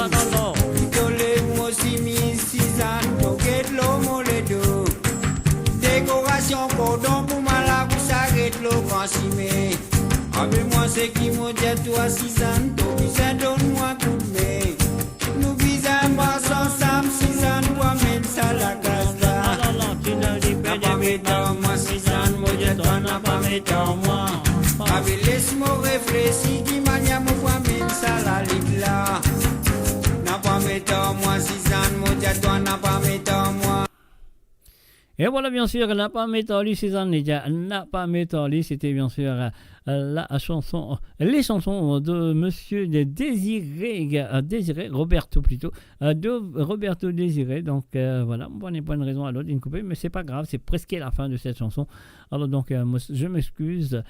Moi aussi mis 6 ans, toquette l'homme les deux. Décoration cordon pour moi là, vous s'arrête l'eau quand s'y met. Avec moi c'est qui m'a dit toi 6 ans, tu sais donne-moi coup de main. Nous visons pas ensemble 6 ans, toi même ça la casse là. N'a pas méthode, moi 6 ans, moi dit toi n'a pas méthode, moi. Avec laisse-moi réfléchir, qui mania mon voix même ça la lit là. N'a pas méthode, moi 6 ans, moi dit toi n'a pas méthode, moi. Et voilà, bien sûr, n'a pas méthode, Suzanne Nedia, n'a pas méthode, c'était bien sûr la chanson, les chansons de Monsieur Désiré, Roberto plutôt, de Roberto Désiré. Donc voilà, on n'est pas une raison à l'autre d'une coupée, mais c'est pas grave, c'est presque la fin de cette chanson. Alors donc, je m'excuse.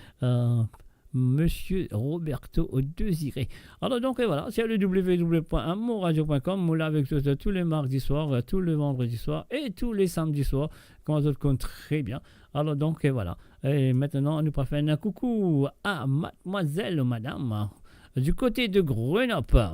Monsieur Roberto Désiré. Alors donc voilà, c'est le www.amourradio.com. Moula avec tous les mardis soirs, tous les vendredis soirs et tous les samedis soirs, quand vous compte très bien. Alors donc voilà. Et maintenant, nous passons un coucou à mademoiselle ou madame du côté de Grenoble.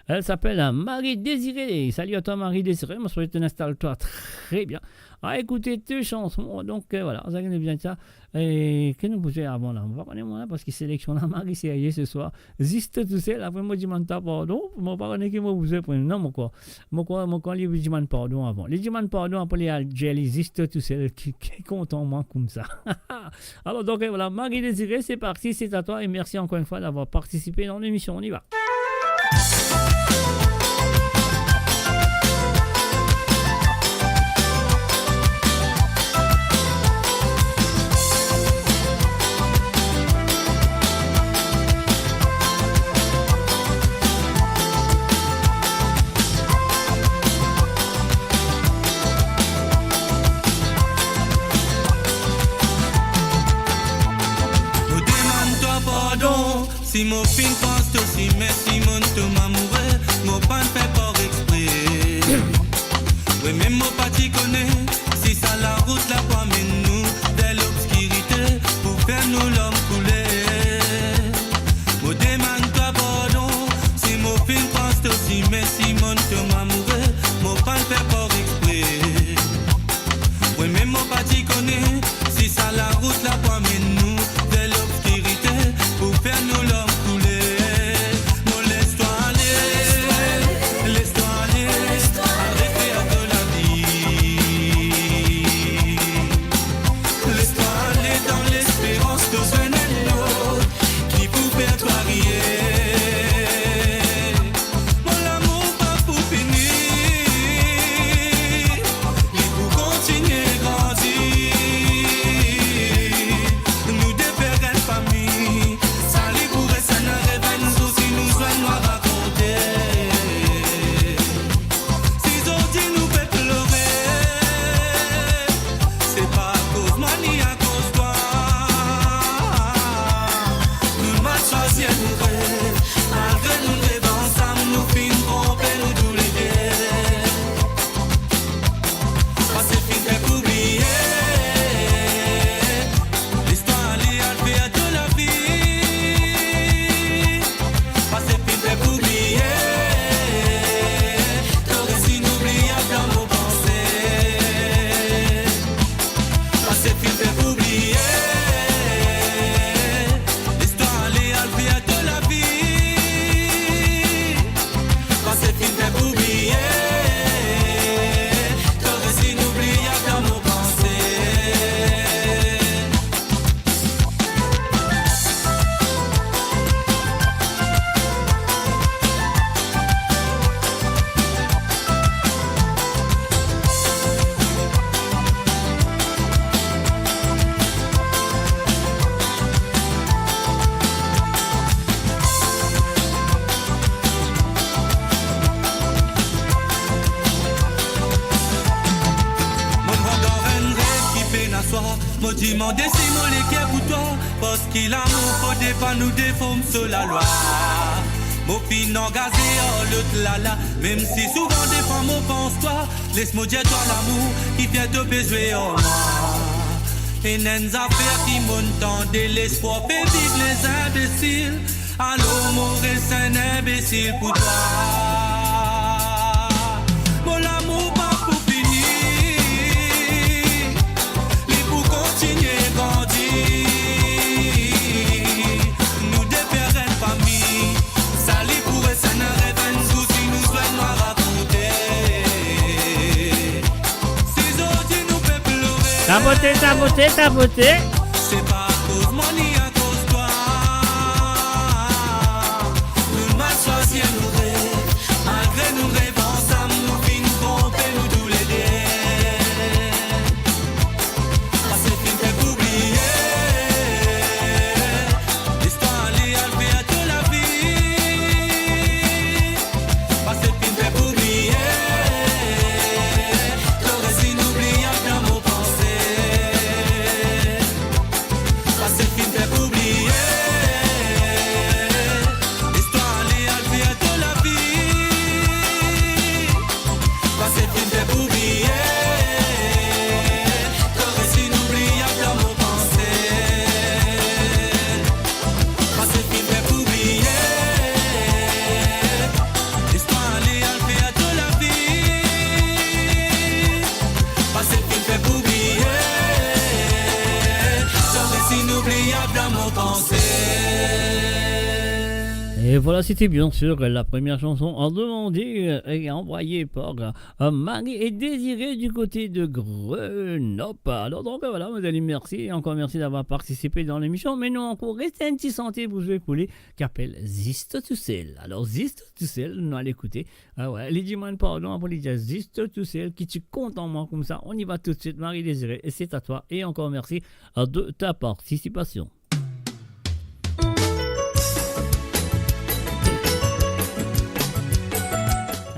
Elle s'appelle Marie Désirée. Salut à toi Marie Désirée, moi je souhaite installe-toi très bien. À écouter deux chansons, donc voilà, ça gagne bien ça. Et que nous pouvons avant là, on va parler moi parce qu'il sélectionne Marie Désirée ce soir. Ziste tout seul, après moi je demande pardon, moi pas qui moi vous avez non moi quoi lui je demande pardon avant. Les demande pardon après les jelly ziste tout seul qui est content moi comme ça. Alors donc voilà, Marie Désirée, c'est parti, c'est à toi et merci encore une fois d'avoir participé dans l'émission, on y va. Si mon fin pense aussi, mais si mon te m'amoureux, mon pas ne fait pas exprès. Oui, même mon pas t'y connaît, si ça la route la voie mène nous vers l'obscurité, pour faire nous l'homme couler. Mon demande toi pardon, si mon fin pense aussi, mais si mon te m'amoureux, mon pas ne fait pas exprès. Oui, même mon pas t'y connaît, si ça la route la voie mène nous vers l'obscurité, pour faire nous l'homme couler. Non, laisse-toi aller, laisse-toi aller, arrêtez de la vie. Laisse-toi aller dans l'espérance que ce n'est l'autre qui pour faire toi rire. Mon amour pas pour finir, il faut continuer grandir. Nous défaire une famille, ça les pourrait ça ne réveille nous aussi nous soignons à raconter. Si aujourd'hui nous fait pleurer, c'est pas à cause moi ni à cause toi. Nous m'a choisi à nous rêver, malgré nous rêver ensemble, nous finissons tromper nous tous les deux. Parce que fin fait oublier, l'histoire allait à faire de la vie. Parce que fin fait oublier, t'aurais si inoubliable dans nos pensées. Parce que fin fait oublier, l'histoire allait à faire de la vie. Parce que fin fait oublier, t'aurais si inoubliable dans nos pensées. Mon encore un rêve qui peine à soi. Mon demande si mon l'équerre pour toi. Parce qu'il a mon faut pas nous déforme sur la loi. Mon fin engagé en l'autre là là. Même si souvent des fois mon pense toi. Laisse-moi dire toi l'amour qui vient de besoin en moi. Et n'en affaires qui montent de l'espoir fait vivre les imbéciles. Alors mon reste un imbécile pour toi. Mon amour pas pour finir, il faut continuer grandir. Nous défaire une famille, ça lui pourrait ça ne rêve un souci nous soignons à raconter. Si aujourd'hui nous fait pleurer, Ta beauté, ta beauté, ta beauté. c'est pas à cause moi ni à cause toi. Nous m'a choisi à nous rêver, malgré nous rêves ensemble, nous finissons tromper nous tous les deux. Parce que fin fait oublier, l'histoire allait à faire de la vie. Parce que fin fait oublier, t'aurais si inoubliable dans nos pensées. Parce que fin fait oublier, l'histoire allait à faire de la vie. Parce que fin fait oublier, t'aurais si inoubliable dans nos pensées. Parce que fin fait oublier, l'histoire allait à faire de la vie. Parce que fin fait oublier, t'aurais si inoubliable dans mon pensée. Et voilà, c'était bien sûr la première chanson demandée et envoyée par Marie et Désiré du côté de Grenoble. Alors donc voilà, vous allez merci et encore merci d'avoir participé dans l'émission. Mais nous encore restez un petit santé pour jouer couler qui appelle Ziste tout seul. Alors Ziste tout seul, nous allons l'écouter. Ah ouais, les demandes pardon pour les dire Ziste tout seul qui tu comptes en moi comme ça. On y va tout de suite, Marie Désiré, et c'est à toi. Et encore merci de ta participation.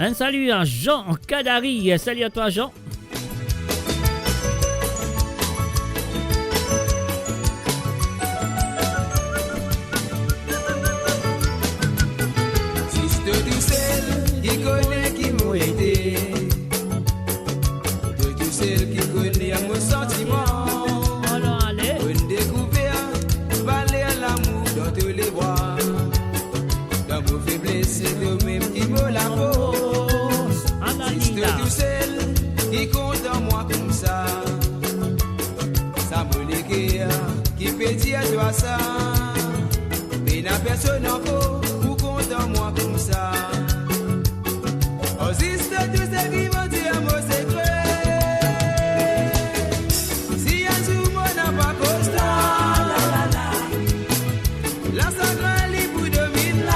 Un salut à Jean Kadari. Salut à toi Jean. tout seul qui connaît qui m'a été. De tout seul qui connaît mon sentiment. Alors, allez. Une découverte, valer l'amour dans tous les bois. Dans vos faiblesses, c'est vous-même qui vaut la peau. Si de tout seul qui compte en moi comme ça. Ça me l'équerre qui peut dire toi ça. Mais n'a personne en peau ou compte en moi comme ça. Oh, si c'est tout ce qui vont dire mon secret. Si un jour moi n'a pas constat, la sacrée libre pour 2000 là.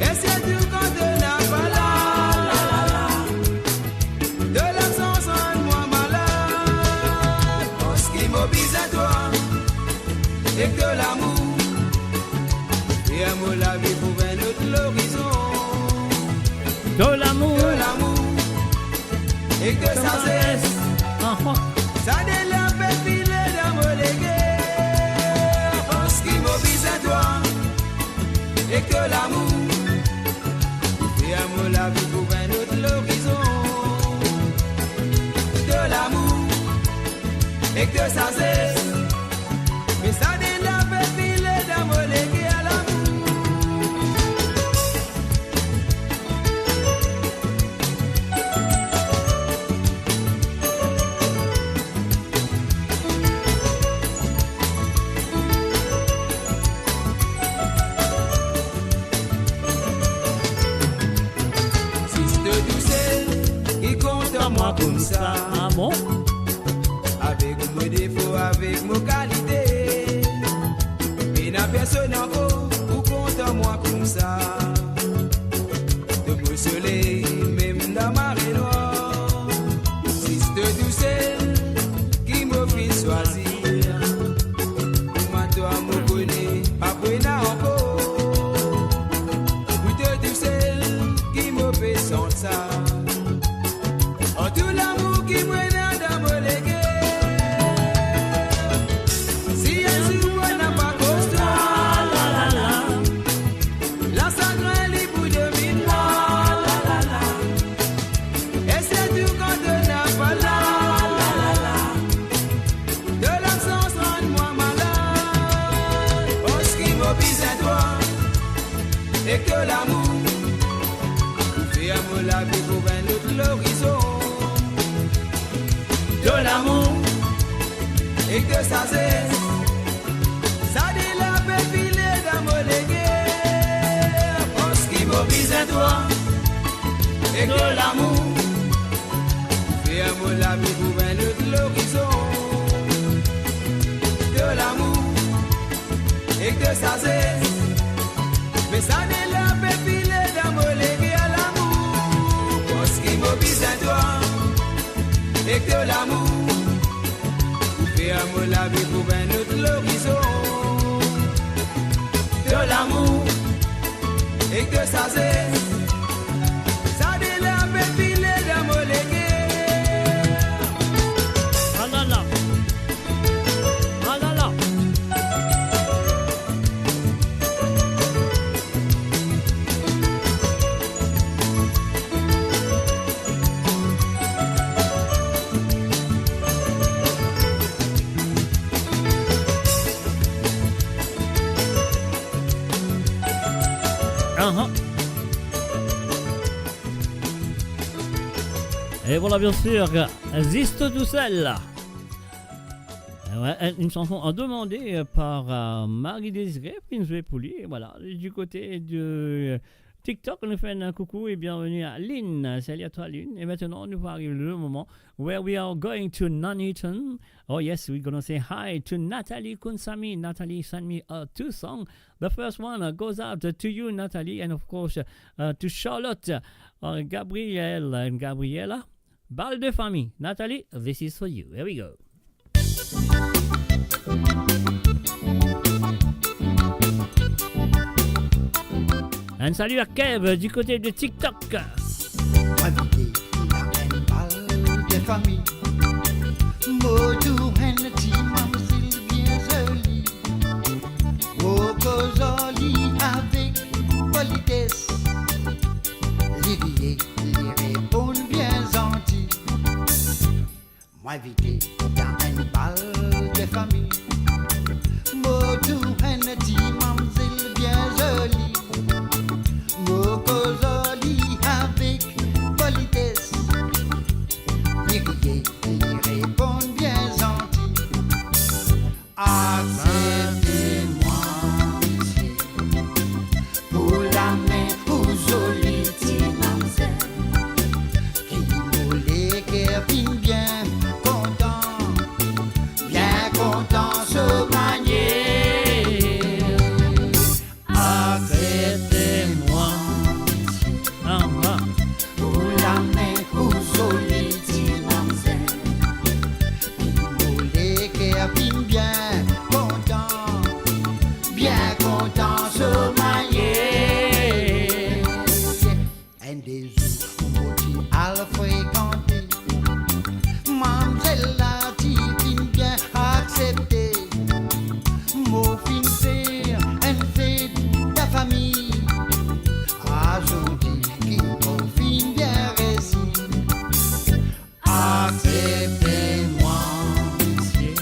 Et c'est tout quand on n'a pas là. De l'absence rend-moi malade. Oh, ce qui m'oblige à toi, et que l'amour. Et amour la vie pour un autre l'horizon. De l'amour. De l'amour. Et que ça cesse. Ça délape filer dans mon légué. Parce qu'il m'oblige à toi. Et que l'amour. Et amour la vie pour un autre l'horizon. De l'amour. Et que ça cesse. Mais ça délape filer dans mon légué à l'amour. Moi comme ça. Ah bon? Avec mes défauts, avec mes qualités. Et n'a personne encore pour compte moi comme ça. De beau soleil, même dans ma marée noire. Si c'est tout seul qui me fait choisir. Moi, toi, me connais, après n'a encore. Ou tout seul qui me fait sentir ça. Tout l'amour qui me dans mon légué. Si un jour on n'a pas constat, la sacrée libre pour 2000 là. Et c'est tout quand on n'a pas là. De l'absence rend-moi malade. Parce qu'il m'oblige à toi. Et que l'amour fait amour la vie pour un autre l'horizon. De l'amour et que ça cesse. Ça délape filer dans mon légué. Parce qu'il m'oblige à toi. Et que l'amour fait amour la vie pour un autre l'horizon. De l'amour et que ça cesse. Mais ça délape filer dans mon légué à l'amour. Parce qu'il m'oblige à toi. Et que l'amour fait amour la vie pour un autre l'horizon. De l'amour et que ça cesse. Ça délape filer dans mon légué. Ah là là. Ah là là. Et voilà, bien sûr, Zisto tout seul. Ouais, une chanson demandée par Marie Désiré, puis nous pour lui. Voilà, du côté de TikTok, on nous fait un coucou et bienvenue à Lynn. Salut à toi, Lynn. Et maintenant, nous va arriver le moment where we are going to Nuneaton. Oh yes, we're going to say hi to Nathalie Kunsami. Nathalie sent me two songs. The first one goes out to you, Nathalie, and of course to Charlotte, Gabrielle and Gabriella. Balle de famille. Nathalie, this is for you. Here we go. Un salut à Kev du côté de TikTok. Invité la balle de famille. Moto and the team, bien joli. Au joli avec invité dans un bal de famille. Modou une petite mamzelle bien jolie. Moko jolie avec politesse. Il répond bien gentil. Acceptez-moi, monsieur, pour la main pour jolie petite mamzelle. Qui voulait qu'elle vienne bien content se manier. Acceptez-moi, pour la main pour jolie petite mamzelle. Qui voulait qu'elle vienne bien content se manier. Un des jours où à le fréquenter, mamzelle a dit bien accepté. Mon fin faire un fait de famille. Aujourd'hui qui mon fin bien réussi. Acceptez-moi, monsieur,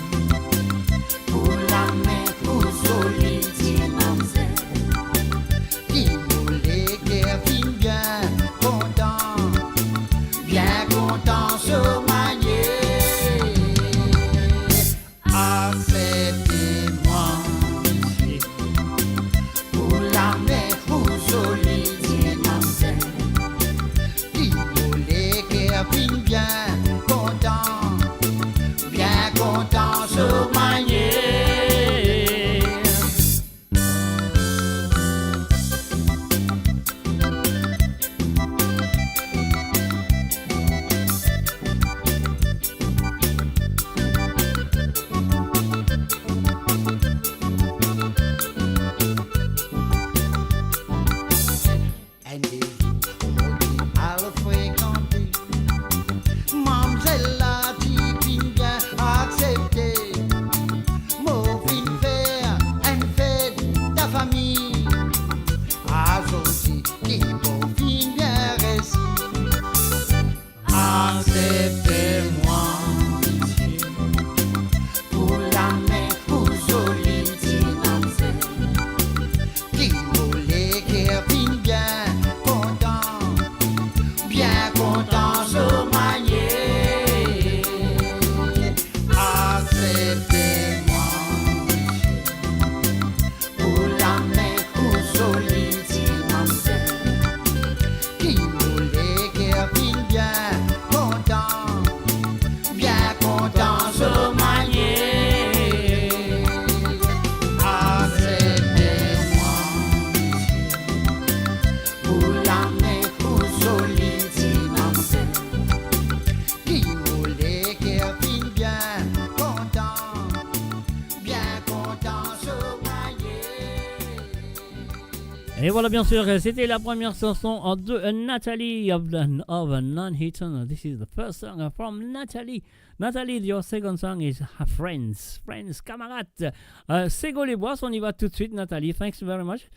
pour la main pour jolie petite mamzelle. Qui voulait qu'elle vienne bien content se manier. Acceptez-moi, monsieur, pour la main pour jolie petite mamzelle. Qui voulait qu'elle vienne bien content se manier. Un des jours où à le fréquenter, mamzelle a dit bien accepté. Mon fin faire un fait de famille. Aujourd'hui qui mon fin bien réussi. Acceptez-moi, monsieur, pour la main pour jolie petite mamzelle. Qui voulait qu'elle vienne bien content se manier. Acceptez-moi, monsieur, pour la main pour jolie petite mamzelle. Qui voulait qu'elle vienne bien content se manier. Acceptez-moi, pour la main pour jolie petite mamzelle. Qui voulait qu'elle vienne bien content se manier. Et voilà, bien sûr, c'était la première chanson de Nathalie of Non-Hitton. This is the first song from Nathalie. Nathalie, your second song is Friends, camarades. Sego les bois, on y va tout de suite, Nathalie. Thanks very much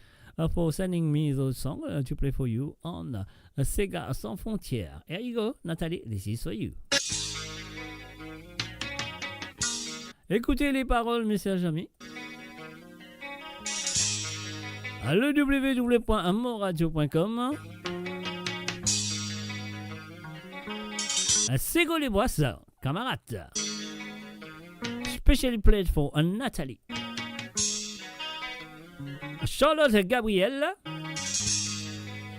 for sending me those songs to play for you on Sega Sans Frontières. Here you go, Nathalie, this is for you. Écoutez les paroles, mes chers amis. Le www.moradio.com. Sego les bois, camarades. Specially played for Nathalie. Charlotte Gabrielle.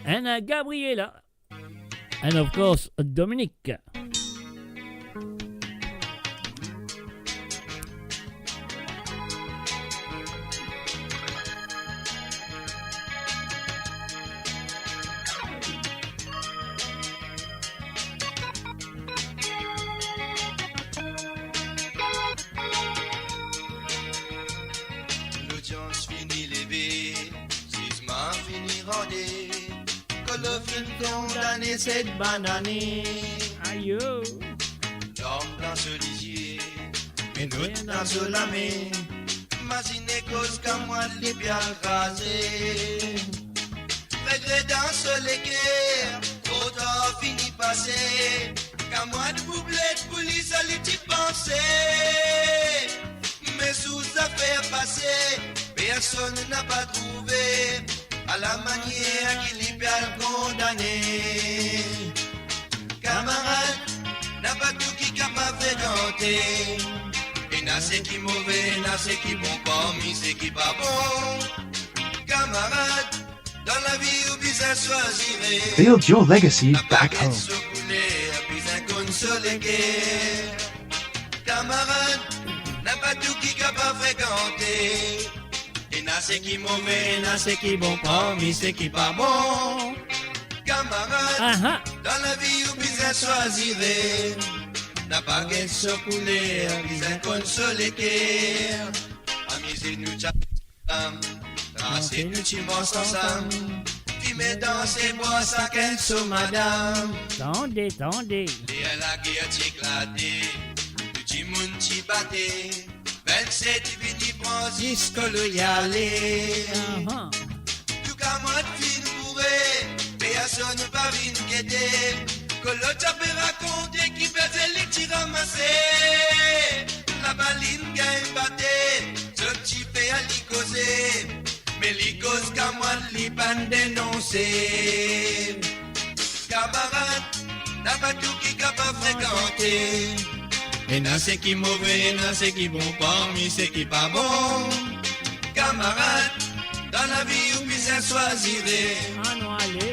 And Gabriela. And of course, Dominique. L'audience finit levée, jugement fini rendé, que le film condamné cette bananée. Aïe! L'homme dans ce lisier, mais l'autre dans ce lamé. Imaginez cause qu'à moi les bien rasé. Regret dans ce léguer, autant fini passé. Qu'à moi de boublette pour les saluti penser. Mais sous affaires passées, personne n'a pas trouvé à la manière qu'il y a condamné. Camarade, n'a pas tout qui capable de fréquenter. Et n'a c'est qui mauvais, n'a c'est qui bon, parmi c'est qui pas bon. Camarade, dans la vie ou bien choisir. Build your legacy back home. Camarade, n'a pas tout qui capable fréquenter. Et n'a c'est qui mauvais, n'a c'est qui bon, parmi c'est qui pas bon. Camarade, dans la vie ou bien choisir. N'a pas qu'à se couler, bien consoler. Amusez-nous, dansez-nous, chimos ensemble. Fumer, danser, boire, ça qu'elle sous madame. Tendez. Et à la guerre éclatée, petit monde t'y battait. 27 fini prend jusqu'au loyalé. Tout qu'à moi de fin bourré, personne pas vine guetter. Que l'autre a pu raconter qui faisait les petits ramassés. La baline gagne batté, ce petit fait à l'y causer. Mais l'y cause qu'à moi l'y pas dénoncer. Camarade, n'a pas tout qui capable fréquenter. Et n'a c'est qui mauvais, n'a c'est qui bon, parmi c'est qui pas bon. Camarade, dans la vie ou bien choisir.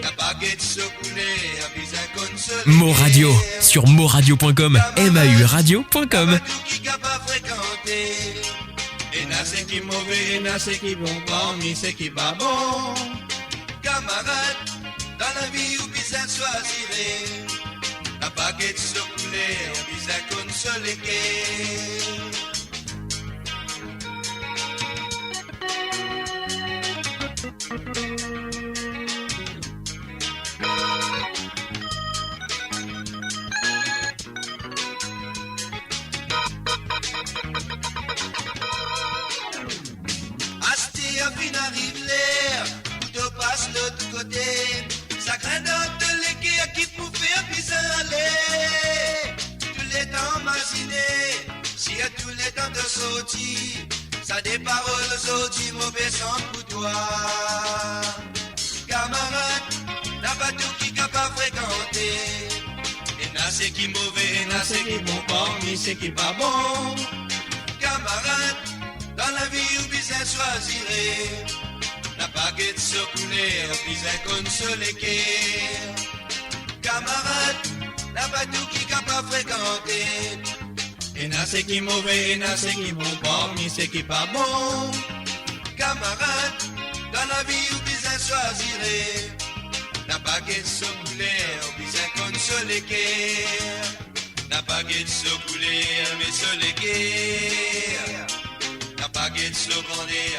N'a pas qu'à se couler, à bien consoler. Mo Radio sur moradio.com, MAU radio.com. Qui capable fréquenter. Et n'a c'est qui mauvais, n'a c'est qui bon, parmi c'est qui pas bon. Camarade, dans la vie ou bien choisir. N'a pas qu'à se couler, bien consoler. Asti a fin arrive l'air, tout passe l'autre côté. Ça craint dans l'équipe qui pouvait bien aller. Tous les temps imaginés, si à tous les temps de sortir, ça des paroles sorties mauvais sang pour toi. Camarade, n'a pas tout qui capable fréquenter. Et n'a c'est qui mauvais, n'a c'est qui bon, parmi c'est qui pas bon. Camarade, dans la vie ou bien choisir. N'a pas qu'à se couler, bien consoler. Camarade, n'a pas tout qui capable fréquenter. Et n'a c'est qui mauvais, n'a c'est qui bon, parmi c'est qui pas bon. Camarade, dans la vie ou bien choisir. N'a pas qu'à se couler, bien consoler. N'a pas qu'à se couler, mais se léguer. N'a pas qu'à se bander,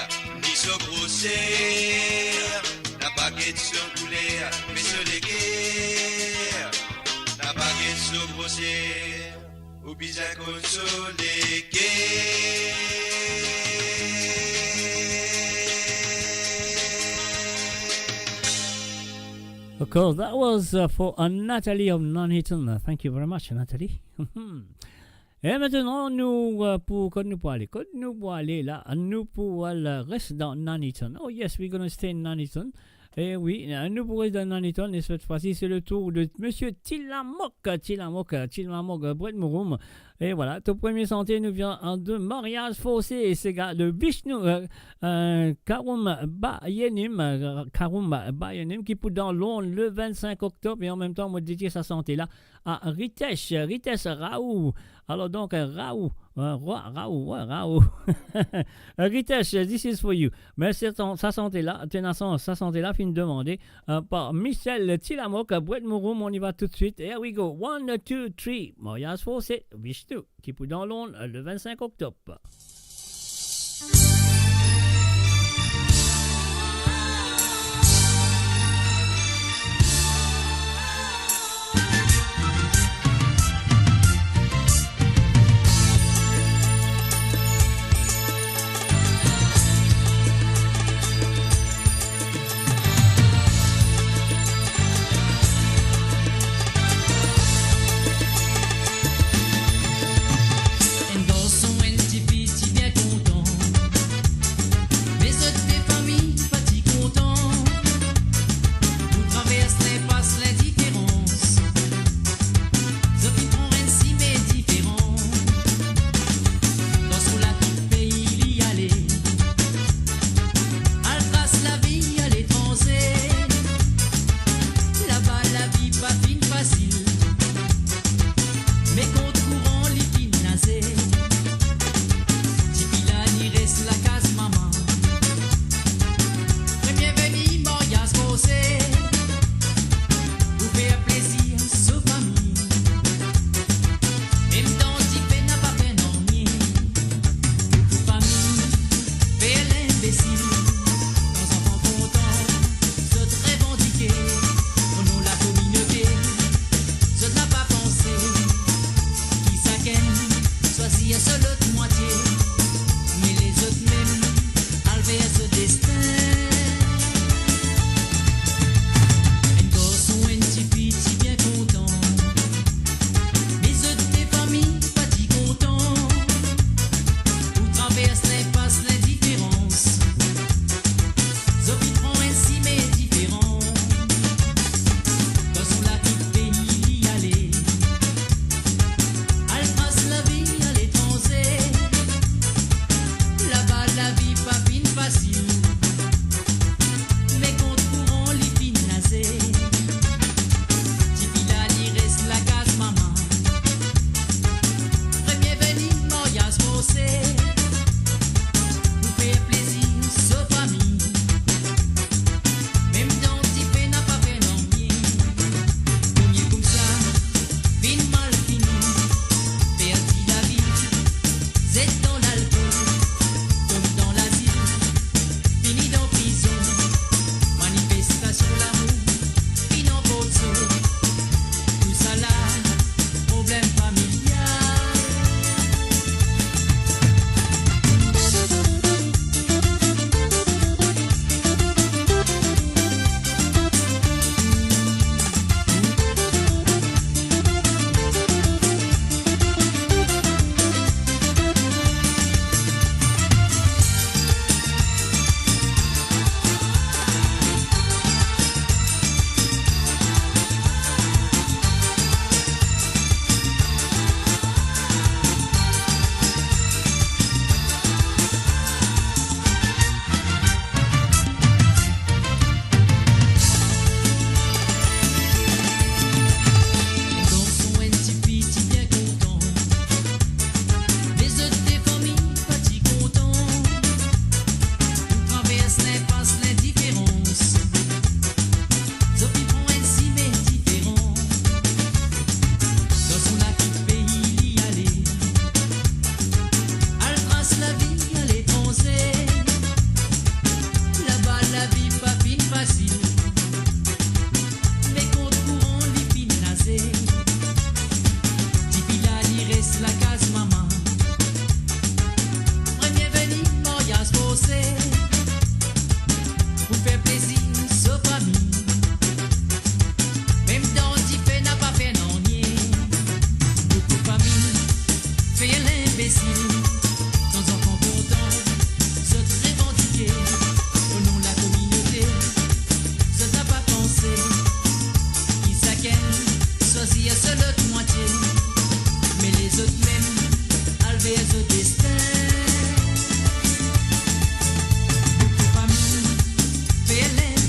ni se grosser. N'a pas qu'à se couler, mais se léguer. N'a pas qu'à se grosser, ou bien consoler. Of course, that was for Nathalie of Nuneaton. Thank you very much, Nathalie. Et maintenant, nous pour aller là, nous pour aller rester dans Nuneaton. Oh yes, we're going to stay in Nuneaton. Et oui, nous pour rester dans Nuneaton, et cette fois-ci, c'est le tour de Monsieur Tilamok Brett Mouroum. Et voilà, ton premier santé nous vient de mariage forcé, et c'est de Vishnu Karum Bayanim qui pour dans Londres le 25 octobre, et en même temps, moi dédié sa santé là à Ritesh Raoult. Alors donc, Raoult. Ritesh, this is for you. Mais sa santé là, sa santé là, fin de demander par Michel Tilamok, Brett Mouroum. On y va tout de suite. Here we go. 1, 2, 3. Mariage forcé, Vishnu, qui peut dans Londres le 25 octobre.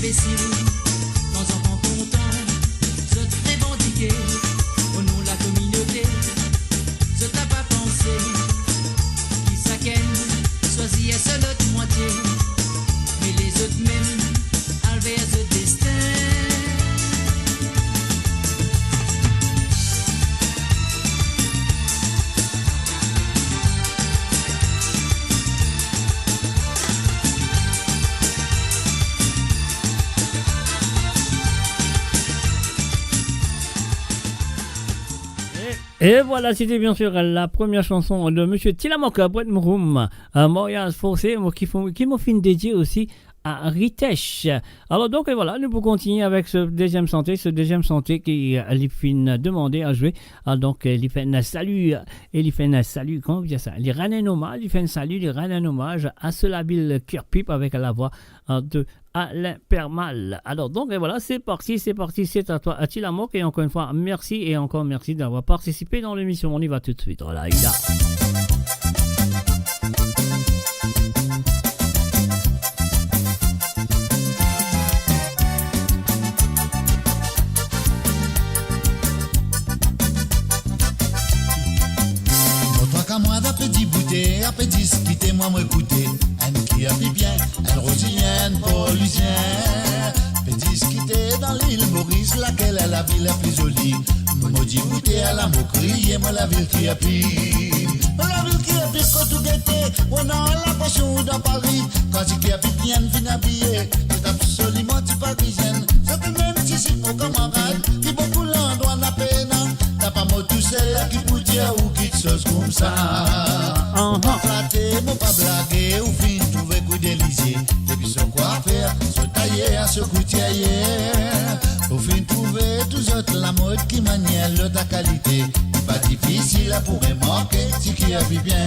imbécile, quand on prend content, se revendiquer au nom de la communauté, se t'a pas pensé, qui s'aquenne, choisit à seule autre moitié, mais les autres même, enlever à ce destin. Et voilà, c'était bien sûr la première chanson de Monsieur Tilamok Brett Mouroum, Mariage forcé, qui m'a fait dédié aussi à Ritesh. Alors donc et voilà, nous pouvons continuer avec ce deuxième santé qui lui fait demander à jouer. Alors donc il fait un salut, comment on dit ça? Il rend un hommage, il fait un salut, il rend un hommage à Solabile Kirpip avec la voix de Alain Permal. Alors donc et voilà, c'est parti, c'est à toi, à Tilamok, et encore une fois merci d'avoir participé dans l'émission. On y va tout de suite. Voilà, il a. Moi d'appétit bouté, appétit quitter moi m'écouter. Un qui a bien, un rosinienne, polysien. Appétit quitter dans l'île Maurice, laquelle est la ville la plus jolie. Maudit bouté à la moquerie, et moi la ville qui a pris. La ville qui a pris quand tout guetté, on a la potion dans Paris. Quand il a pris bien, vient habillé, c'est absolument type parisienne. C'est que même si c'est mon camarade, qui beaucoup l'endroit n'a peine. T'as pas moi tout seul qui peut dire ou quelque chose comme ça. Pas flatté, moi pas blagué, ou fin trouver coup d'Élysée. Depuis ce quoi faire, se tailler à ce coutier. Au fin trouver tous autres la mode qui manière de ta qualité. Pas difficile pour manquer, si qui a vu bien.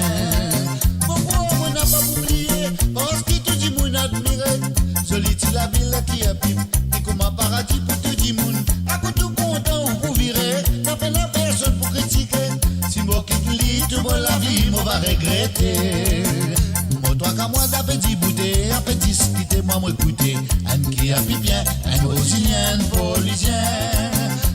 Pourquoi on n'a pas oublié, parce que tout le monde admire. Solitude la ville qui a pipe, et comme un paradis pour tout le monde. À coup tout content ou pour virer, n'a pas la personne pour critiquer. Si moi quitte lit, tout bon la vie, moi va regretter. Moi toi qu'à moi d'appétit bouté, appétit quitter moi m'écouter. Un qui a pipe bien, un rosinien, polysien.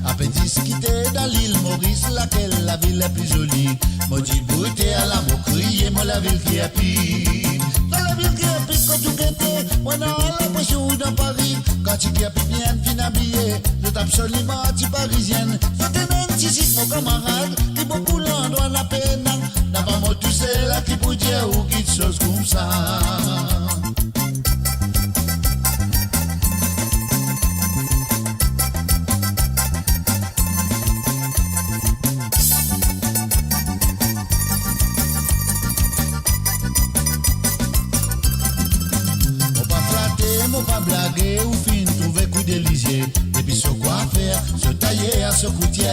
Appétit quitter dans l'île Maurice, laquelle la ville la plus jolie. Moi dit bouté à la moquerie, et moi la ville qui a pipe. Dans la ville qui a pipe quand tout guetté, moi dans la potion dans Paris. Quand tu qui a pipe bien, fin habillé, c'est absolument anti-parisienne. C'est même si c'est mon camarade, qui beaucoup l'endroit la peine. N'a pas moi tout seul qui peut dire ou quelque chose comme ça. Pas blaguer ou fin trouver coup d'Élysée. Et puis ce quoi faire, se tailler à ce coutier.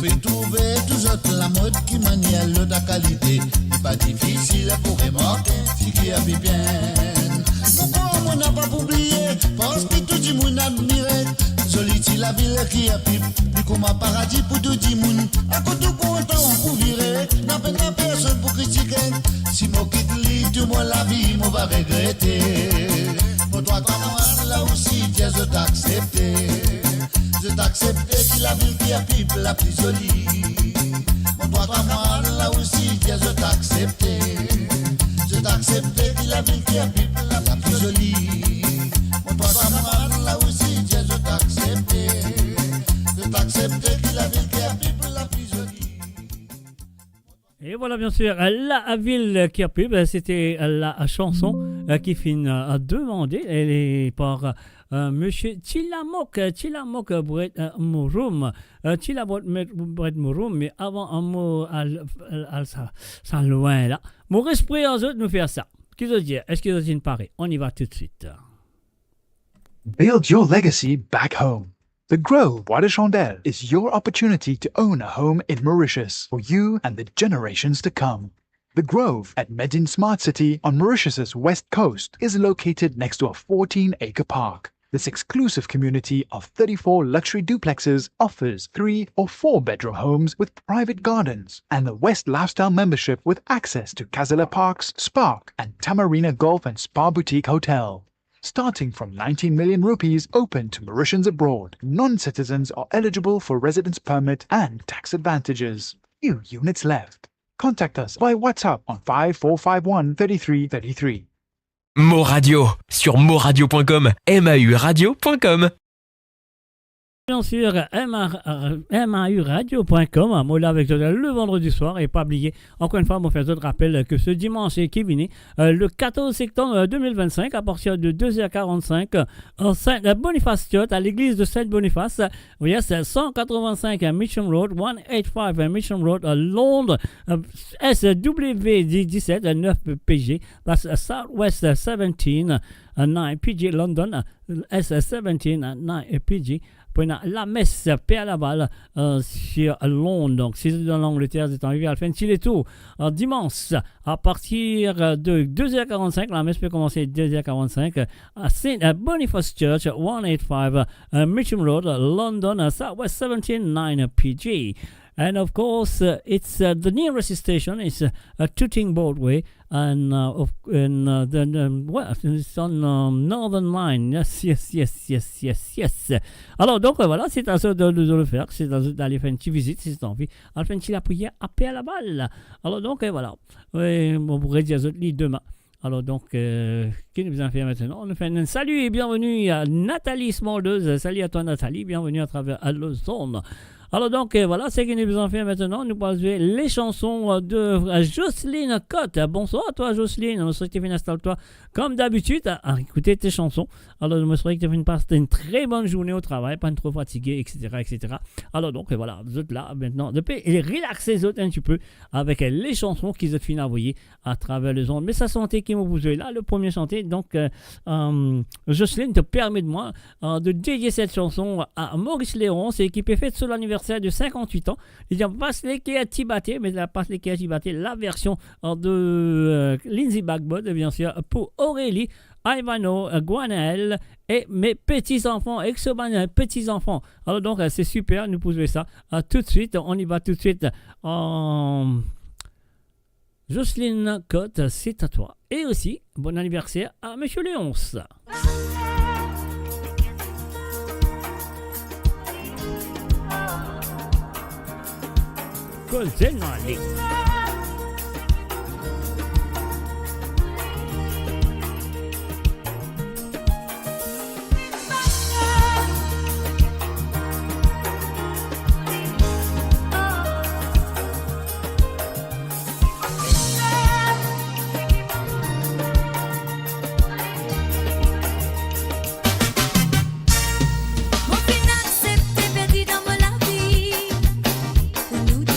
Fait trouver tous autres la mode qui manière de ta qualité. Pas difficile pour remarquer si qui a bien. Pourquoi on n'a pas oublié, parce que tout le monde admire. Solitude la ville qui a pipe, puis comme un paradis pour tout le monde. À côté tout content pour virer, n'a pas personne pour critiquer. Si moi quitte lit, tout moi la vie, moi va regretter. Moi toi t'as là aussi, Dieu je t'accepter. Je t'accepter qui la ville qui a pipe la plus jolie. Moi toi t'as là aussi, Dieu je t'accepter. Je t'accepter qui la ville qui a pipe la plus jolie. Moi toi t'as là aussi, Dieu je t'accepter. Je t'accepter qui la ville qui a pipe la plus jolie. Et voilà, bien sûr, la ville qui a pu, c'était la chanson qui finit demandée. Elle est par Monsieur Tilamok Brett Mouroum. Tilamok Brett Mouroum, mais avant un mot, ça loin là. Mon esprit aux autres nous faire ça. Qu'est-ce que dire? Est-ce que vous êtes paré? On y va tout de suite. Build your legacy back home. The Grove Bois de Chandelle is your opportunity to own a home in Mauritius for you and the generations to come. The Grove at Medin Smart City on Mauritius's west coast is located next to a 14-acre park. This exclusive community of 34 luxury duplexes offers 3 or 4 bedroom homes with private gardens and the West Lifestyle membership with access to Casella Parks, Spark and Tamarina Golf and Spa Boutique Hotel. starting from 19 million rupees, open to Mauritians abroad. Non-citizens are eligible for residence permit and tax advantages. Few units left. Contact us by WhatsApp on 5451 3333. Mo Radio sur moradio.com, mauradio.com. Bien sûr, mauradio.com, moi là avec le vendredi soir, et pas oublier, encore une fois, mon frère, je te rappelle que ce dimanche qui vient, le 14 septembre 2025, à partir de 2h45, en Saint-Boniface Church, à l'église de Saint-Boniface, vous voyez, c'est 185 Mission Road, 185 Mission Road, Londres, SW17, 9PG, that's Southwest 17, 9PG, London, S17, 9PG. Pour la messe Père Laval sur Londres. Donc, si vous êtes dans l'Angleterre, vous êtes arrivé à la fin de tour. Dimanche, à partir de 2h45, la messe peut commencer à 2h45 à St. Boniface Church, 185 Mission Road, London, Southwest 17, 9PG. And of course, it's the nearest station is Tooting Broadway, and it's on Northern Line. Yes. Alors donc voilà, c'est à ça de le faire, c'est d'aller faire une petite visite si c'est envie, à faire une petite prière à paix à la balle. Alors donc voilà, on pourrait dire demain. Alors donc, qui nous a fait maintenant? On nous fait un salut et bienvenue à Nathalie Smoldeuse. Salut à toi Nathalie, bienvenue à travers Allozone. Alors donc, voilà, c'est ce qui nous en fait maintenant. Nous allons jouer les chansons de Jocelyne Cotte. Bonsoir à toi, Jocelyne. Je souhaite que tu installe-toi comme d'habitude à écouter tes chansons. Alors, je me souhaite que tu passes une très bonne journée au travail, pas trop fatigué, etc. Alors donc, voilà, vous êtes là maintenant. Et relaxez les autres un petit peu avec les chansons qu'ils ont fini d'envoyer à travers les ondes. Mais ça santé qui vous jouez là, le premier chanté. Donc, Jocelyne te permet de moi de dédier cette chanson à Maurice Léon. C'est qui est faite sur l'anniversaire de 58 ans. Il n'y a pas les qui a Tibaté, mais la passe les qui a Tibaté, la version de Lindsay Bagbod, bien sûr, pour Aurélie, Ivano, Guanaël et mes petits-enfants, petits-enfants. Alors donc, c'est super, nous pouvons ça tout de suite. On y va tout de suite. Jocelyne Cotte, c'est à toi. Et aussi, bon anniversaire à Monsieur Léonce. Cosenali. Mon final, c'est perdu dans la vie. Nous deux.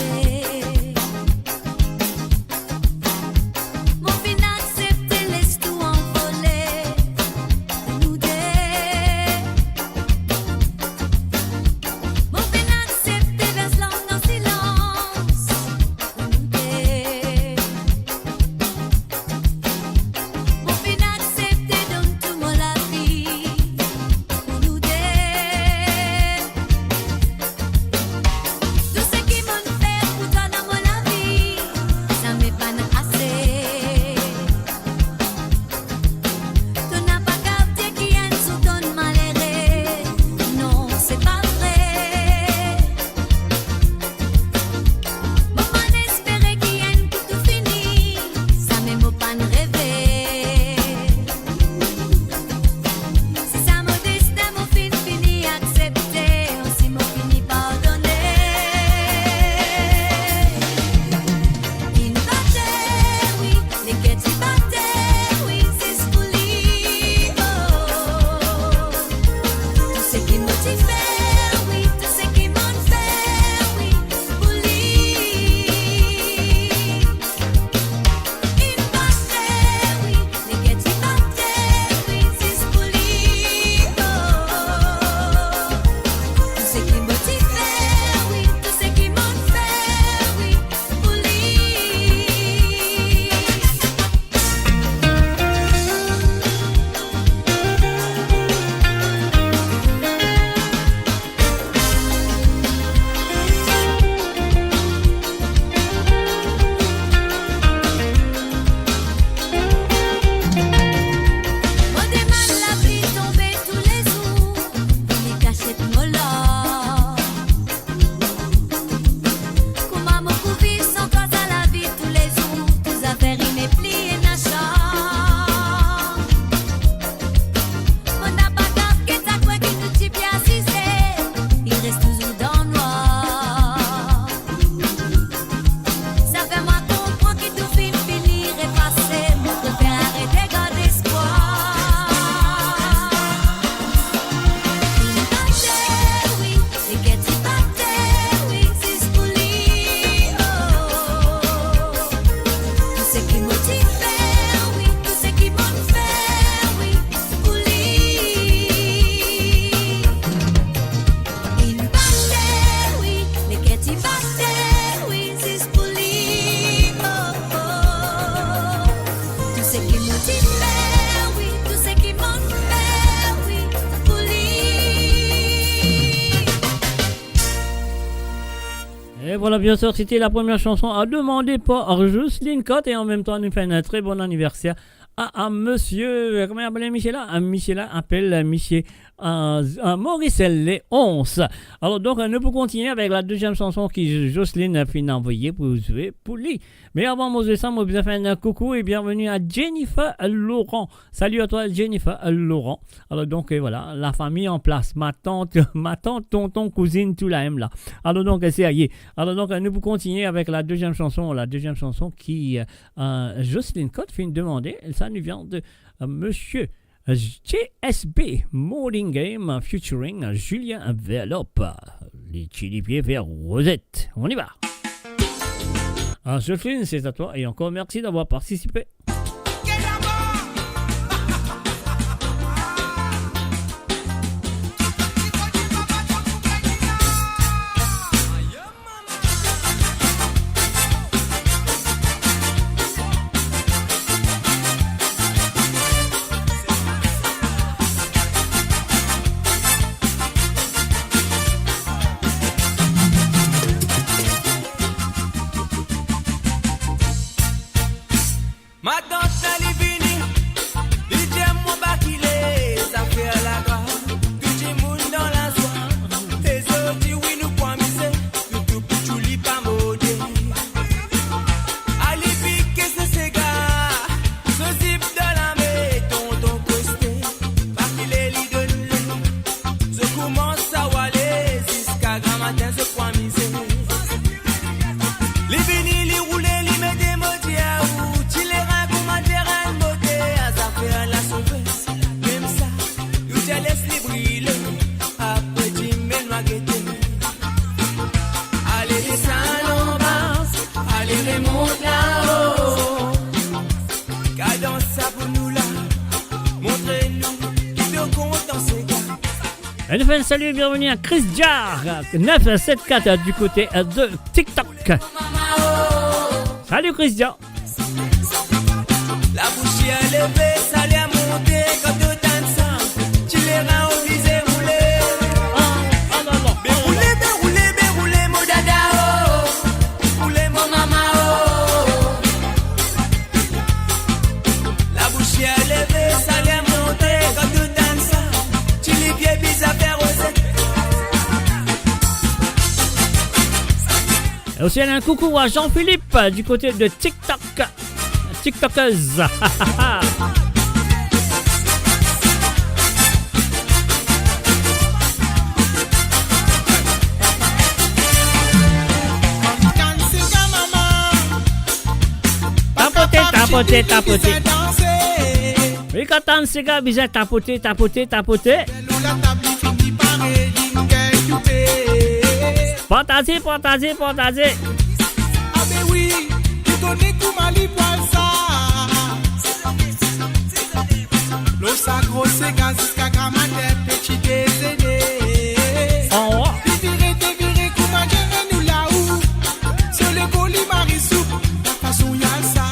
Et voilà, bien sûr, c'était la première chanson à demander par Jocelyne Cotte et en même temps, nous fait un très bon anniversaire à monsieur, comment il appelle Michel là? Michel là appelle Michel Maurice Léonce. Alors donc, nous pouvons continuer avec la deuxième chanson que Jocelyne a fini d'envoyer pour jouer pour lui. Mais avant de ça, moi, je vais faire un coucou et bienvenue à Jennifer Laurent. Salut à toi, Jennifer Laurent. Alors donc, voilà, la famille en place. Ma tante, tonton, cousine, tout la même là. Alors donc, c'est aillé. Alors donc, nous pouvons continuer avec la deuxième chanson. La deuxième chanson qui Jocelyne Cotte finit de demander. Ça nous vient de monsieur JSB Morning Game featuring Julien Envelope. Les chili pieds vers Rosette. On y va. Alors, Jocelyne, c'est à toi et encore merci d'avoir participé. Ma tante n'a vini, DJ moi pas qu'il est, ça fait la gloire. Tout le monde dans la soirée, tes autres oui nous pouvons miser, tout pour tout li pas modé. Ali pique ce gars, ce zip de la tonton posté, pas qu'il est li de nous. Je commence à waller, jusqu'à grand matin je pouvons miser. Les vini, les roulés, les met des motis à où. Elle nous fait un salut et bienvenue à Chris Jar 974 du côté de TikTok. Salut Chris Jar. La bouche est levée, ça l'est monté quand tu danses. Tu les rends au visé roulé. Béroulé, mon dada oh. Roulé, mon maman oh. La bouche est levée, ça l'est monté quand tu danses. Tu les pieds bizarres faire rosette. Et aussi un coucou à Jean-Philippe du côté de TikTok. TikTokeuse. Tapoter. Oui, quand on se gars, bizarre, tapoter. Partager. Ah ben oui, tu connais comment les poils ça. L'eau ça grosse gaz jusqu'à grammaire petit déjeuner. Viré, comment gérer nous là-haut. Sur le colis marisou, la façon y'a ça.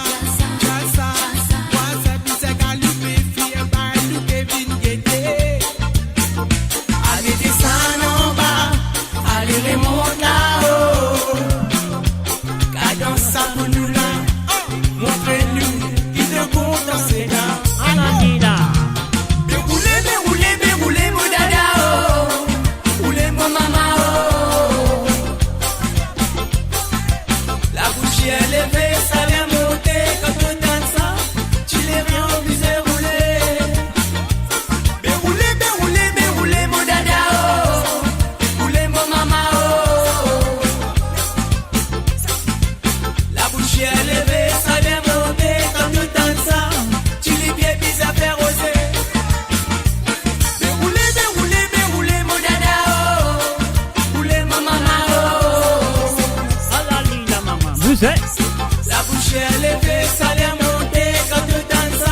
Moi c'est bizarre qu'à louper, fille, bah louper, vine guetter. Allez descendre en bas, allez remonter là-haut. Cadence ça pour nous là. Montrez-nous qui te compte dans ces gars. Déroulez, mon dada oh. Roulez, mon maman oh. La bouche est levée, ça vient monter quand tu danses. Tu les viens obligé rouler. Déroulez, mon dada oh. Roulez, mon maman oh. La bouche est levée, ça vient monter quand tu danses. Tu les pieds bizarres faire oser. Déroulez, mon dada oh. Roulez, mon maman oh. Vous êtes La bouche est levée, ça vient monter quand tu danses.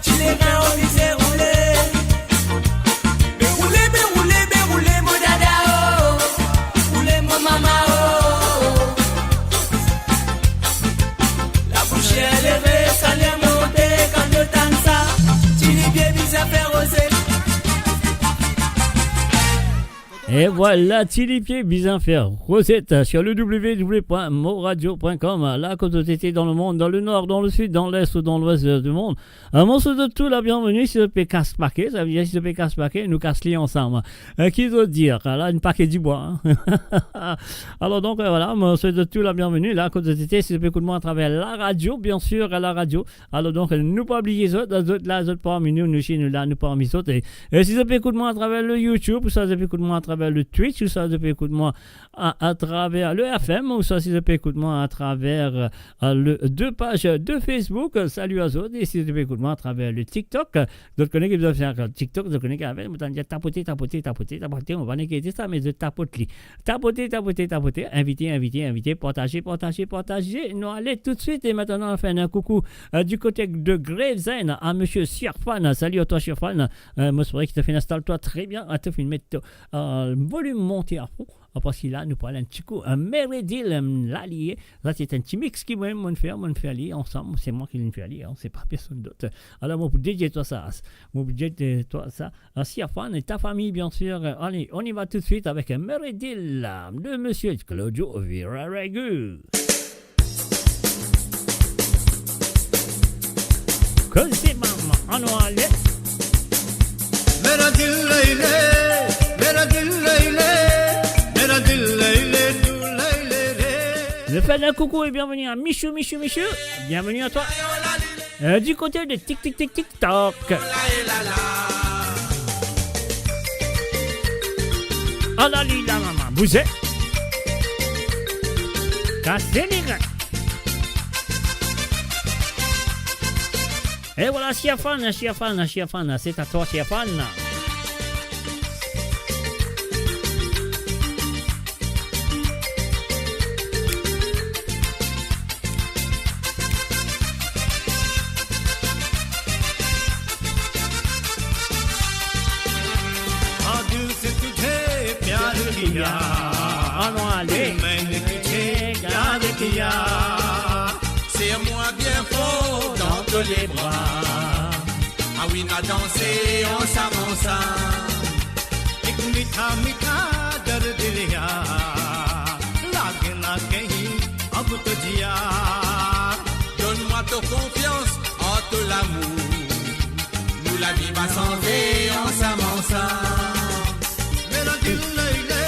Tu les viens obligé rouler. Déroulez, mon dada oh. Roulez, mon maman oh. La bouche est levée, ça vient monter quand tu danses. Tu les pieds bizarres faire oser. Et voilà, Tilipier, Bisinfer, Rosette, sur le www.moradio.com, la côte d'été dans le monde, dans le nord, dans le sud, dans l'est ou dans l'ouest du monde. Un morceau de tout, la bienvenue, si le P casse paquet, ça veut dire si le P casse paquet, nous casse-les ensemble. Qui doit dire, là, une paquet du bois. Hein. Alors donc, voilà, un morceau de tout, la bienvenue, la côte d'été, si le P écoute moi à travers la radio, bien sûr, à la radio. Alors donc, nous pas oublier ça, là, autres parmi nous chez nous, là, nous parmi autres. Et si le P écoute moi à travers le YouTube, ou ça, le P écoute moi à travers le Twitch, ou ça, le P écoute moi à travers le FM, ou ça, si le P écoute moi à travers le deux pages de Facebook, salut à autres, et si le P écoute moi à travers le TikTok, d'autres connaissent qui doivent faire TikTok, d'autres connaissent qui avaient, on va tapoter, on va négater ça, mais de tapoter, inviter, partager, nous allons tout de suite, et maintenant on fait un coucou du côté de Gravesend à monsieur Sirfan, salut à toi Sirfan, moi c'est vrai que tu fais installe-toi très bien, tu fais mettre volume monté à fond. Parce que là, nous parlons un petit coup, un Meredil, l'allié. Là, c'est un petit mix qui m'a fait aller ensemble. C'est moi qui l'ai fait aller, hein, c'est pas personne d'autre. Alors, moi, pour dédier-toi ça, Siafan et ta famille, bien sûr. Allez, on y va tout de suite avec un Meredil de monsieur Claudio Viraregu. Così, mamma, on va aller. Meredil, je fais un coucou et bienvenue à Michou. Bienvenue à toi. Du côté de TikTok. Ah la lila maman, bougez. Cassez les gars. Et voilà, Siafan, c'est à toi Siafan. C'est moi bien fort dans tous les bras. Ah oui, on a dansé ensemble. Ek mitha dar diliya, lage na kahin ab to jiya. Donne-moi ta confiance, en tout l'amour. Nous la vie va changer ensemble. Mera dil laile.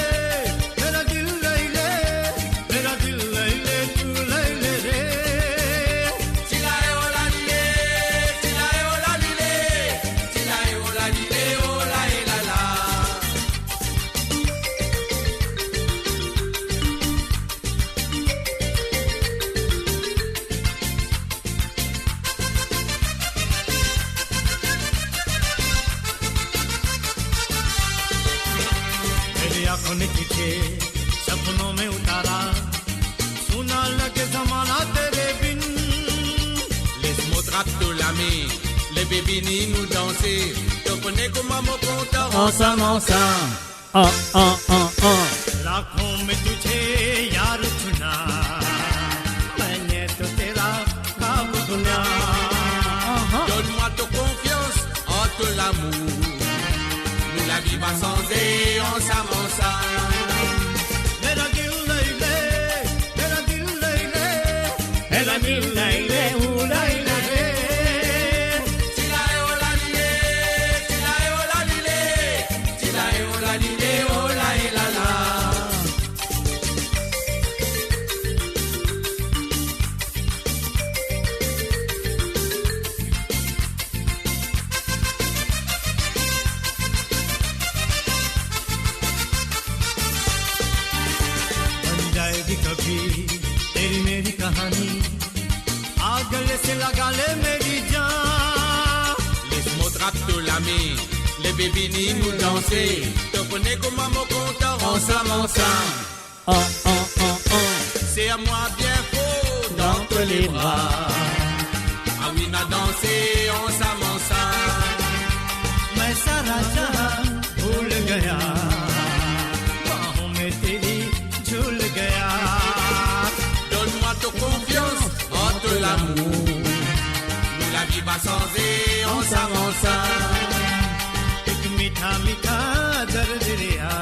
सपनों में उतारा सुना लगे जमाना तेरे बिन laisse-moi te l'ami les bébés ni nous danser te connais comme maman content ensemble लाखों में तुझे यार चुना मैंने तो तेरा ख्वाब सुना donne-moi ta confiance en tout l'amour nous la vie va changer ensemble तेरी मेरी कहानी आगले से लगा ले मेरी जान laisse-moi te l'ami les bébés ni nous danser te connais comme maman content ensemble c'est à moi bien fort dans tous les bras ah oui on a dansé ensemble मैं सारा जहां भूल गया बाहों में तेरी झूल गया donne-moi ta confiance en tout l'amour nous la vie va changer ensemble एक मीठा मीठा दर्द दिया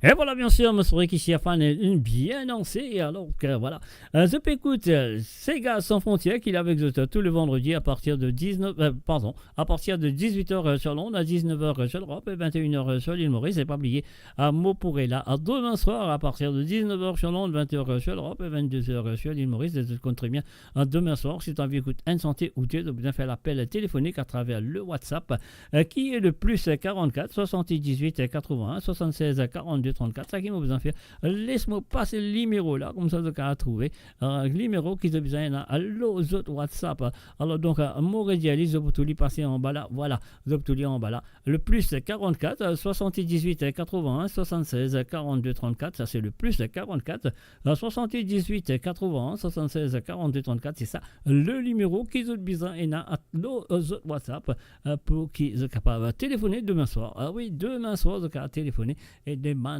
Et voilà, bien sûr, je souhaite qu'ici a fan bien dansé. Alors que voilà, je peux écouter Sega sans frontières qu'il est avec vous tous les vendredis à partir de 18h sur Londres, à 19h sur l'Europe et 21h sur l'île Maurice. Et pas oublier à Mopurela à demain soir à partir de 19h sur Londres, 20h sur l'Europe et 22h sur l'île Maurice. Je compte très bien demain soir si tu as envie d'écouter une santé ou tu as bien fait l'appel téléphonique à travers le WhatsApp qui est le plus 44 78 81 76 42 34. Ça qui m'a besoin de faire. Laisse-moi passer le numéro là, comme ça vous allez trouver. Le numéro qui a besoin à l'autre WhatsApp. Alors donc, mon rédialise, vous pouvez passer en bas là. Voilà, vous pouvez en bas là. Le plus 44 78 81 76 42 34. Ça c'est le plus 44 78 81 76 42 34. C'est ça le numéro qui a besoin à l'autre WhatsApp pour qu'ils soient capables de téléphoner demain soir. Ah oui, demain soir, vous allez téléphoner et demander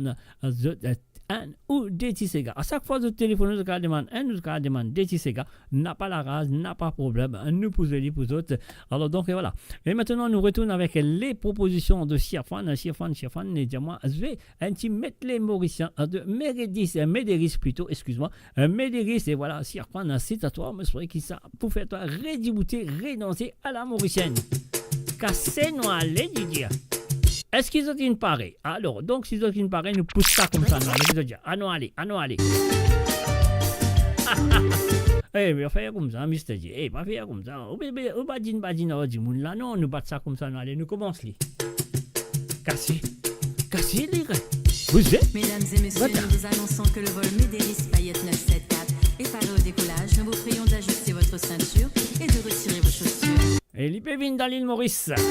un ou des Sega. À chaque fois que vous téléphonez, vous allez demander un ou vous allez demander des Sega. N'a pas la race, n'a pas de problème. Nous posons les pour autres. Alors donc voilà. Et maintenant, nous retournons avec les propositions de Sirfan. Et dis-moi, je vais un petit mettre les Mauriciens de Médéris plutôt, excuse-moi. Médéris, et voilà, Sirfan, c'est à toi, monsieur, qui ça pour faire toi redibouter, redanser à la Mauricienne. Cassez-nous à l'édition. Est-ce qu'ils ont une pareille? Alors, donc, s'ils ont une pareille, nous poussons ça comme ça. Ah non, allez. Eh, mais faire comme ça, Mr. J. Eh, pas faire comme ça. On va dire, là, non, nous battons ça comme ça. Allez, nous commençons. Cassez, les gars. Vous êtes? Mesdames et messieurs, nous vous annonçons que le vol Médéris Payette 974 est paré au décollage. Nous vous prions d'ajuster votre ceinture et de retirer vos chaussures. Et l'Ipévine dans l'île Maurice. Allez,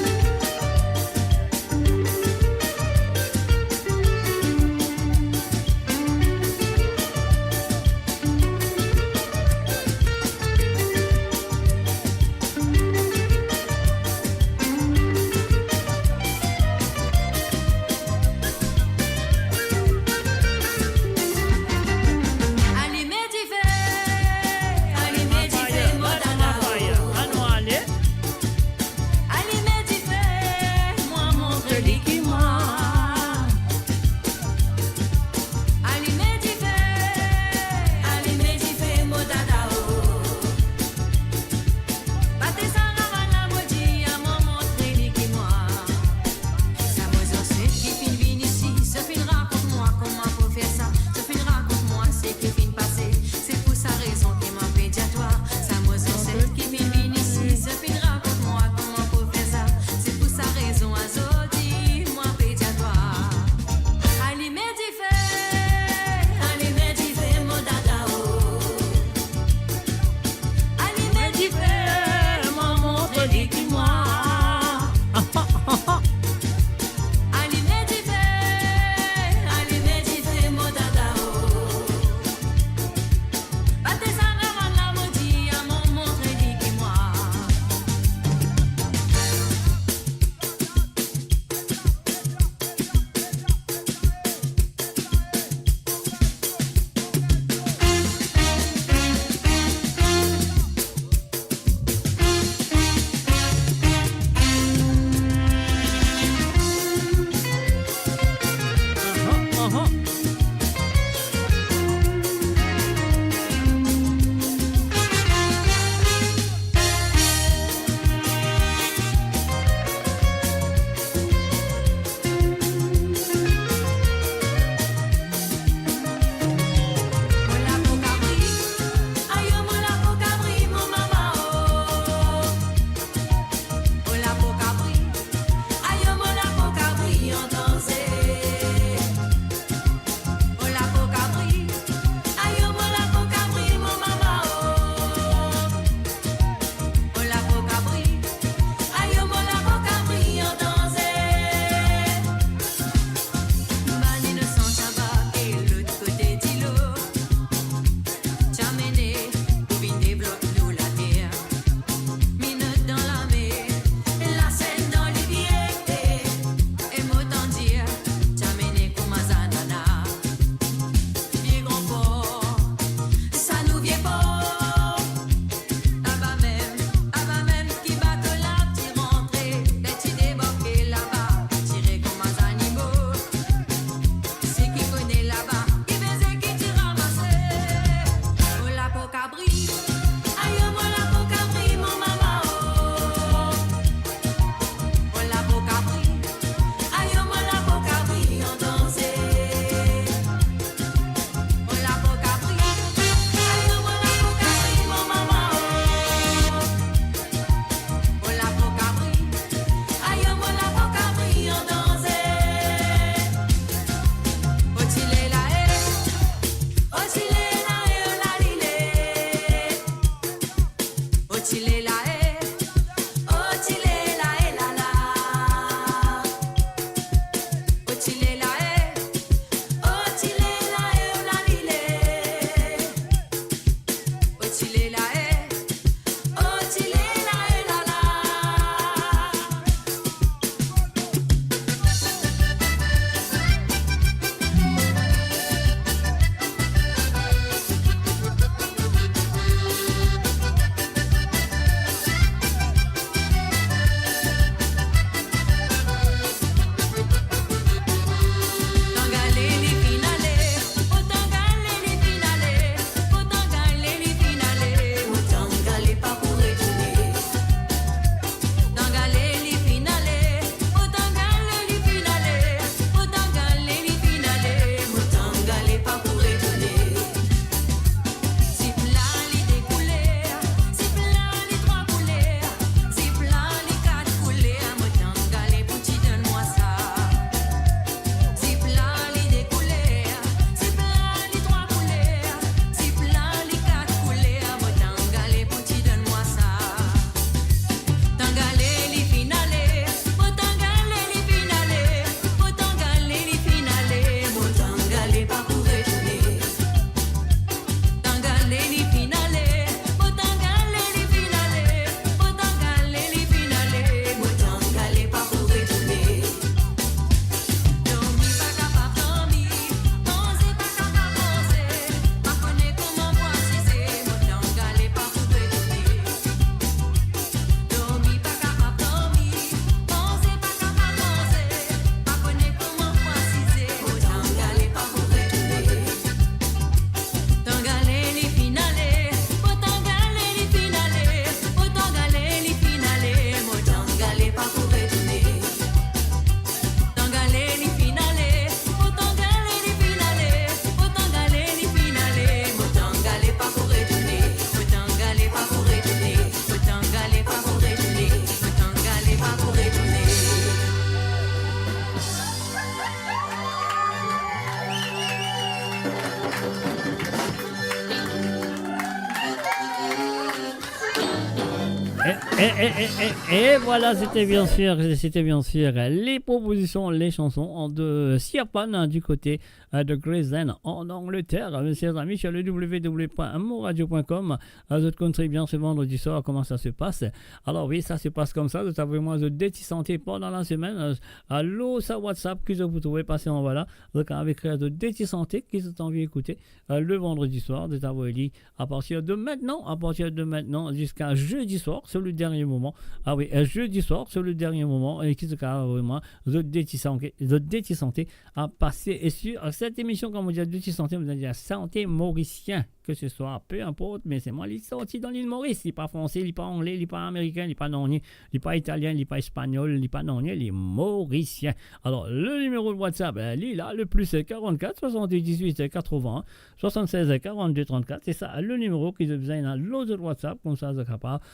Et voilà, c'était bien sûr les propositions, les chansons de Siapan du côté de Grayson en Angleterre. Chers amis, sur le www.moradio.com, vous comprenez bien ce vendredi soir comment ça se passe. Alors oui, ça se passe comme ça. Vous avez moi de Déti Santé pendant la semaine. Allô, ça WhatsApp que vous pouvez passer en voilà. Donc avec de Déti Santé qui sont envie d'écouter le vendredi soir de Tavoeli à partir de maintenant jusqu'à jeudi soir, c'est le dernier moment. Ah oui, jeudi soir, c'est le dernier moment et qui se carre vraiment de Déti Santé à passer et sur cette émission, comme on dit, Déti Santé, vous allez santé mauricien, que ce soit, peu importe, mais c'est moi, il est sorti dans l'île Maurice, il n'est pas français, il n'est pas anglais, il n'est pas américain, il n'est pas non, il n'est pas italien, il n'est pas espagnol, il n'est pas non, il est mauricien. Alors, le numéro de WhatsApp, il est là, le plus 44 78 80 76 42 34, c'est ça, le numéro qui vous a dans l'autre WhatsApp, comme ça, vous êtes capable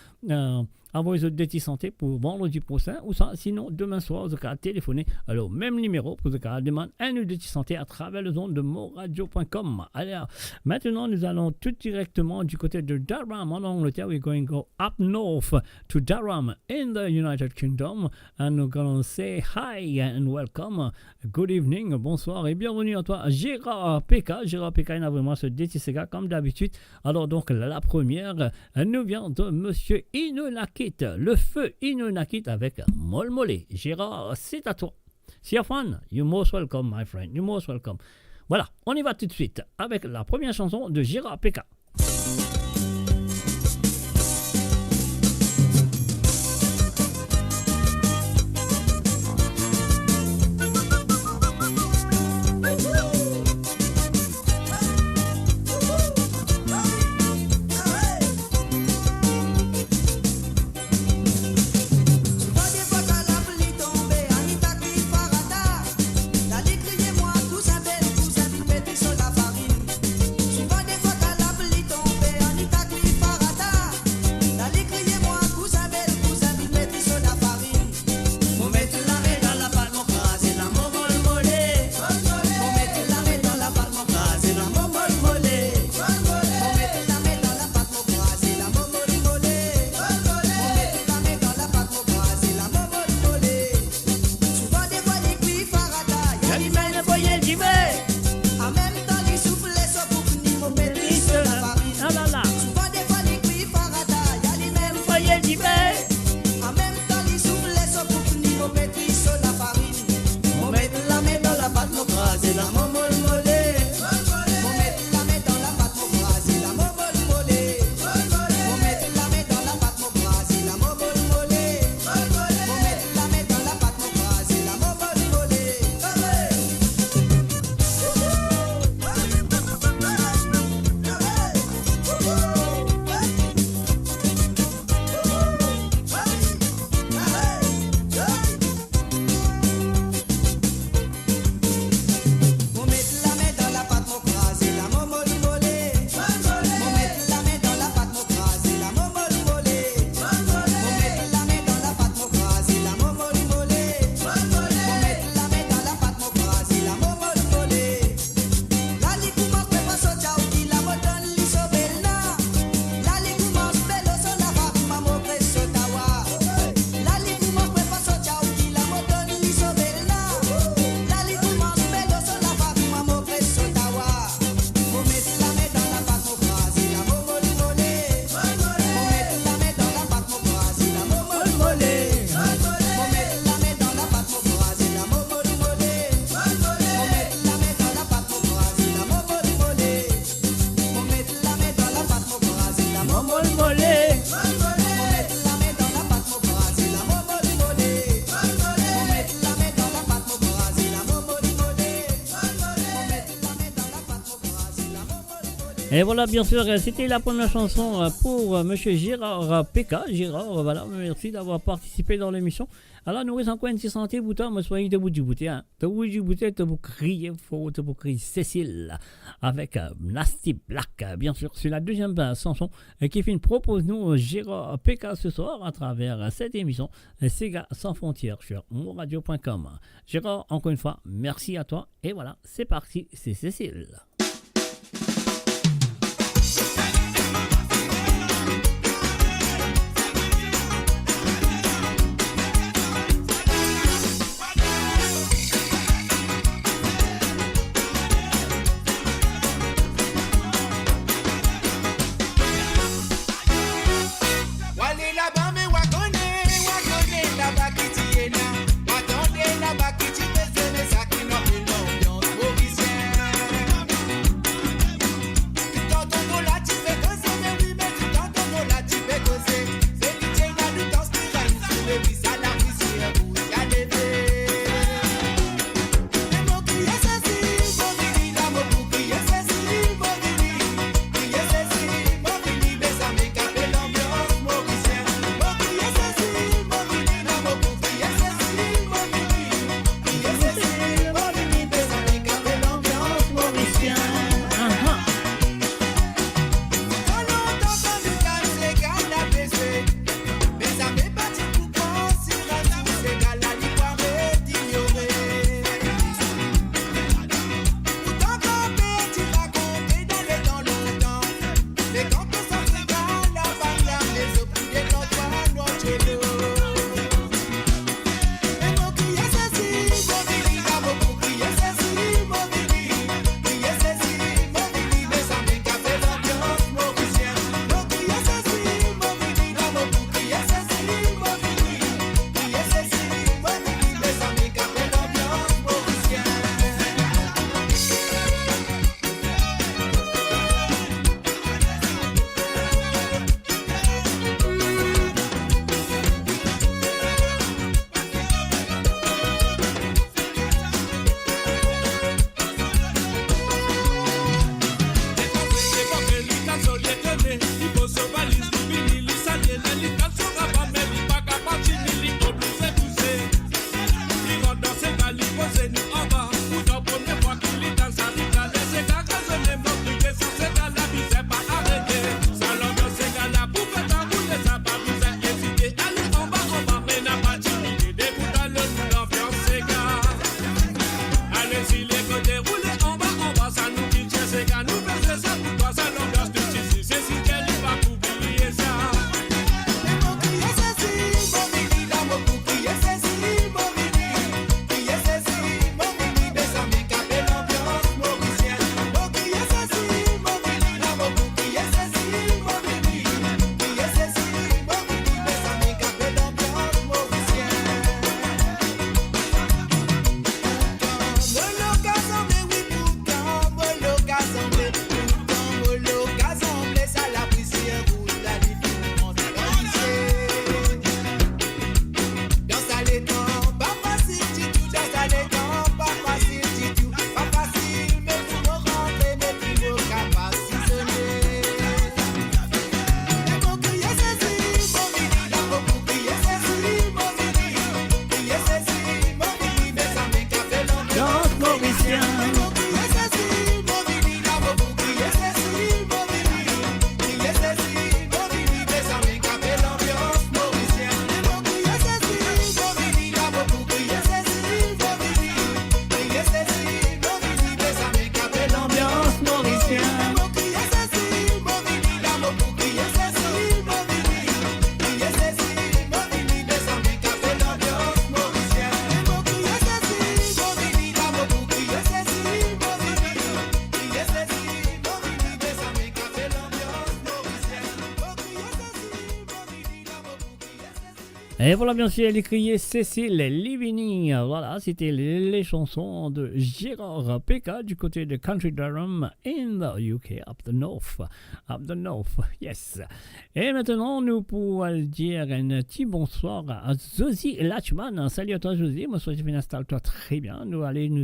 envoyer votre Déti Santé pour vendredi prochain, ou ça, sinon, demain soir, vous avez téléphoné, alors, même numéro, pour vous demander un Déti Santé à travers le zone de moradio.com. Alors, maintenant, nous allons tout directement du côté de Durham en Angleterre. We're going to go up north to Durham in the United Kingdom, and we're going to say hi and welcome. Good evening, bonsoir et bienvenue à toi, Gérard PK. Gérard PK, il a vraiment ce Déti Sega comme d'habitude. Alors, donc, la première nous vient de Monsieur Inonakit, le feu Inonakit avec Molmolé. Gérard, c'est à toi. Siafan, you're most welcome, my friend. You're most welcome. Voilà, on y va tout de suite avec la première chanson de Gérard PK. Et voilà, bien sûr, c'était la première chanson pour Monsieur Gérard PK. Gérard, voilà, merci d'avoir participé dans l'émission. Alors, nous restons encore une petite santé pour toi, mais soyez debout du bouté. Debout du bouté, tu peux crier fort, tu peux crier Cécile avec Nasty Black, bien sûr. C'est la deuxième chanson qui fait une propose-nous Gérard PK ce soir à travers cette émission Sega sans frontières sur moradio.com. Gérard, encore une fois, merci à toi. Et voilà, c'est parti, c'est Cécile. Et voilà, bien sûr, elle est criée Cécile Livini. Voilà, c'était les chansons de Gérard Peka du côté de Country Durham in the UK, up the north, yes. Et maintenant, nous pouvons dire un petit bonsoir à Zosie Lachman. Salut à toi, Zosie. Moi, je installe-toi très bien. Nous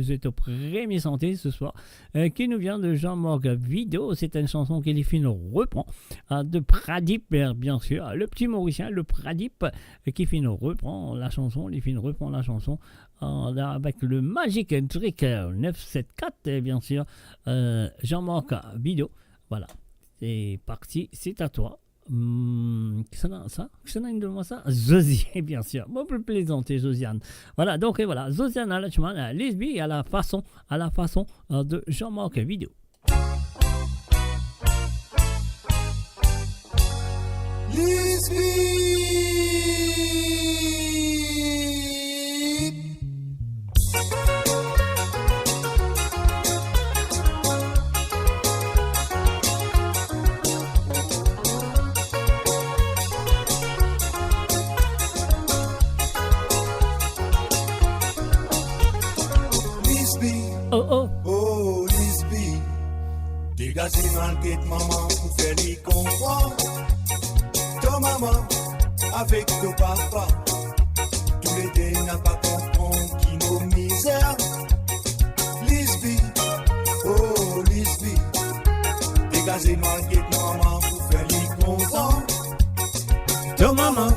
être au premier santé ce soir, qui nous vient de Jean-Marc Vidéo. C'est une chanson que Lifine reprend de Pradip, bien sûr. Le petit Mauricien, le Pradip, qui reprend la chanson, avec le Magic Trick 974, et bien sûr, Jean-Marc Vidéo. Voilà, c'est parti, c'est à toi. Ça, Zosie, bien sûr. Bon, plus plaisanter, Josiane. Voilà, donc, et voilà, Josiane Lachman, Lisby à la façon de Jean-Marc Vidéo. Lisby. Oh, Lisby, dégagez dans le guet maman pour faire les comprendre. Ton maman avec ton papa, tous les deux n'a pas compris qui nos misères. Lisby, oh Lisby, dégagez dans le guet maman pour faire les comprendre. Ton maman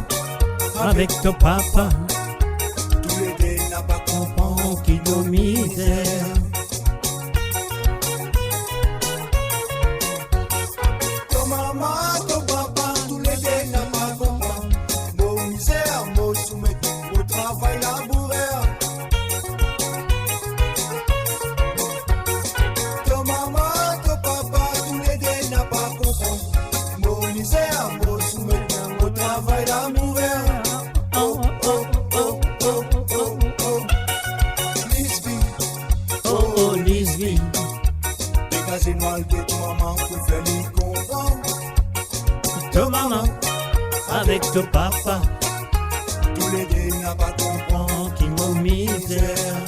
avec ton papa, tous les deux n'a pas compris qui nos misères. Avec ton papa, tous les deux n'a pas compris qui m'ont misère.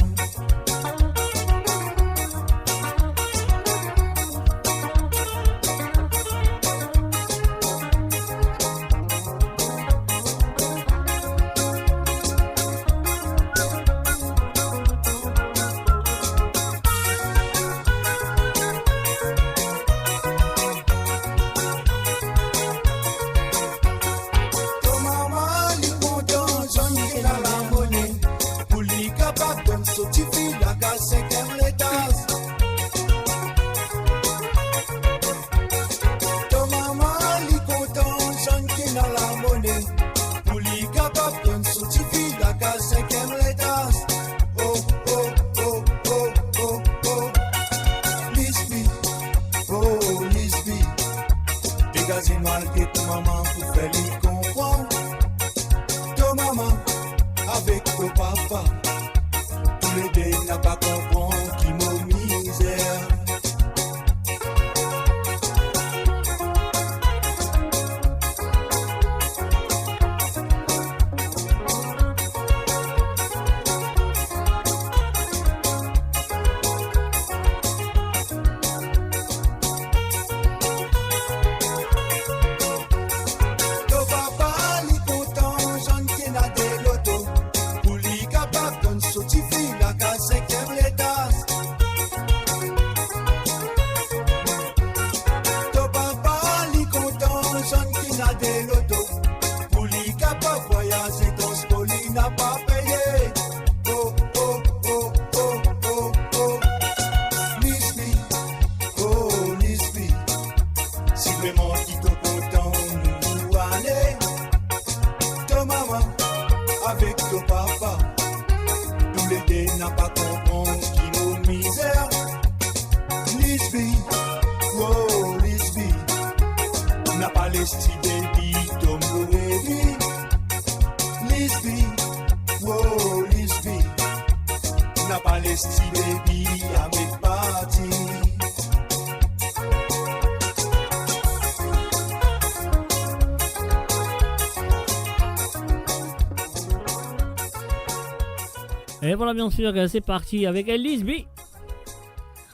Et voilà, bien sûr, c'est parti avec Elise B.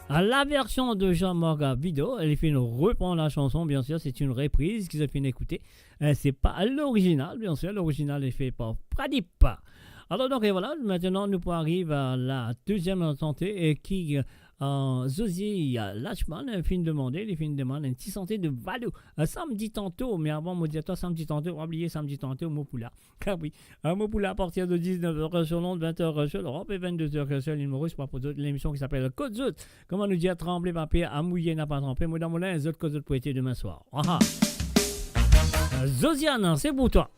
La version de Jean-Marc Vido, elle fait une reprend la chanson, bien sûr, c'est une reprise qu'ils ont fait écouter. C'est pas l'original, bien sûr, l'original est fait par Pradip. Alors donc, et voilà, maintenant nous arrivons à la deuxième santé et qui, Zosie Lachman, fin demander, les fins demandent une petite santé de Valou. Samedi tantôt, mais avant, moi dis toi samedi tantôt, oubliez samedi tantôt, Mopoula. Car oui, Mopoula à partir de 19h sur Londres, 20h sur l'Europe et 22h sur l'île Maurice pour l'émission qui s'appelle Côte Zout. Comment nous dire trembler papier, à mouiller n'a pas trempé, moi dans mon lin, Zout Côte Zout pour été demain soir. Zosiane, c'est pour toi.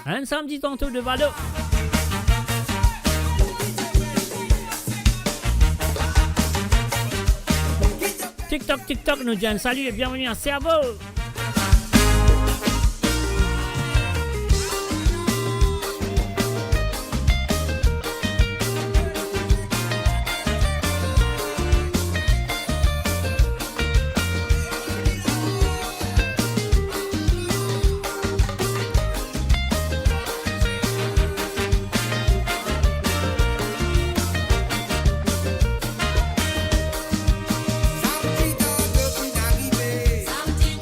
Un samedi tantôt de Valou. TikTok, TikTok nous dit un salut et bienvenue à Cerveau. Samedi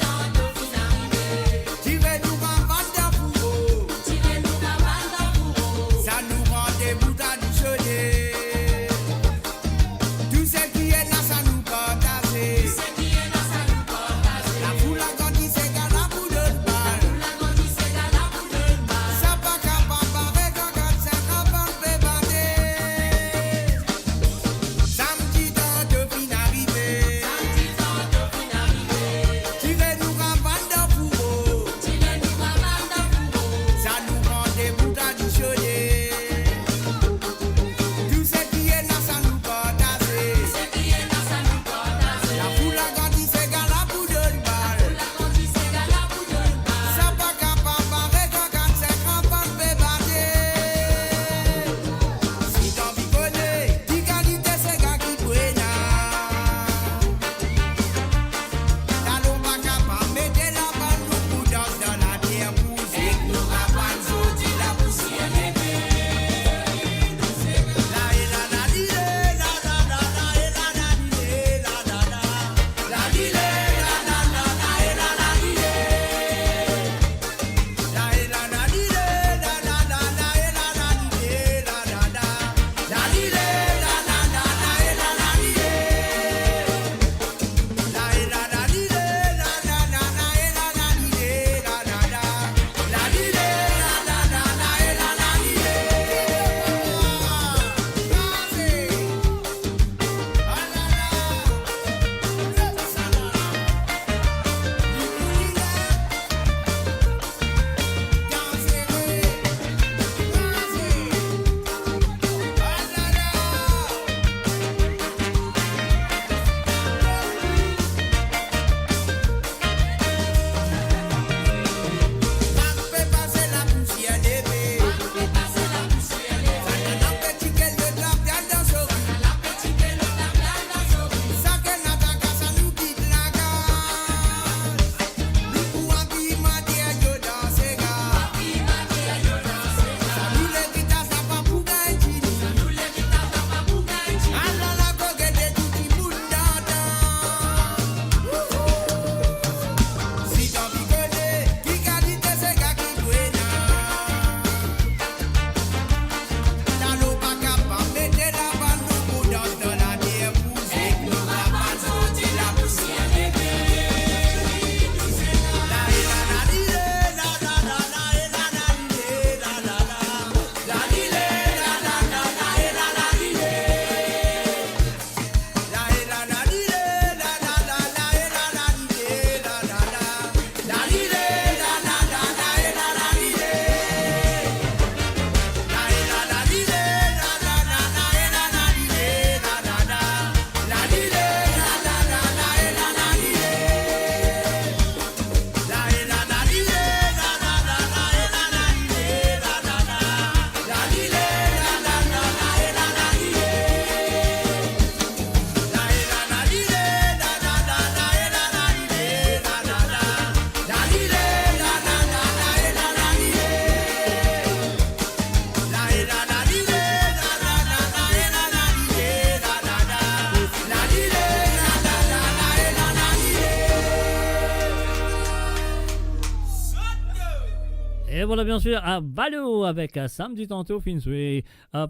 voilà, bien sûr, à Valo avec Samedi Tantôt Finsway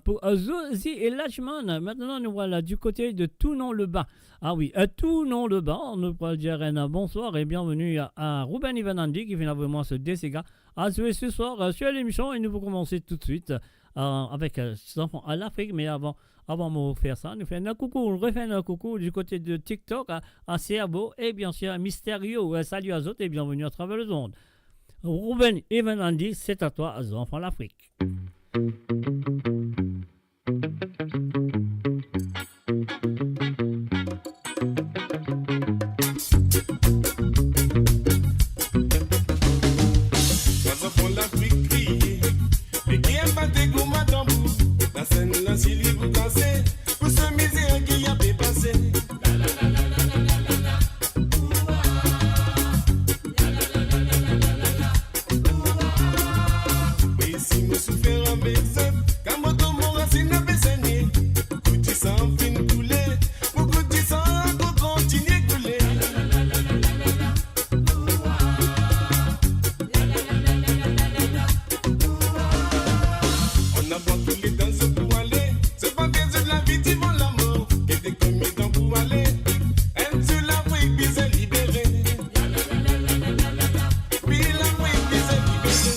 pour Zozi et Lachman. Maintenant, nous voilà du côté de Tounon-le-Bas. Ah oui, Tounon-le-Bas, nous pourrons dire un bonsoir et bienvenue à Ruben Ivanandi qui vient vraiment se décider à jouer ce soir sur l'émission. Et nous allons commencer tout de suite avec les enfants à l'Afrique. Mais avant de faire ça, nous faisons un coucou, on refait un coucou du côté de TikTok à Serbo et bien sûr à Mysterio. Salut à autres et bienvenue à travers le monde. Ruben Ivanandi, c'est à toi, les enfants à l'Afrique. La scène, la Sylie, vous cassez, pour ce misère qui a dépassé. Mais si me souffert un baiser, quand mon tour mon racine a baissé, couti sans fin couler, pour couti sans encore continuer couler. On a pas tous les danses. C'est pas que c'est la vie qui vend l'amour. Et dès que mes temps pour aller, elle se la fait puis c'est libéré. Puis la fait puis c'est libéré.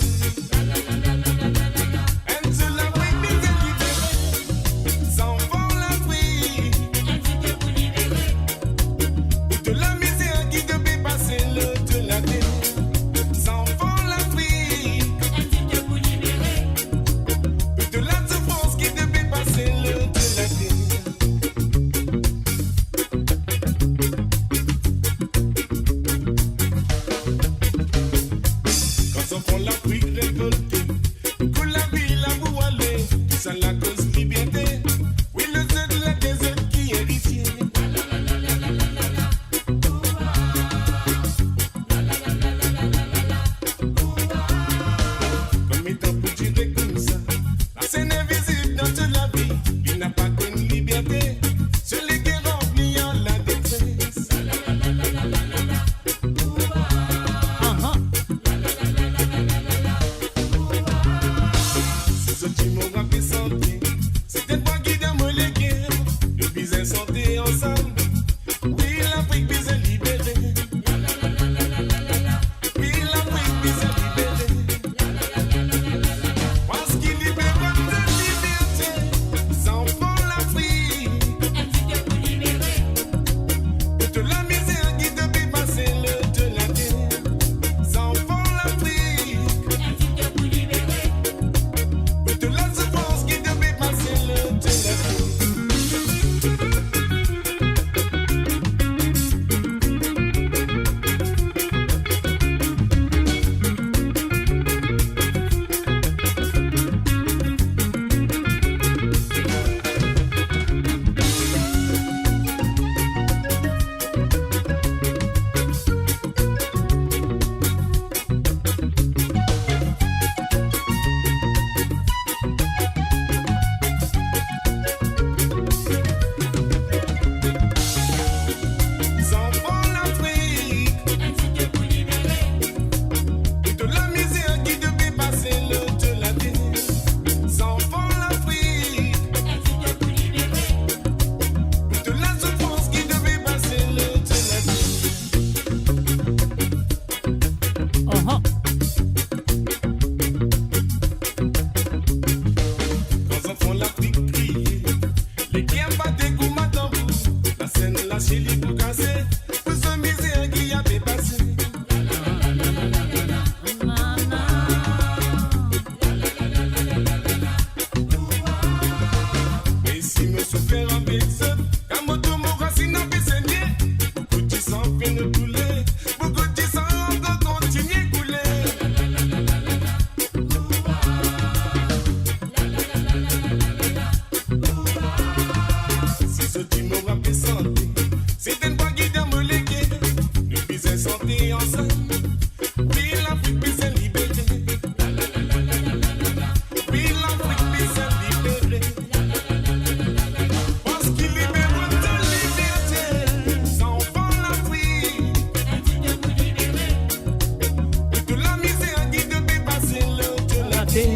thé.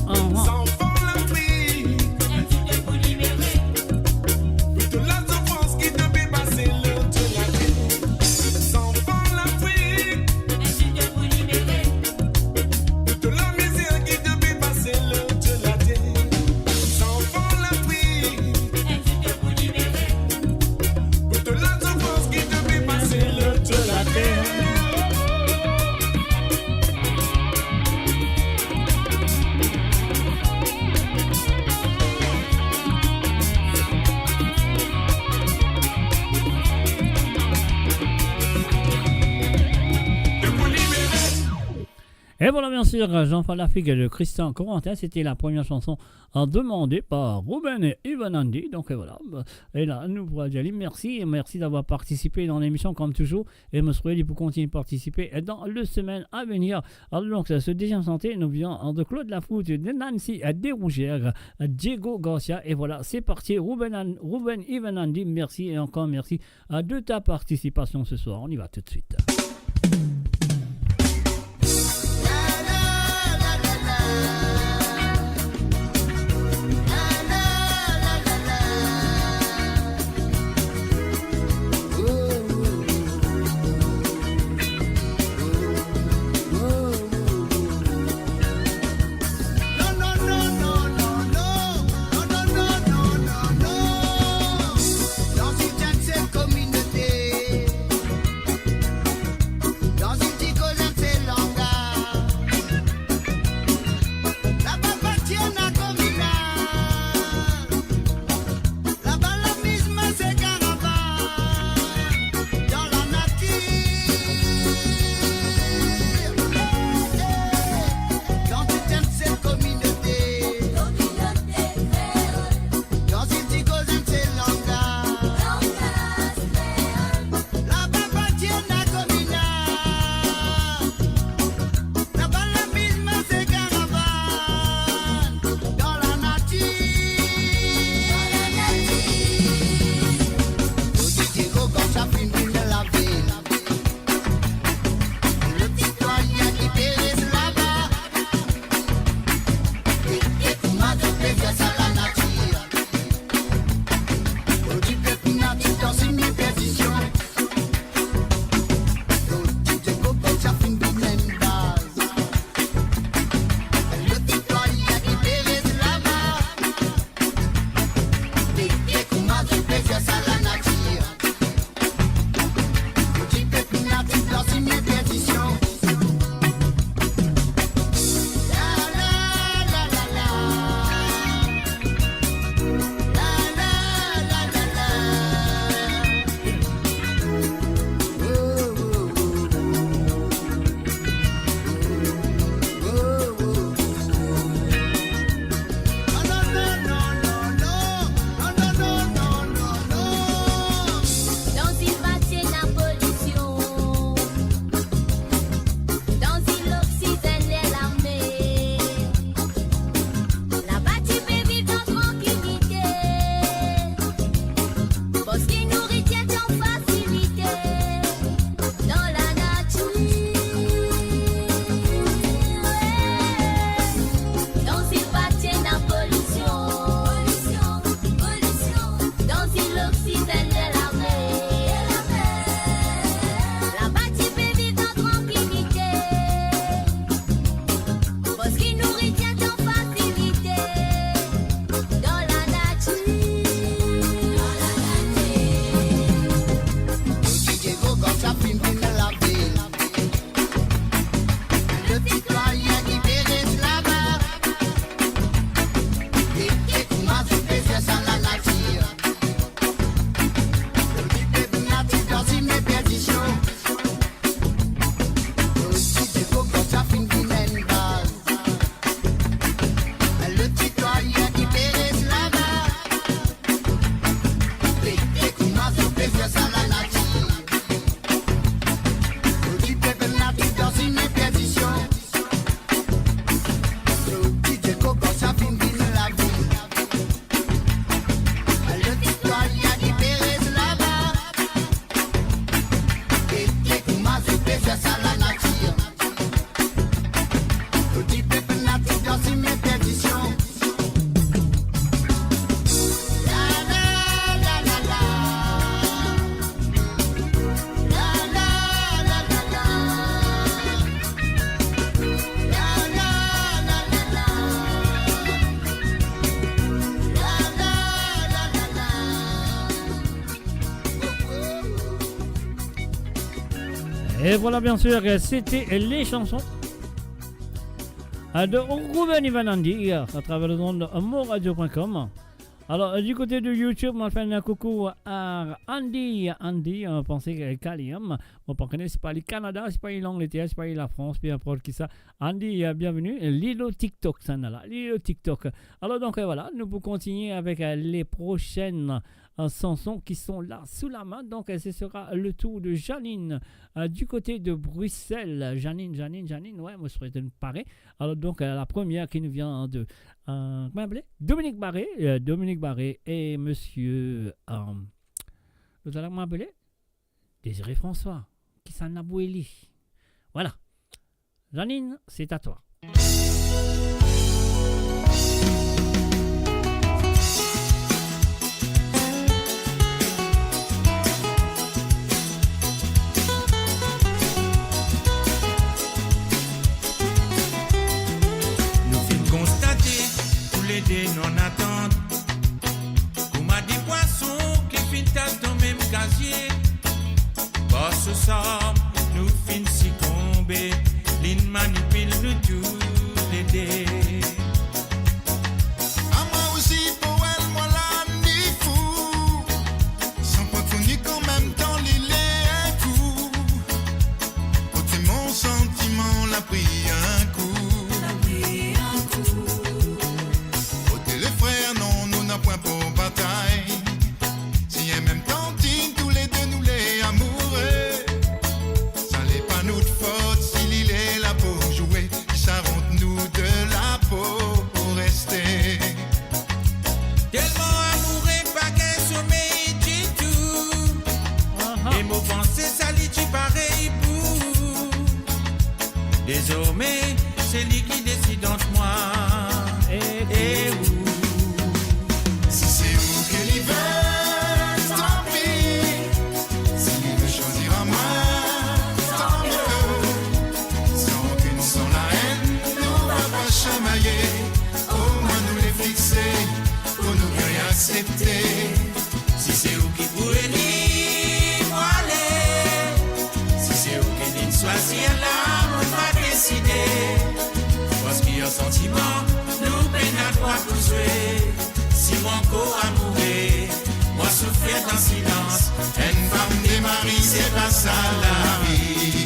Sans fond l'Afrique, Est-ce pour libérer? toute la souffrance qui devait passer le de la terre. Sans fond l'Afrique, Est-ce pour libérer? toute la misère qui devait passer le de la terre. Sans fond l'Afrique, Est-ce pour libérer? toute la souffrance qui devait passer le de la terre. Et voilà, bien sûr, Jean-Paul l'Afrique de Christian Corentin, c'était la première chanson demandée par Ruben et Ivan Andy. Donc voilà, et là, nous pourrons dire merci, et merci d'avoir participé dans l'émission comme toujours. Et me souhaite pour continuer de participer dans les semaines à venir. Alors donc, ce deuxième santé nous vient de Claude Lafoute, de Nancy Desrougères, Diego Garcia. Et voilà, c'est parti, Ruben Ivan Andy, merci et encore merci de ta participation ce soir. On y va tout de suite. Dans une certaine communauté, Et voilà, bien sûr, c'était les chansons de Ruben Ivanandi à travers le nom de moradio.com. Alors, du côté de YouTube, on fait un coucou à Andy, on pensait que Calium, on ne connaît pas le Canada, c'est pas l'Angleterre, c'est pas la France, puis importe qui ça. Andy, bienvenue. Lilo TikTok, ça là, Lilo TikTok. Alors, donc, voilà, nous pouvons continuer avec les prochaines chansons qui sont là sous la main. Donc, ce sera le tour de Janine du côté de Bruxelles. Janine, ouais, moi je serais de pareil. Alors, donc, la première qui nous vient de comment appelez Dominique Barré et monsieur vous allez m'appeler Désiré François qui s'en a bouéli. Voilà, Janine, c'est à toi. Non attendre pour m'a dit poisson qui finit dans même casier. Pas ce soir nous fin si tomber, l'in manipule nous tous les deux. À moi aussi pour elle, moi là ni fou. Sans pas ni qu'en même temps l'île est un coup. Côté mon sentiment l'a pris un coup. Point pour bataille. Si en même temps, tous les deux nous les amoureux. Ça n'est pas notre faute s'il est là pour jouer. Ça rentre nous de la peau pour rester. Tellement amoureux, pas qu'un sommeil du tout. Et mon pensée, ça lui dit pareil pour. Désormais, c'est lui qui décide entre moi et vous. Si c'est vous qui pouvez libre aller, si c'est vous qui dites choisir là, on va décider. Parce qu'il y a un sentiment, nous peine à droit pour jouer. Si mon corps amoureux, moi souffrir dans silence. Une femme des maris, c'est pas ça la vie.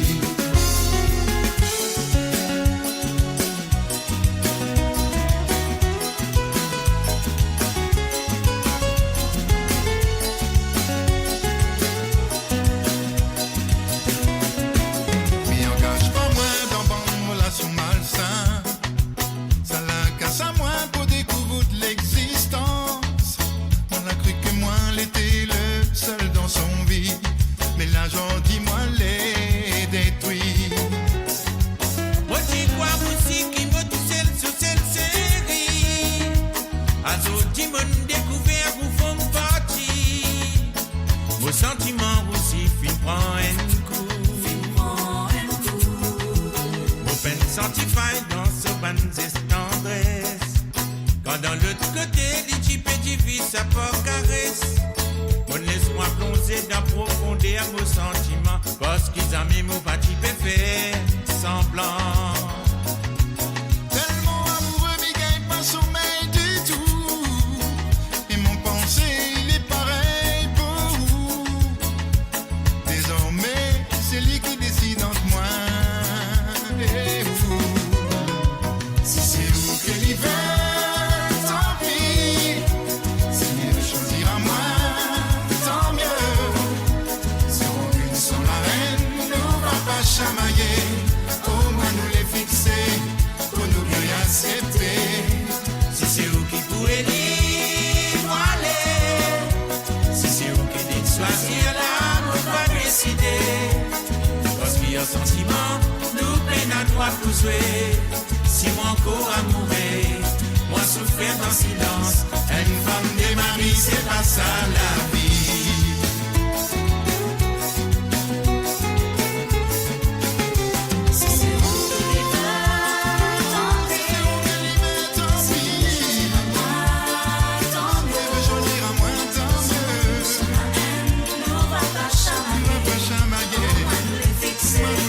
Chamailler,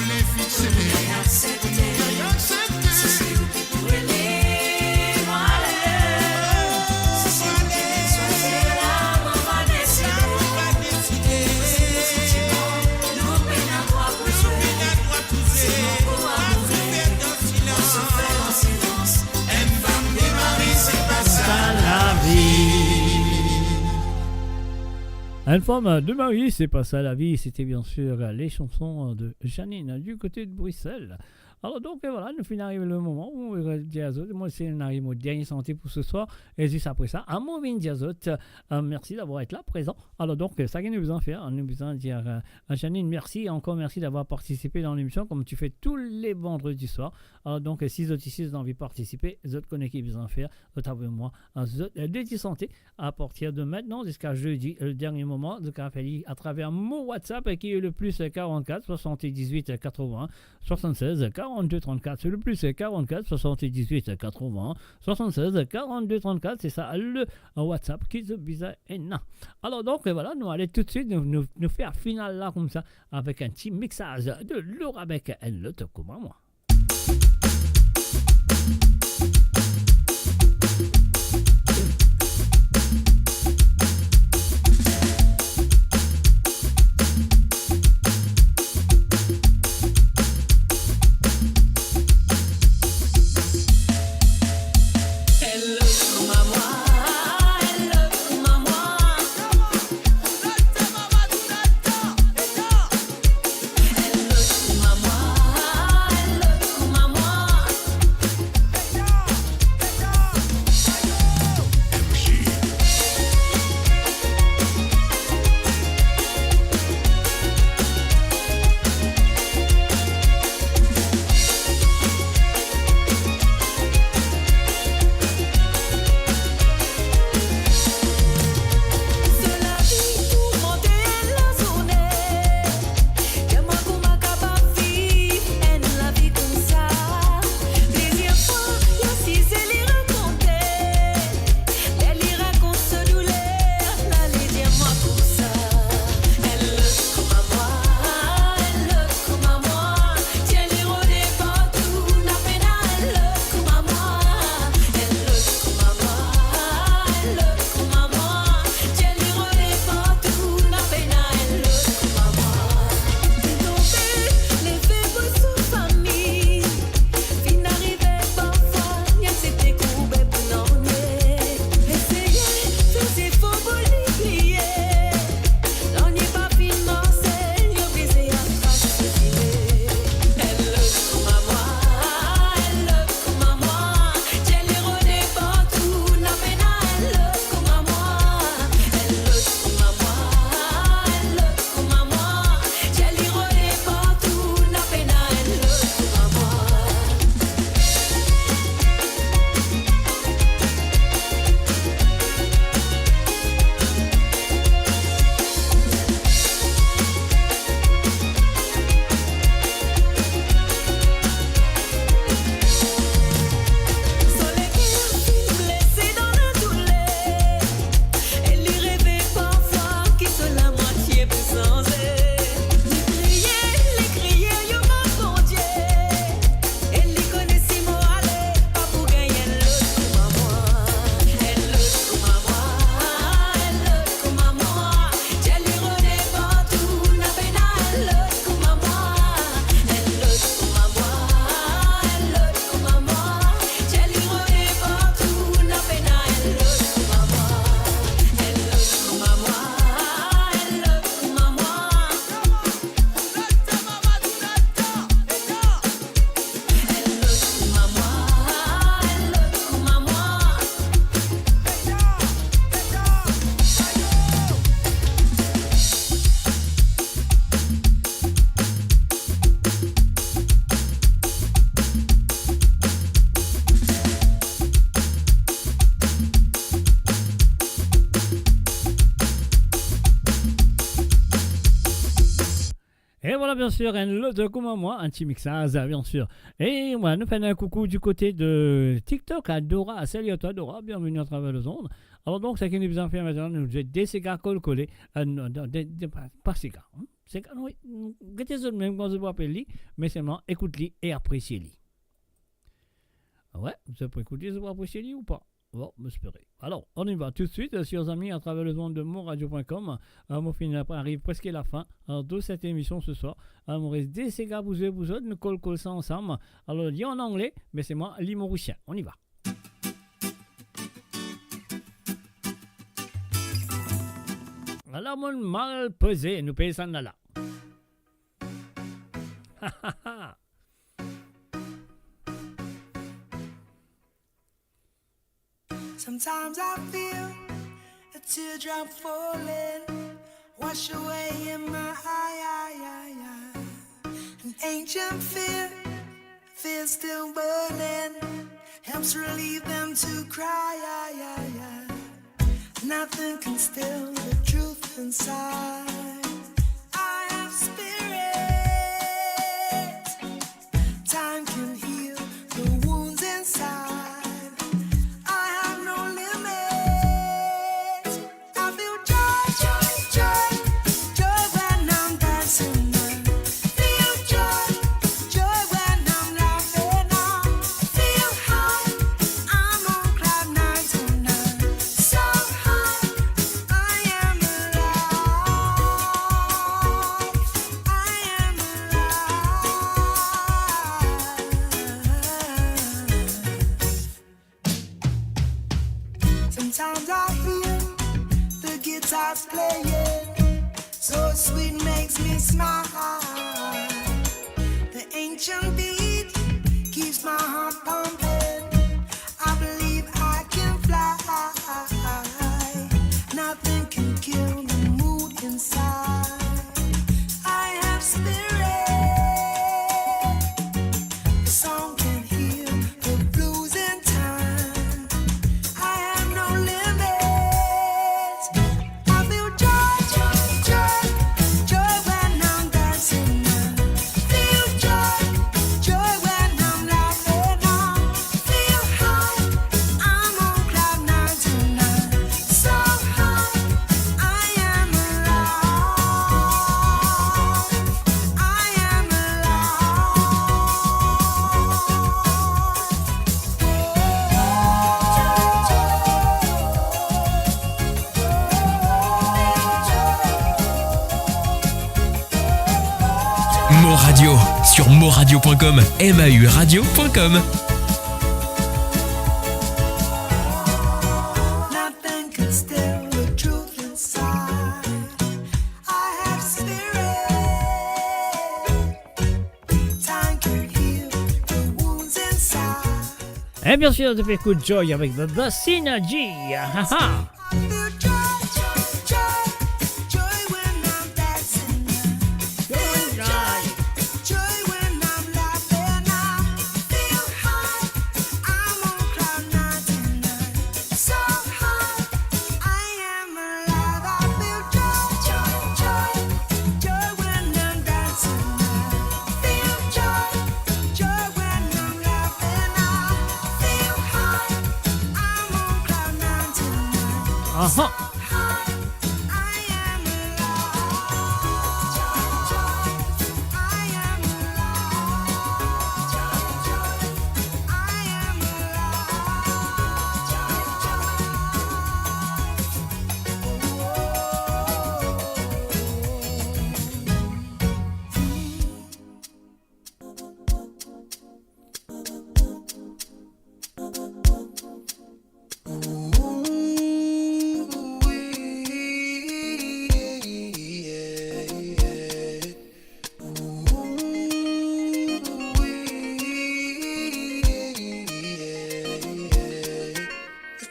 Une femme de mari, c'est pas ça la vie. C'était bien sûr les chansons de Janine du côté de Bruxelles. Alors donc voilà, nous finissons arriver le moment où moi c'est un arrive au dernier santé pour ce soir et juste après ça, à mon vin Diazot, merci d'avoir été là présent. Alors donc ça qu'il nous besoin faire, nous besoin dire Janine merci, encore merci d'avoir participé dans l'émission comme tu fais tous les vendredis soirs. Alors donc si vous avez envie de participer, vous connaissez qui besoin faire, vous avez moi de santé à partir de maintenant jusqu'à jeudi, le dernier moment de café à travers mon WhatsApp qui est le plus 44 78 80 76 42 34, c'est le plus 44 78 80 76 42 34, c'est ça le WhatsApp qui se bizarre et non. Alors donc voilà, nous allons tout de suite nous faire finale là comme ça avec un petit mixage de Laura Beck et le top comme moi. Et voilà, bien sûr, un lot comme moi, un petit mixage, bien sûr. Et voilà, nous faisons un coucou du côté de TikTok à Dora. Salut à toi, Dora, bienvenue à travers les ondes. Alors, donc, ce qui nous a fait maintenant, nous avons des cigares collés, pas cigares. C'est oui, c'est même quand je vous appelle, mais seulement écoute-les et apprécie-les. Ouais, vous pouvez écouter, vous appréciez-les ou pas? Bon, m'espérer. Alors, on y va tout de suite, chers amis, à travers le ondes de monradio.com. Mon film arrive presque à la fin de cette émission ce soir. On reste des cigares, vous autres, nous collons ça ensemble. Alors, il y a en anglais, mais c'est moi, l'Imoruchien. On y va. Alors, mon mal pesé, nous payons ça là. Sometimes I feel a teardrop falling, wash away in my eye. An ancient fear still burning, helps relieve them to cry. Nothing can still the truth inside. I have spirit, time can heal the wounds inside. Sometimes I feel the guitar's playing, so sweet makes me smile. The ancient beat keeps my heart pumping. I believe I can fly. Nothing can kill the mood inside. I have spirit. The song can heal the blues in time. I have no limits. I feel joy, joy, joy, joy when I'm dancing. Feel joy, joy when I'm laughing. Feel high, I'm on cloud 99. So high, I am alive. I am Mo Radio sur moradio.com, mauradio.com. Nothing can still the truth inside. I have spirit. Time can heal the wounds inside. Et bien sûr, depuis coup de Joy avec The Synergy.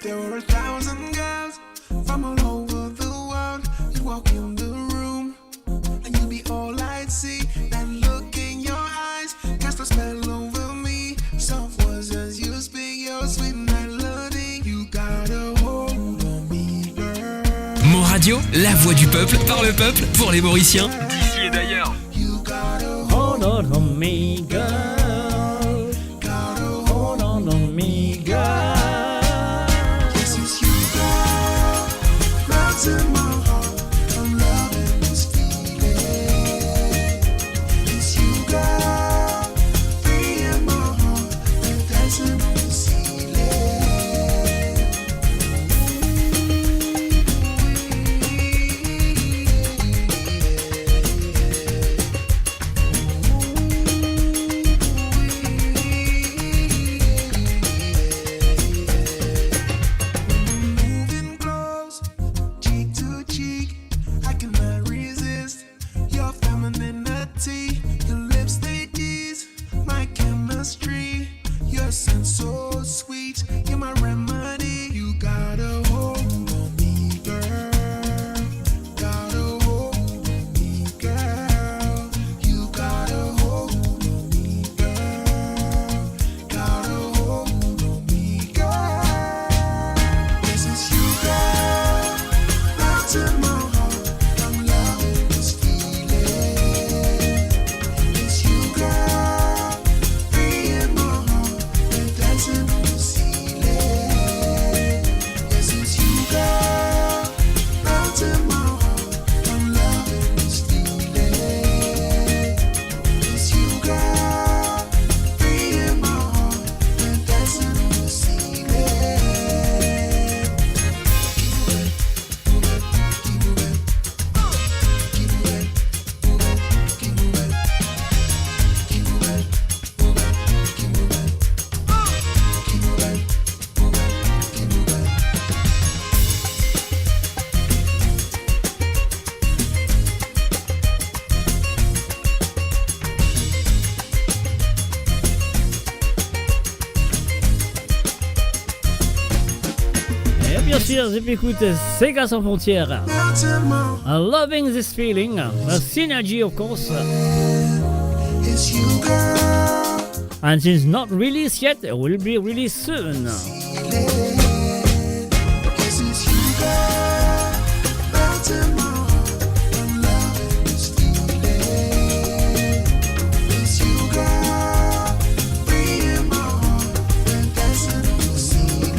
There were 1,000 girls from all over the world. You'd walk in the room and you'd be all I'd see. That look in your eyes cast a spell over me. Soft words as you speak your sweet melody. You got a hold on me, girl. Mo Radio, la voix du peuple, par le peuple, pour les Mauriciens. D'ici et d'ailleurs. Hold on to me, girl. Hold on to me, girl. In my heart, I'm loving this feeling. It's you, girl, free in my heart, like dancing on the ceiling. remedy. You gotta hold on me, girl. Gotta hold on me, girl. You gotta hold on me, girl. Gotta hold on me, girl. This is you, girl. Melting my heart. I'm loving this feeling. It's you, girl. Free in my heart and dancing on the ceiling. Yes, it's you, girl. Melting my heart. I'm loving this feeling. It's you, girl. Free in my heart and dancing on the ceiling. Et bien sûr, je écoute Sega sans frontières. Loving this feeling, a synergy of course. It's you, girl. And it's not released yet, it will be released soon. Yes, it's you, girl. Melting my heart. I'm loving this feeling. It's you, girl. Free in my heart and dancing on the ceiling.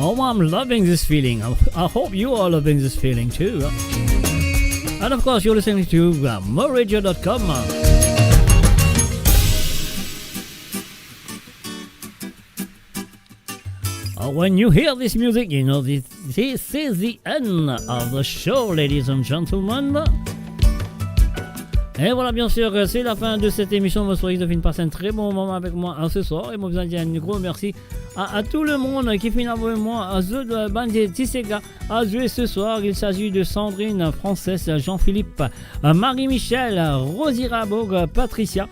Oh, I'm loving this feeling. I hope you are loving this feeling too. And of course, you're listening to moreradio.com. When you hear this music, you know this is the end of the show, ladies and gentlemen. Et voilà, bien sûr, c'est la fin de cette émission. Vous soyez de passer un très bon moment avec moi ce soir. Et moi, vous en dis un gros merci à tout le monde qui finit avec moi à The Bandit Tisega à jouer ce soir. Il s'agit de Sandrine, Frances, Jean-Philippe, Marie-Michel, Rosie Rabog, Patricia,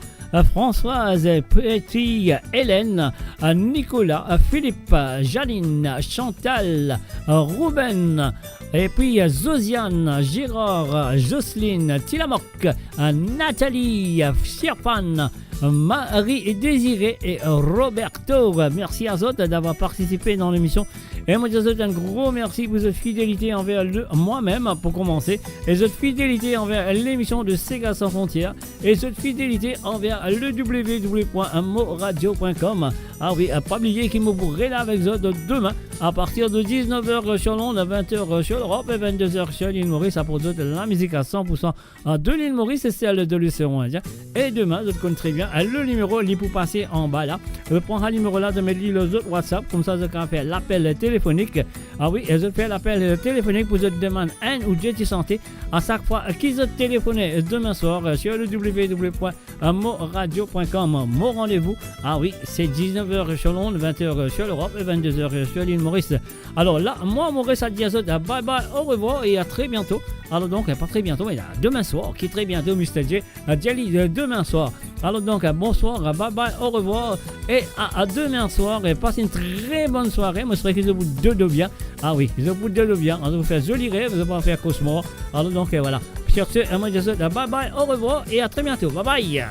Françoise, Petit, Hélène, Nicolas, Philippe, Janine, Chantal, Ruben, et puis Zosiane, Gérard, Jocelyne, Tilamoc, Nathalie, Sirpan, Marie Désiré et Roberto. Merci à eux d'avoir participé dans l'émission. Et moi, je vous souhaite un gros merci pour votre fidélité envers moi-même, pour commencer, et votre fidélité envers l'émission de Sega sans frontières, et votre fidélité envers le www.moradio.com. Ah oui, pas oublier qu'il me pourrait là avec eux demain, à partir de 19h sur Londres, 20h sur l'Europe et 22h sur l'île Maurice, à produire de la musique à 100% de l'île Maurice et celle de l'océan Indien. Et demain, je connais très bien le numéro, il pour passer en bas là. Je prends le numéro là, de mettre les autres WhatsApp, comme ça, je peux faire l'appel téléphonique. Ah oui, et je fais l'appel téléphonique pour je demande un ou deux santé à chaque fois qu'ils ont téléphoné demain soir sur le www.moradio.com. Mon rendez-vous, ah oui, c'est 19h sur Londres, 20h sur l'Europe et 22h sur l'île Maurice. Alors là, moi, Maurice a dit à eux, bye bye, au revoir et à très bientôt. Alors donc, pas très bientôt, mais demain soir, qui est très bientôt, Mr. J, Jelly, demain soir. Alors donc, bonsoir, bye bye, au revoir et à demain soir. Et passez une très bonne soirée. Moi, je serais qu'ils vous deux bien. Ah oui, ils vous deux bien. On va vous faire joli rêve, vous allez pas faire cauchemar. Alors donc, voilà. Sur ce, moi, je vous dis bye bye, au revoir et à très bientôt. Bye bye.